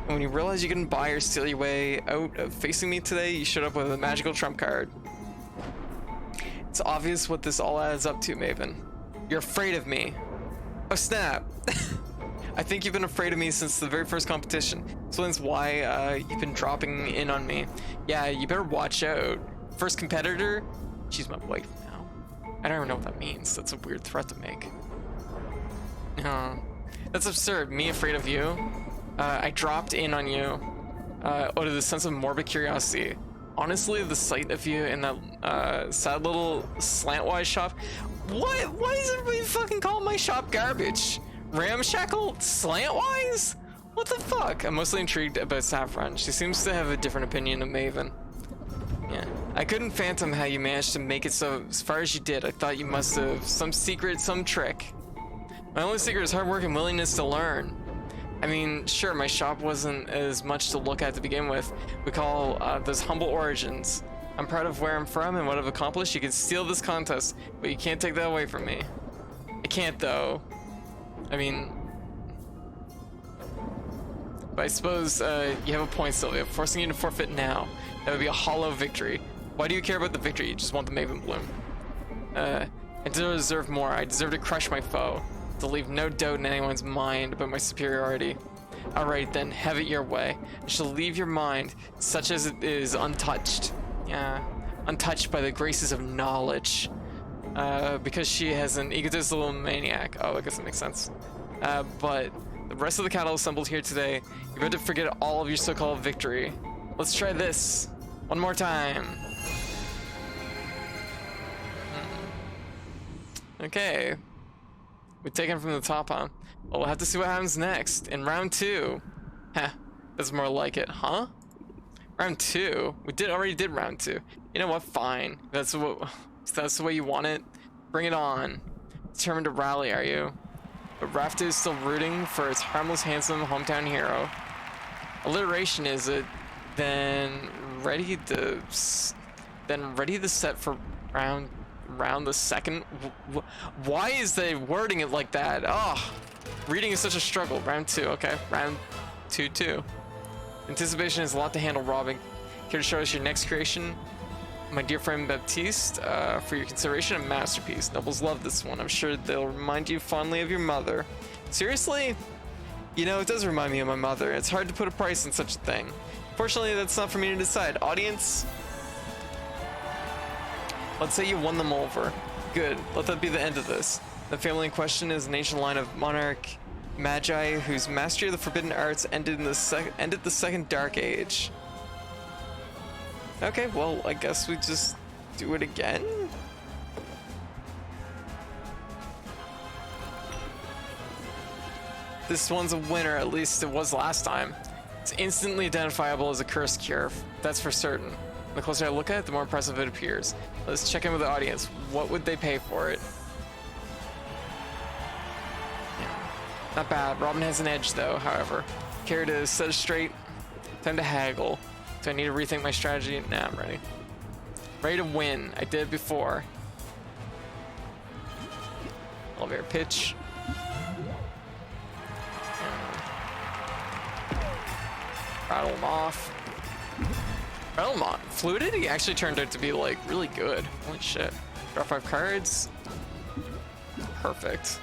And when you realized you couldn't buy or steal your way out of facing me today, you showed up with a magical trump card. It's obvious what this all adds up to, Maven. You're afraid of me. Oh snap. I think you've been afraid of me since the very first competition. So that's why you've been dropping in on me. Yeah, you better watch out. First competitor? She's my wife now. I don't even know what that means. That's a weird threat to make. That's absurd. Me afraid of you? I dropped in on you out of the sense of morbid curiosity. Honestly, the sight of you in that sad little slantwise shop. What? Why is everybody fucking calling my shop garbage? Ramshackle slantwise? What the fuck? I'm mostly intrigued about Saffron. She seems to have a different opinion of Maven. Yeah. I couldn't fathom how you managed to make it so as far as you did. I thought you must have some secret, some trick. My only secret is hard work and willingness to learn. I mean, sure, my shop wasn't as much to look at to begin with. We call those humble origins. I'm proud of where I'm from and what I've accomplished. You can steal this contest, but you can't take that away from me. I can't, though. I mean... But I suppose you have a point, Sylvia. Forcing you to forfeit now. That would be a hollow victory. Why do you care about the victory? You just want the Maven Bloom. I deserve more. I deserve to crush my foe. To leave no doubt in anyone's mind about my superiority. Alright then, have it your way. I shall leave your mind, such as it is, untouched. Yeah, untouched by the graces of knowledge. Because she has an egotistical maniac. Oh, I guess that makes sense. But the rest of the cattle assembled here today, you better forget all of your so-called victory. Let's try this. One more time. Okay. We take him from the top, huh? Well, we'll have to see what happens next. In round 2. Heh, that's more like it, huh? Round 2? We already did round 2. You know what, fine. That's the way you want it. Bring it on. Determined to rally, are you? But Rafta is still rooting for its harmless, handsome hometown hero. Alliteration is it? Then ready to set for round the second. Why is they wording it like that? Oh, reading is such a struggle. Round 2, okay. Round 2. Anticipation is a lot to handle, Robin. Care to show us your next creation? My dear friend Baptiste, for your consideration, a masterpiece. Nobles love this one. I'm sure they'll remind you fondly of your mother. Seriously? You know, it does remind me of my mother. It's hard to put a price on such a thing. Fortunately, that's not for me to decide. Audience? Let's say you won them over. Good. Let that be the end of this. The family in question is an ancient line of monarch magi whose mastery of the forbidden arts ended the second dark age. Okay, well, I guess we just do it again? This one's a winner, at least it was last time. It's instantly identifiable as a curse cure, that's for certain. The closer I look at it, the more impressive it appears. Let's check in with the audience. What would they pay for it? Yeah. Not bad. Robin has an edge, though, however. Care to set it straight? Time to haggle. Do I need to rethink my strategy? Nah, I'm ready. Ready to win. I did it before. Elevator pitch. Rattle him off. Rattle him off. Fluidity actually turned out to be like really good. Holy shit. Draw 5 cards. Perfect.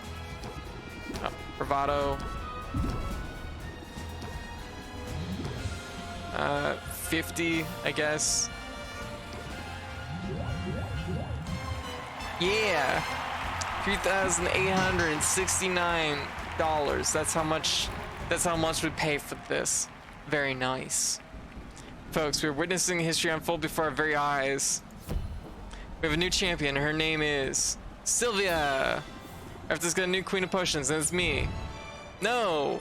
Oh, bravado. 50, I guess. Yeah. $3,869. That's how much we pay for this. Very nice. Folks, we're witnessing history unfold before our very eyes. We have a new champion. Her name is Sylvia. After this got a new queen of potions, and it's me. No.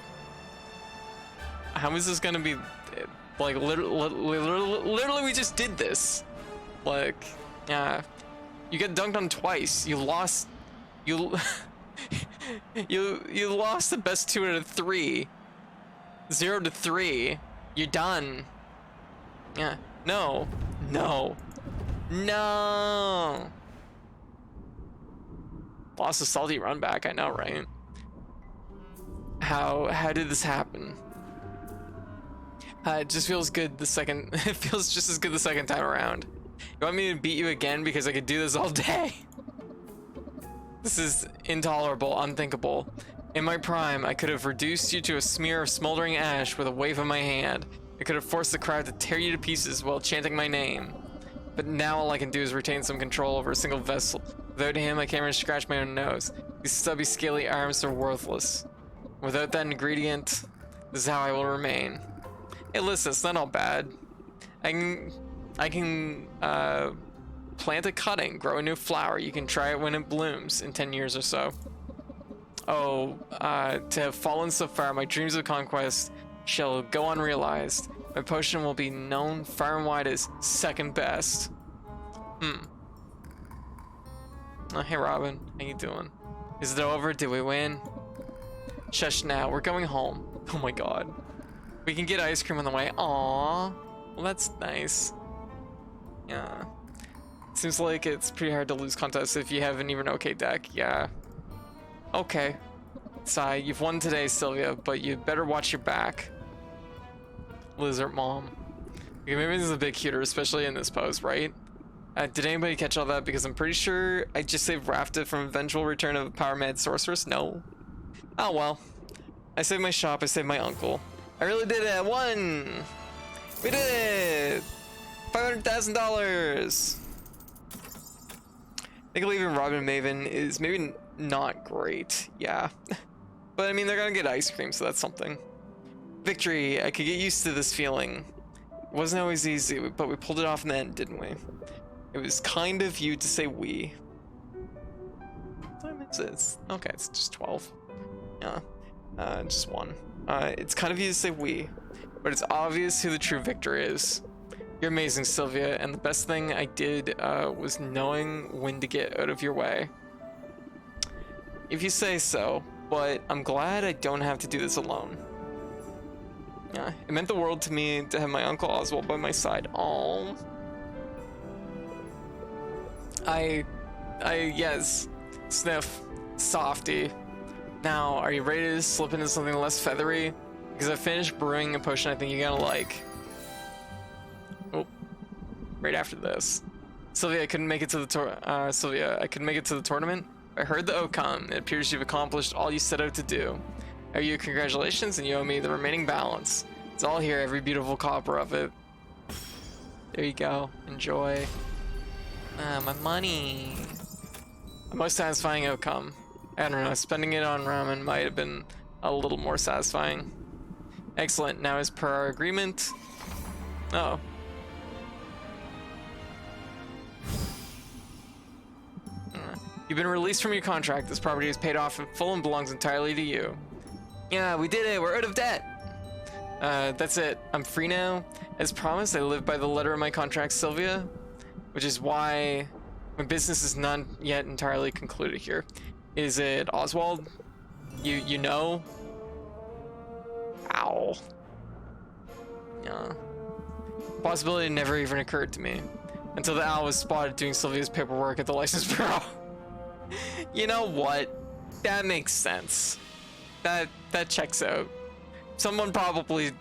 How is this gonna be? Like literally, we just did this. Like, yeah. You get dunked on twice. You lost. You lost the best 2 out of 3. 0 to 3. You're done. Yeah. No. No. No. Lost a salty run back. I know, right? How did this happen? It just feels good the second. It feels just as good the second time around. You want me to beat you again because I could do this all day? This is intolerable, unthinkable. In my prime, I could have reduced you to a smear of smoldering ash with a wave of my hand. I could have forced the crowd to tear you to pieces while chanting my name. But now all I can do is retain some control over a single vessel. Without him, I can't even scratch my own nose. These stubby, scaly arms are worthless. Without that ingredient, this is how I will remain. Hey, listen, it's not all bad. I can plant a cutting, grow a new flower. You can try it when it blooms in 10 years or so. Oh, to have fallen so far, my dreams of conquest shall go unrealized. My potion will be known far and wide as second best. Oh, hey Robin, how you doing? Is it over? Did we win? Shush now, we're going home. Oh my god. We can get ice cream on the way. Aww. Well, that's nice. Yeah. Seems like it's pretty hard to lose contests if you have an even okay deck. Yeah. Okay. Sigh, you've won today, Sylvia, but you better watch your back. Lizard mom. Okay, maybe this is a bit cuter, especially in this pose, right? Did anybody catch all that? Because I'm pretty sure I just saved Rafta from eventual return of a power mad sorceress. No. Oh well. I saved my shop, I saved my uncle. I really did it! I won! We did it! $500,000! I think leaving Robin and Maven is maybe not great, yeah. But I mean, they're gonna get ice cream, so that's something. Victory! I could get used to this feeling. It wasn't always easy, but we pulled it off in the end, didn't we? It was kind of you to say we. What time is it? Okay, it's just 12. Yeah, just 1. It's kind of you to say we, but it's obvious who the true victor is. You're amazing, Sylvia, and the best thing I did was knowing when to get out of your way. If you say so, but I'm glad I don't have to do this alone. Yeah, it meant the world to me to have my Uncle Oswald by my side. Aww. Yes, sniff, softy. Now, are you ready to slip into something less feathery? Because I finished brewing a potion I think you're gonna like. Oh, right after this. Sylvia, I couldn't make it to the tournament. I heard the outcome. It appears you've accomplished all you set out to do. Owe you congratulations, and you owe me the remaining balance. It's all here, every beautiful copper of it. There you go. Enjoy. My money. A most satisfying outcome. I don't know, spending it on ramen might have been a little more satisfying. Excellent, now as per our agreement. Oh. You've been released from your contract. This property is paid off in full and belongs entirely to you. Yeah, we did it, we're out of debt. That's it, I'm free now. As promised, I live by the letter of my contract, Sylvia, which is why my business is not yet entirely concluded here. Is it Oswald? You know? Ow. Yeah. Possibility never even occurred to me until the owl was spotted doing Sylvia's paperwork at the license bureau. You know what? That makes sense. That checks out. Someone probably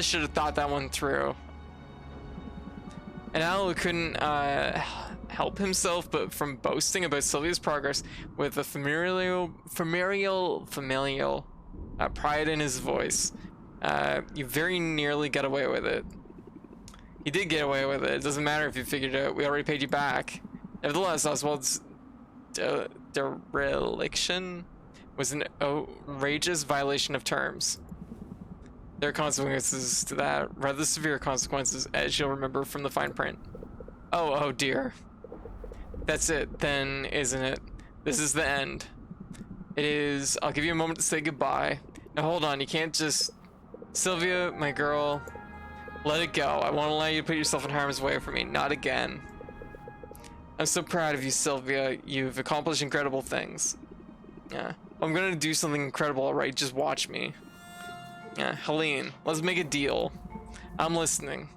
should have thought that one through. An owl who couldn't help himself but from boasting about Sylvia's progress with a familial pride in his voice. You very nearly got away with it. You did get away with it. It doesn't matter if you figured it out. We already paid you back. Nevertheless, Oswald's dereliction was an outrageous violation of terms. There are consequences to that, rather severe consequences, as you'll remember from the fine print. Oh dear. That's it, then, isn't it? This is the end. It is. I'll give you a moment to say goodbye. Now hold on, you can't just... Sylvia, my girl, let it go. I won't allow you to put yourself in harm's way for me. Not again. I'm so proud of you, Sylvia. You've accomplished incredible things. Yeah. I'm gonna do something incredible, alright? Just watch me. Yeah, Helene, let's make a deal. I'm listening.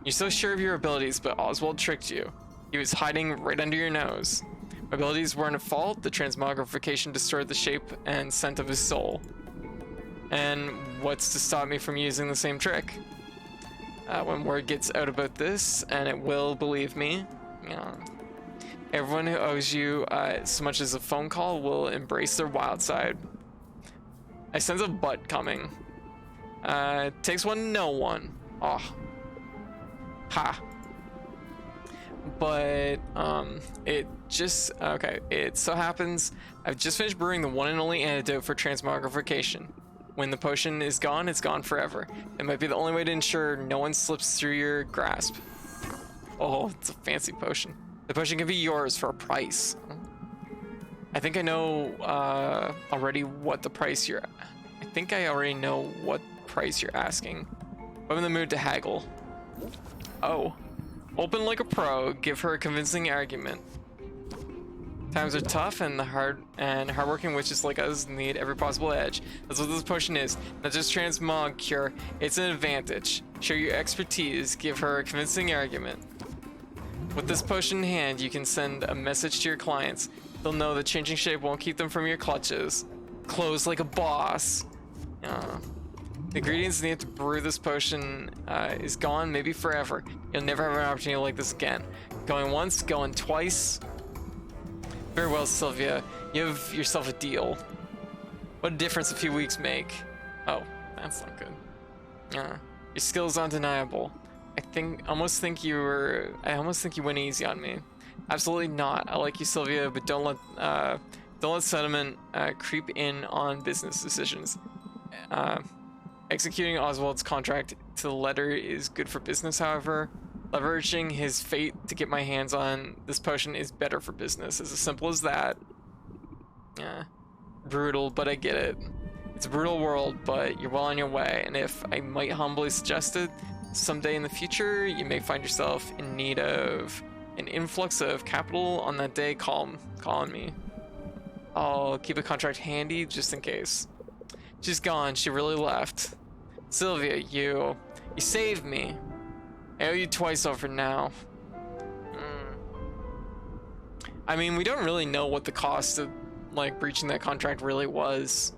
You're so sure of your abilities, but Oswald tricked you. He was hiding right under your nose. My abilities weren't at fault. The transmogrification destroyed the shape and scent of his soul. And what's to stop me from using the same trick? When word gets out about this, and it will, believe me, everyone who owes you so much as a phone call will embrace their wild side. I sense a butt coming. Takes one to know one. Oh. Ha. But, it just, okay. It so happens I've just finished brewing the one and only antidote for transmogrification. When the potion is gone, it's gone forever. It might be the only way to ensure no one slips through your grasp. Oh, it's a fancy potion. The potion can be yours for a price. I think I know already what the price you're... I think I already know what price you're asking. I'm in the mood to haggle. Oh. Open like a pro, give her a convincing argument. Times are tough, and hardworking witches like us need every possible edge. That's what this potion is. Not just transmog cure, it's an advantage. Show your expertise, give her a convincing argument. With this potion in hand, you can send a message to your clients. They'll know that changing shape won't keep them from your clutches. Close like a boss. The ingredients needed to brew this potion is gone, maybe forever. You'll never have an opportunity like this again. Going once, going twice. Very well, Sylvia. You have yourself a deal. What a difference a few weeks make. Oh, that's not good. Your skill is undeniable. I almost think you went easy on me. Absolutely not. I like you, Sylvia, but don't let sentiment creep in on business decisions. Executing Oswald's contract to the letter is good for business, however. Leveraging his fate to get my hands on this potion is better for business. It's as simple as that. Yeah. Brutal, but I get it. It's a brutal world, but you're well on your way. And if I might humbly suggest it, someday in the future, you may find yourself in need of an influx of capital on that day, call on me. I'll keep a contract handy just in case. She's gone. She really left. Sylvia, you saved me. I owe you twice over now. I mean, we don't really know what the cost of, like, breaching that contract really was.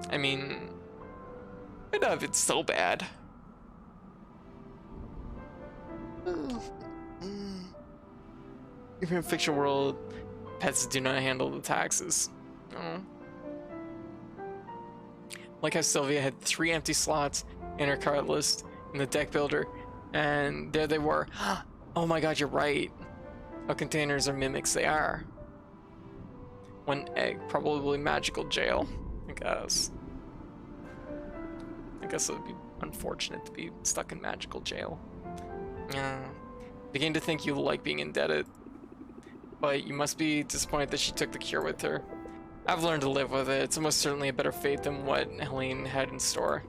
I mean, I don't know if it's so bad. Even in a fictional world, pets do not handle the taxes. Oh. Like how Sylvia had 3 empty slots in her card list in the deck builder, and there they were. Oh my god, you're right. How containers are mimics, they are. 1 egg, probably magical jail, I guess. I guess it would be unfortunate to be stuck in magical jail. Begin to think you like being indebted, but you must be disappointed that she took the cure with her. I've learned to live with it. It's almost certainly a better fate than what Helene had in store.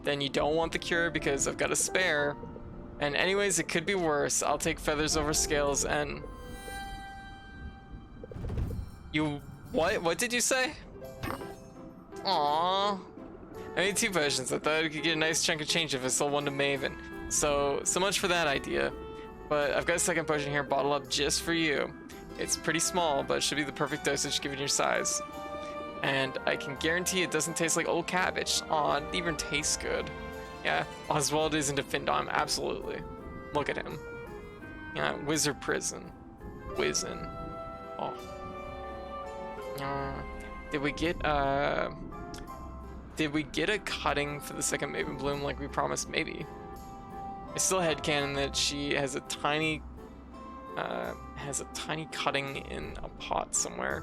then you don't want the cure because I've got a spare. And anyways, it could be worse. I'll take feathers over scales and... You... What did you say? Aww. I made 2 potions. I thought I could get a nice chunk of change if I sold one to Maven. So much for that idea. But I've got a second potion here bottled up just for you. It's pretty small, but it should be the perfect dosage given your size. And I can guarantee it doesn't taste like old cabbage. Aw, it even tastes good. Yeah, Oswald isn't a Findom, absolutely. Look at him. Yeah, Wizard Prison. Wizen. Oh. Did we get a cutting for the second Maven Bloom like we promised? Maybe. I still headcanon that she has a tiny cutting in a pot somewhere.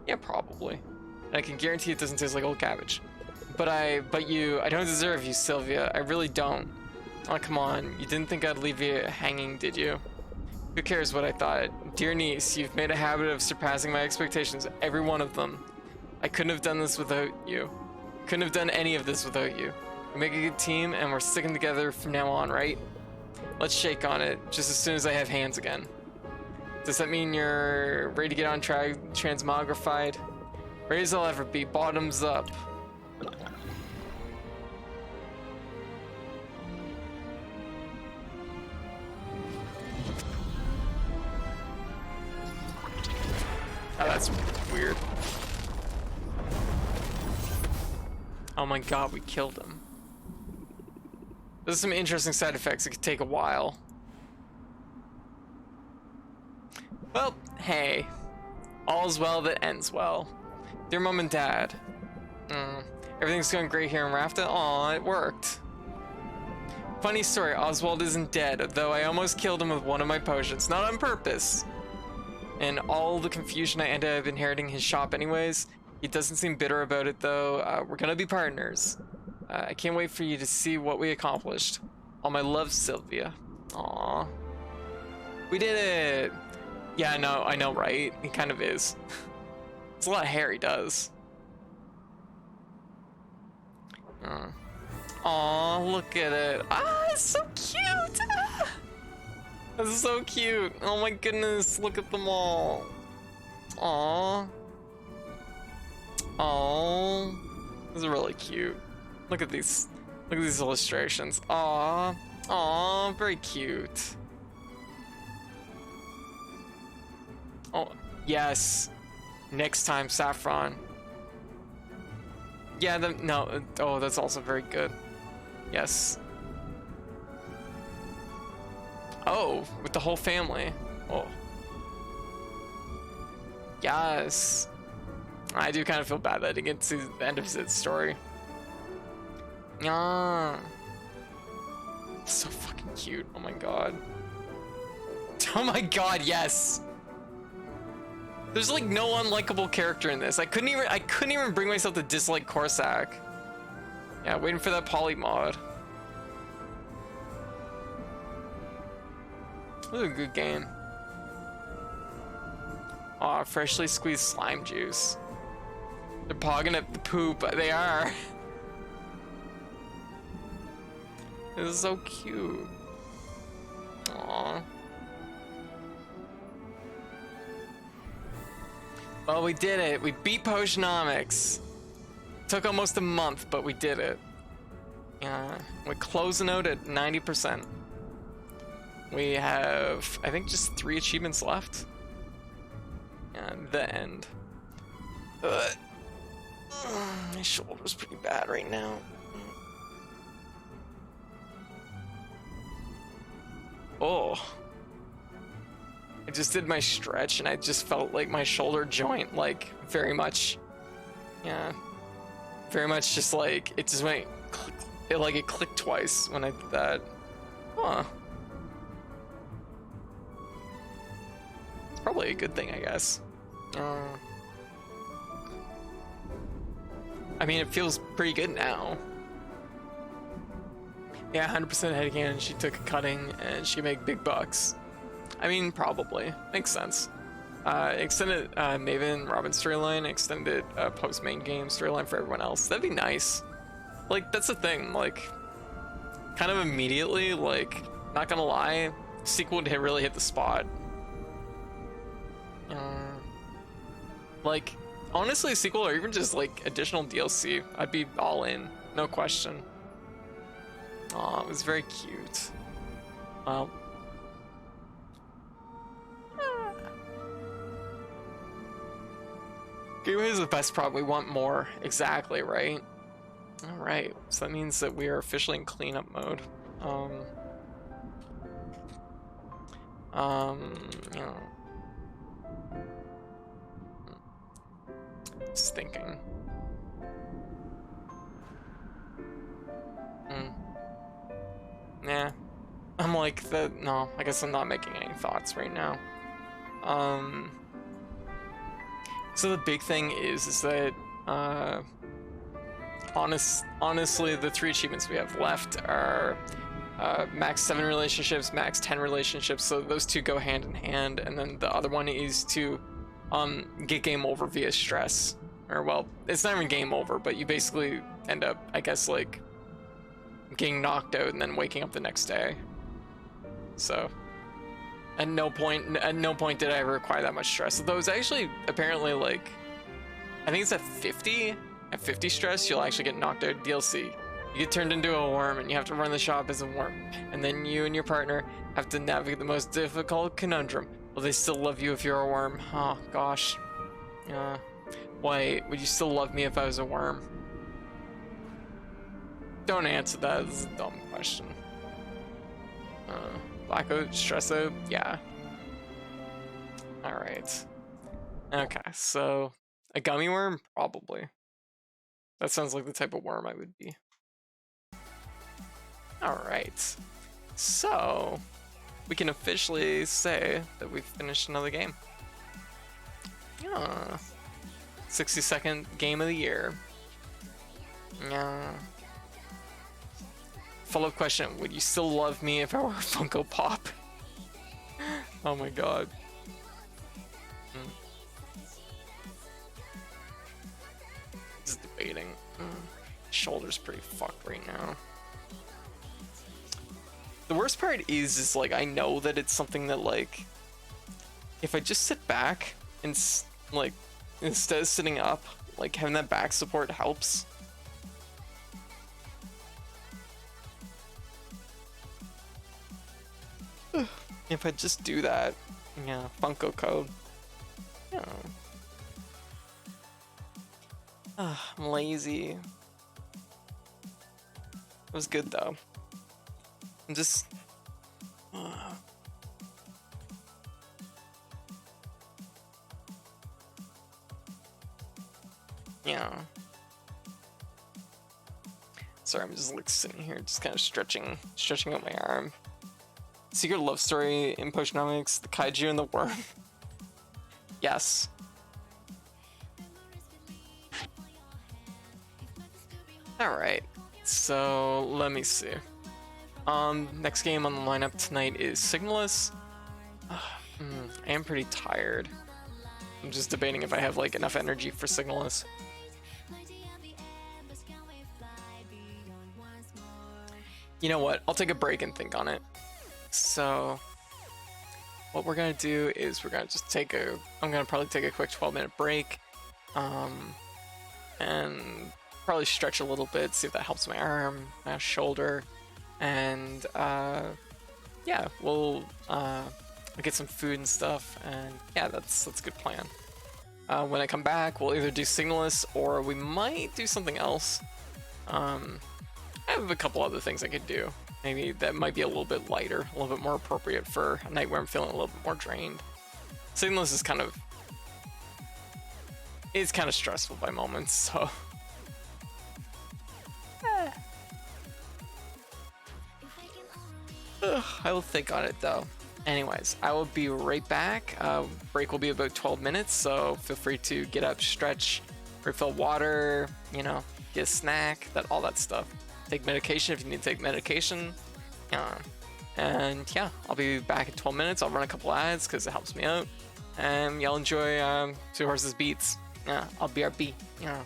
Yeah, probably. And I can guarantee it doesn't taste like old cabbage. But I don't deserve you, Sylvia. I really don't. Oh, come on. You didn't think I'd leave you hanging, did you? Who cares what I thought? Dear niece, you've made a habit of surpassing my expectations, every one of them. I couldn't have done this without you. Couldn't have done any of this without you. We make a good team, and we're sticking together from now on, right? Let's shake on it, just as soon as I have hands again. Does that mean you're ready to get on transmogrified? Ready as I'll ever be, bottoms up. Oh, that's weird. Oh my god, we killed him. There's some interesting side effects. It could take a while. Well, hey. All's well that ends well. Dear Mom and Dad. Everything's going great here in Rafta. Aw, it worked. Funny story, Oswald isn't dead, though I almost killed him with one of my potions. Not on purpose. And all the confusion I ended up inheriting his shop anyways. He doesn't seem bitter about it though. We're gonna be partners. I can't wait for you to see what we accomplished. All my love, Sylvia. Aww. We did it! Yeah, no, I know, right? He kind of is. It's a lot of hair he does. Aw, look at it. Ah, it's so cute! Ah! This is so cute. Oh my goodness, look at them all. Aww. Aww. This is really cute. Look at these illustrations. Aww. Aww, very cute. Oh, yes. Next time, Saffron. Yeah, no. Oh, that's also very good. Yes. Oh, with the whole family. Oh. Yes. I do kind of feel bad that I didn't get to see the end of his story. Yeah. So fucking cute. Oh my god. Oh my god, yes. There's like no unlikable character in this. I couldn't even bring myself to dislike Corsac. Yeah, waiting for that poly mod. This is a good game. Aw, freshly squeezed slime juice. They're pogging at the poop. They are. This is so cute. Aw. Well, we did it. We beat Potionomics. Took almost a month, but we did it. Yeah, we're closing out at 90%. We have, I think, just 3 achievements left. And the end. My shoulder's pretty bad right now. Oh. I just did my stretch and I just felt like my shoulder joint, like, very much, yeah. Very much just like, it just went, click, it clicked twice when I did that. Huh. It's probably a good thing, I guess. I mean, it feels pretty good now. Yeah, 100% headcanon, she took a cutting and she can make big bucks. I mean, probably. Makes sense. Extended Maven Robin storyline, extended post-main game storyline for everyone else. That'd be nice. like that's the thing. Like, kind of immediately, like, not gonna lie, sequel would really hit the spot. Uh, like, honestly, a sequel or even just like additional DLC, I'd be all in, no question. Oh, it was very cute. Well. Gateway is the best prop. We want more. Exactly, right? Alright, so that means that we are officially in cleanup mode. You know. Just thinking. Nah. I'm like no, I guess I'm not making any thoughts right now. So the big thing is that honestly, the 3 achievements we have left are max 7 relationships, max 10 relationships. So those 2 go hand in hand, and then the other one is to get game over via stress. Or well, it's not even game over, but you basically end up, I guess, like getting knocked out and then waking up the next day. So at no point did I ever require that much stress. Though it's actually apparently like, I think it's at 50. At 50 stress, you'll actually get knocked out DLC. You get turned into a worm and you have to run the shop as a worm. And then you and your partner have to navigate the most difficult conundrum. Will they still love you if you're a worm? Oh gosh. Wait, would you still love me if I was a worm? Don't answer that. This is a dumb question. Blackout, stress out, yeah. Alright. Okay, so a gummy worm? Probably. That sounds like the type of worm I would be. Alright. So, we can officially say that we've finished another game. Yeah. 60-second game of the year. Yeah. Follow-up question, would you still love me if I were a Funko Pop? Oh my god. Just debating. Shoulder's pretty fucked right now. The worst part is like, I know that it's something that, like, if I just sit back and like, instead of sitting up, like having that back support helps. If I just do that, yeah, Funko code. Yeah. I'm lazy. It was good though. I'm just. Yeah. Sorry, I'm just like sitting here, just kind of stretching out my arm. Secret love story in Potionomics, the kaiju and the worm. Yes. Alright, so let me see. Next game on the lineup tonight is Signalist. I am pretty tired. I'm just debating if I have like enough energy for Signalist. You know what? I'll take a break and think on it. So what we're gonna do is we're gonna just take a, I'm gonna probably take a quick 12-minute break, and probably stretch a little bit, see if that helps my arm, my shoulder, and yeah, we'll get some food and stuff, and yeah, that's a good plan. When I come back, we'll either do Signalist or we might do something else. I have a couple other things I could do. Maybe that might be a little bit lighter, a little bit more appropriate for a night where I'm feeling a little bit more drained. Signalist is kind of, it's kind of stressful by moments, so. I will think on it though. Anyways, I will be right back. Break will be about 12 minutes, so feel free to get up, stretch, refill water, you know, get a snack, all that stuff. Take medication if you need to take medication. And yeah, I'll be back in 12 minutes. I'll run a couple ads because it helps me out. And y'all enjoy Two Horses Beats. Yeah, I'll BRB. Yeah.